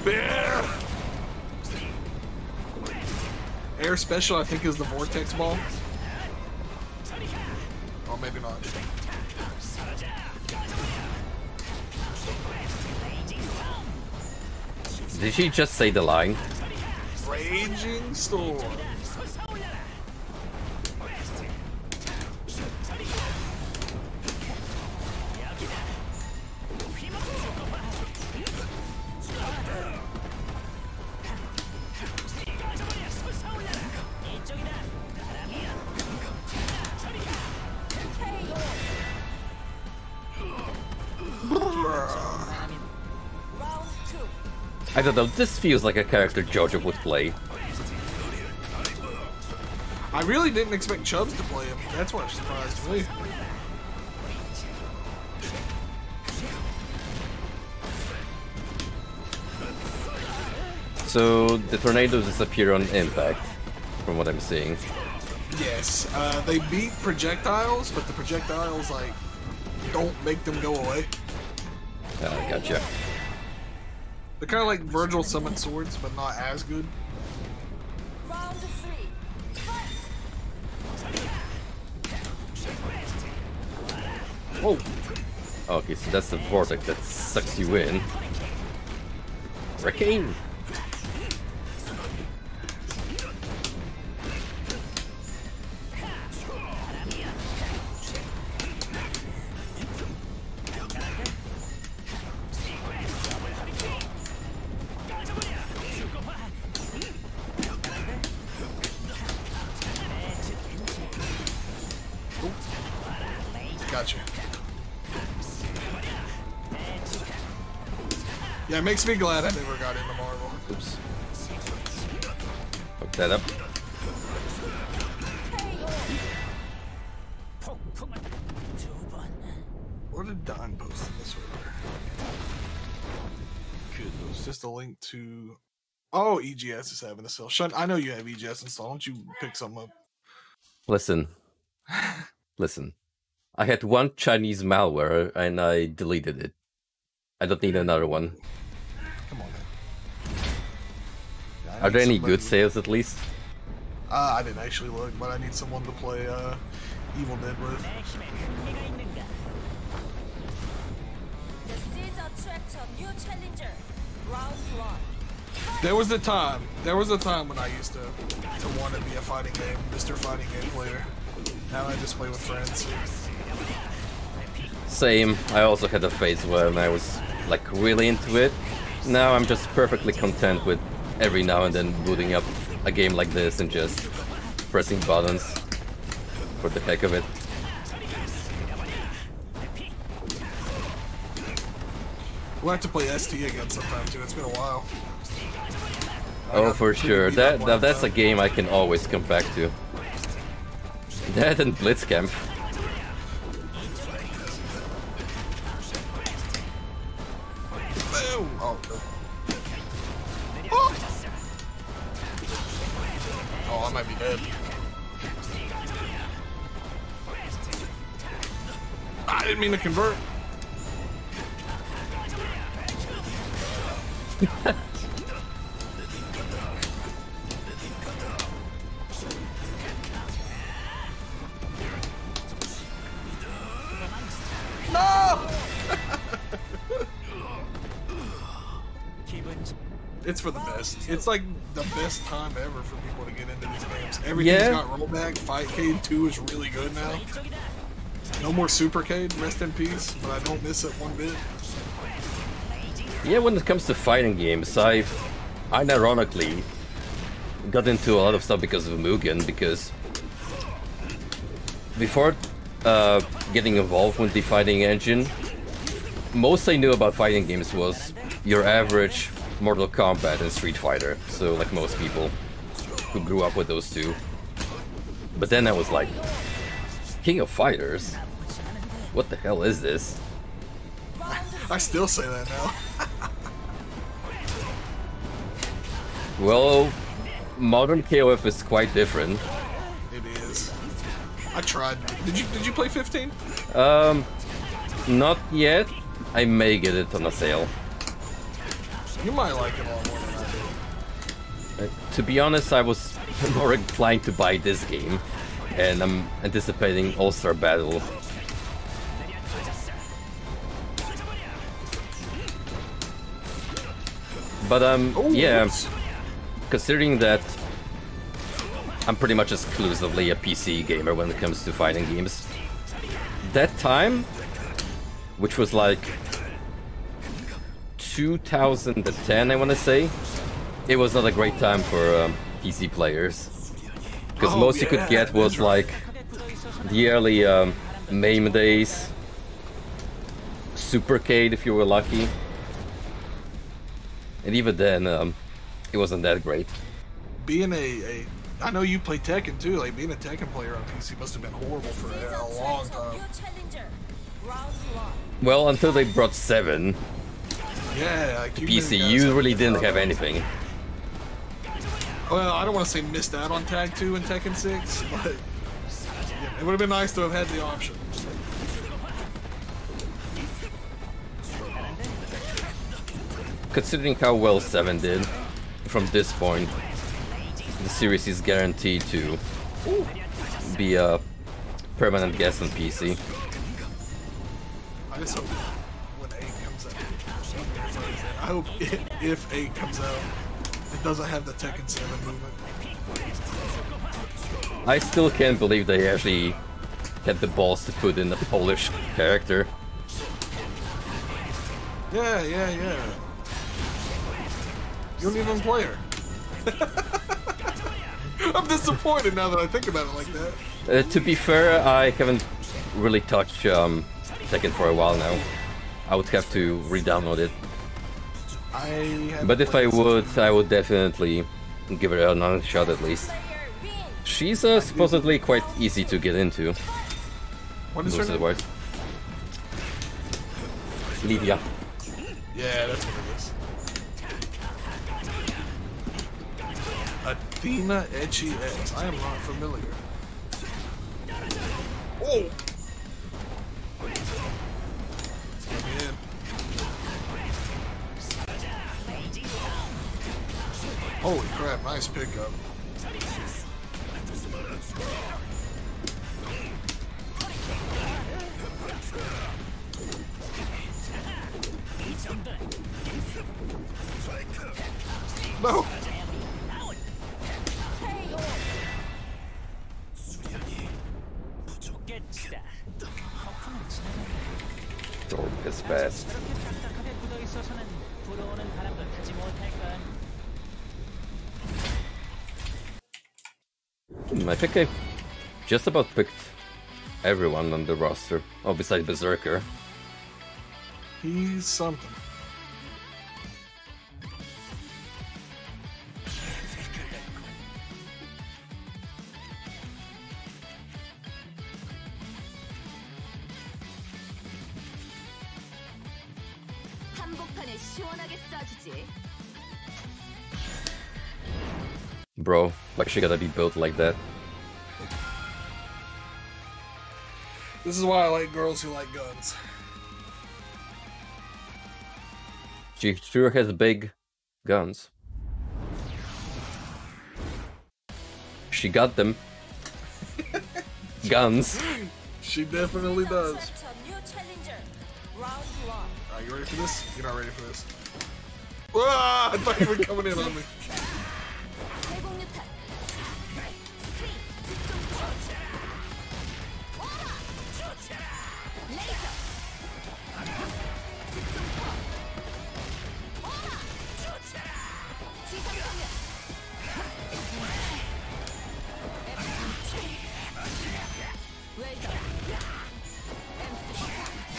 Speaker 1: There! Air special, I think, is the vortex ball. Oh, maybe not.
Speaker 2: Did she just say the line?
Speaker 1: Raging storm.
Speaker 2: I don't know, this feels like a character Jojo would play.
Speaker 1: I really didn't expect Chubbs to play him. That's what surprised me.
Speaker 2: So the tornadoes disappear on impact, from what I'm seeing.
Speaker 1: Yes, they beat projectiles, but the projectiles, like, don't make them go away.
Speaker 2: Gotcha.
Speaker 1: They're kind of like Virgil summoned swords, but not as good.
Speaker 5: Round 3.
Speaker 2: Whoa! Okay, so that's the vortex that sucks you in. Hurricane!
Speaker 1: Gotcha. Yeah, it makes me glad I never got into Marvel.
Speaker 2: Oops. Hook that up.
Speaker 1: What did Don post in this order? It's just a link to... Oh, EGS is having a sale. Shun, I know you have EGS installed. Why don't you pick some up?
Speaker 2: Listen. Listen. I had one Chinese malware and I deleted it. I don't need another one.
Speaker 1: Come on, man. Yeah,
Speaker 2: Are there any
Speaker 1: somebody...
Speaker 2: good sales at least?
Speaker 1: I didn't actually look, but I need someone to play Evil Dead with.
Speaker 5: The seeds attract a new challenger. Round 1.
Speaker 1: There was a time when I used to want to be a fighting game, Mr. Fighting Game player. Now I just play with friends.
Speaker 2: Same. I also had a phase when I was like really into it. Now I'm just perfectly content with every now and then booting up a game like this and just pressing buttons for the heck of it.
Speaker 1: We'll have to play ST again sometime too. It's been a while.
Speaker 2: Oh, for sure. That's a game I can always come back to. That and Blitzcamp.
Speaker 1: Boom! Oh, oh, I might be dead. I didn't mean to convert. No! It's for the best. It's like the best time ever for people to get into these games. Everything's got rollback. Fightcade 2 is really good now. No more Supercade, rest in peace, but I don't miss it one bit.
Speaker 2: Yeah, when it comes to fighting games, I ironically got into a lot of stuff because of Mugen, because before getting involved with the fighting engine, most I knew about fighting games was your average Mortal Kombat and Street Fighter, so like most people who grew up with those two. But then I was like, King of Fighters? What the hell is this?
Speaker 1: I still say that now.
Speaker 2: Well, modern KOF is quite different.
Speaker 1: It is. I tried. Did you play 15?
Speaker 2: Not yet. I may get it on a sale.
Speaker 1: You might like it a lot more than I do.
Speaker 2: To be honest, I was more inclined to buy this game, and I'm anticipating All-Star Battle. But yeah, considering that I'm pretty much exclusively a PC gamer when it comes to fighting games, that time, which was like 2010, I want to say, it was not a great time for PC players, because most you could get was like the early MAME days, Supercade if you were lucky. And even then, it wasn't that great.
Speaker 1: Being I know you play Tekken too. Like being a Tekken player on PC must have been horrible for a long time.
Speaker 2: Well, until they brought 7
Speaker 1: Yeah, like
Speaker 2: to PC, you really didn't have anything.
Speaker 1: Well, I don't want to say missed out on Tag 2 and Tekken 6, but yeah, it would have been nice to have had the option.
Speaker 2: Considering how well 7 did, from this point, the series is guaranteed to be a permanent guest on PC.
Speaker 1: I just hope when 8 comes out, I hope if 8 comes out, it doesn't have the Tekken 7 movement.
Speaker 2: I still can't believe they actually had the balls to put in a Polish character.
Speaker 1: Yeah. You don't even play her. I'm disappointed now that I think about it like that.
Speaker 2: To be fair, I haven't really touched Tekken for a while now. I would have to re-download it. But if I would definitely give it another shot at least. She's supposedly quite easy to get into.
Speaker 1: What is her name?
Speaker 2: Lydia.
Speaker 1: Yeah, that's what it is. Athena Ecchi X. I am not familiar. Oh! Let me in. Holy crap, nice pickup. No!
Speaker 2: Don't is fast. I think I just about picked everyone on the roster. Oh, besides Berserker.
Speaker 1: He's something.
Speaker 2: Bro, why she gotta be built like that?
Speaker 1: This is why I like girls who like guns.
Speaker 2: She sure has big guns. She got them. Guns.
Speaker 1: She definitely does. Are you ready for this? You're not ready for this. Ah, I thought you were coming in on me.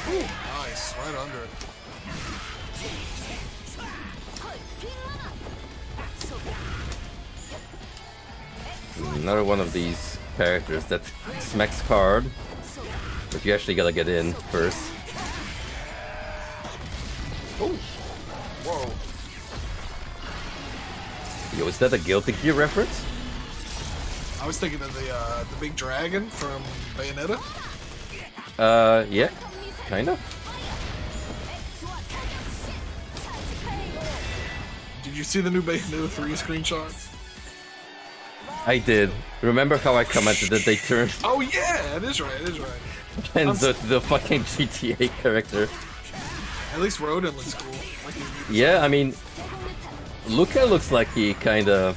Speaker 1: Ooh, nice, right under it.
Speaker 2: Another one of these characters that smacks hard, but you actually gotta get in first.
Speaker 1: Oh, whoa.
Speaker 2: Yo, is that a Guilty Gear reference?
Speaker 1: I was thinking of the big dragon from Bayonetta.
Speaker 2: Yeah, kinda.
Speaker 1: Did you see the new Bayonetta 3 screenshots?
Speaker 2: I did. Remember how I commented that they turned
Speaker 1: Oh yeah, it is right, it is right.
Speaker 2: Enzo to the fucking GTA character?
Speaker 1: At least Rodin looks cool. Like
Speaker 2: Yeah, I mean, Luca looks like he kinda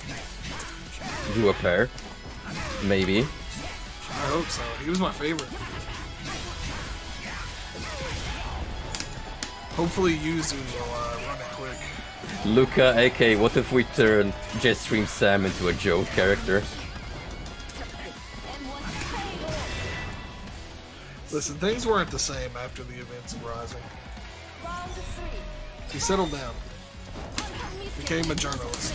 Speaker 2: grew a pair. Maybe.
Speaker 1: I hope so. He was my favorite. Hopefully Yuzu will run it quick.
Speaker 2: Luca, aka what if we turn Jetstream Sam into a Joe character?
Speaker 1: Listen, things weren't the same after the events of Rising. He settled down. Became a journalist.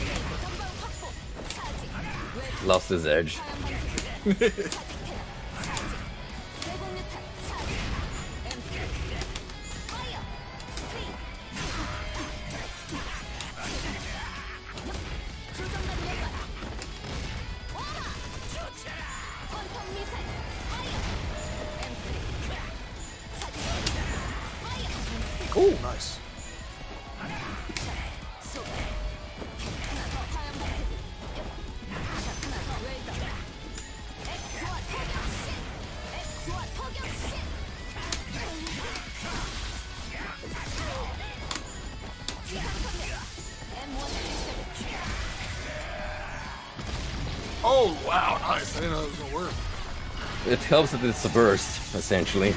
Speaker 2: Lost his edge.
Speaker 1: Cool, nice. Oh wow, nice. I didn't know it was gonna work.
Speaker 2: It helps that it's a burst, essentially.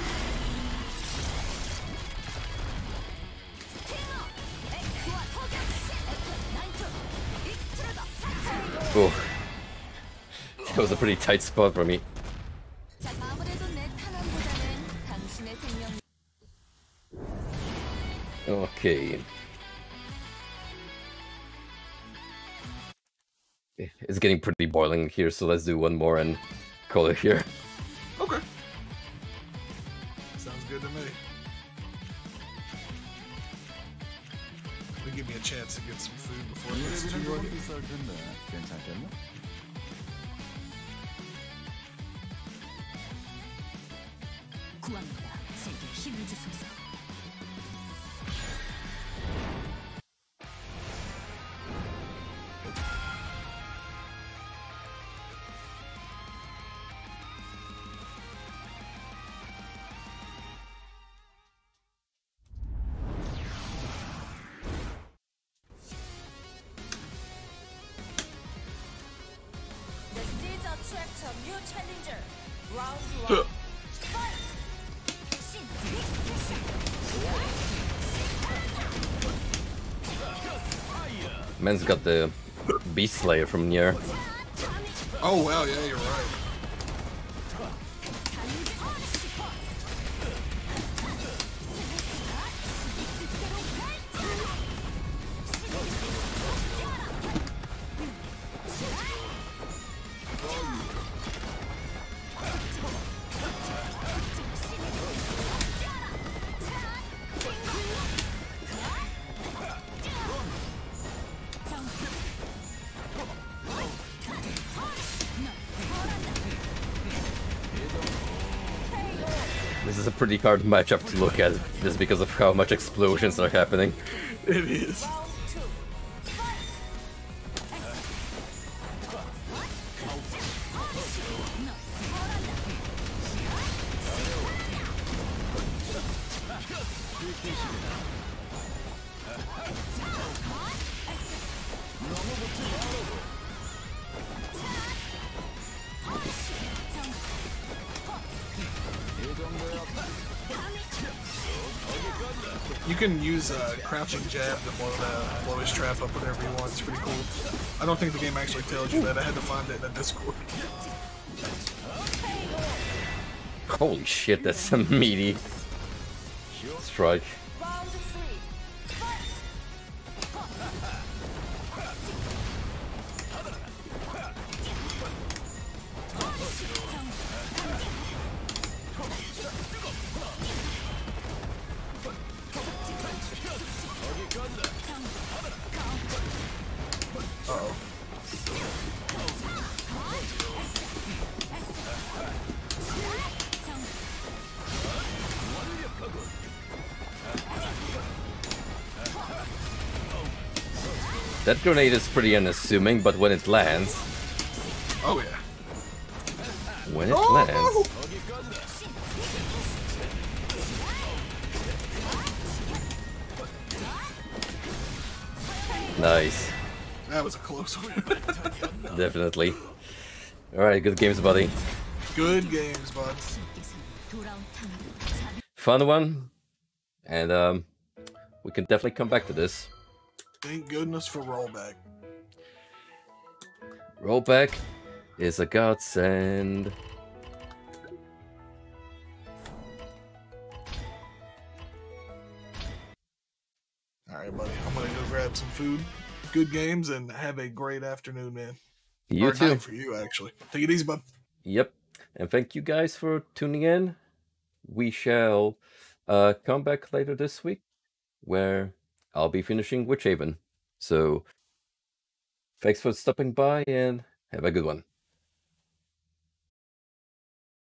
Speaker 2: Oh, that was a pretty tight spot for me. Okay. It's getting pretty boiling here, so let's do one more and call it here.
Speaker 1: Okay. Sounds good to me. It'll give me a chance to get some food before it gets too late.
Speaker 5: attract a new challenger. Round one. Fight!
Speaker 2: Man's got the Beast Slayer from near.
Speaker 1: Oh wow, yeah, you're right.
Speaker 2: This is a pretty hard matchup to look at, just because of how much explosions are happening.
Speaker 1: It is. You can use a crouching jab to blow his trap up whenever you want. It's pretty cool. I don't think the game actually tells you that. I had to find it in the Discord.
Speaker 2: Holy shit, that's a meaty strike.
Speaker 5: Round three. Fight!
Speaker 1: Uh-oh.
Speaker 2: That grenade is pretty unassuming, but when it lands...
Speaker 1: Oh yeah.
Speaker 2: When it lands... Nice.
Speaker 1: That was a close one.
Speaker 2: Definitely. Alright, good games, buddy.
Speaker 1: Good games, bud.
Speaker 2: Fun one. And we can definitely come back to this.
Speaker 1: Thank goodness for rollback.
Speaker 2: Rollback is a godsend.
Speaker 1: Alright, buddy. I'm gonna go grab some food. good games, and have a great afternoon, man.
Speaker 2: You
Speaker 1: or
Speaker 2: too.
Speaker 1: night for you, actually. Take it easy, bud.
Speaker 2: Yep. And thank you guys for tuning in. We shall come back later this week, where I'll be finishing Witch Haven. So thanks for stopping by, and have a good one.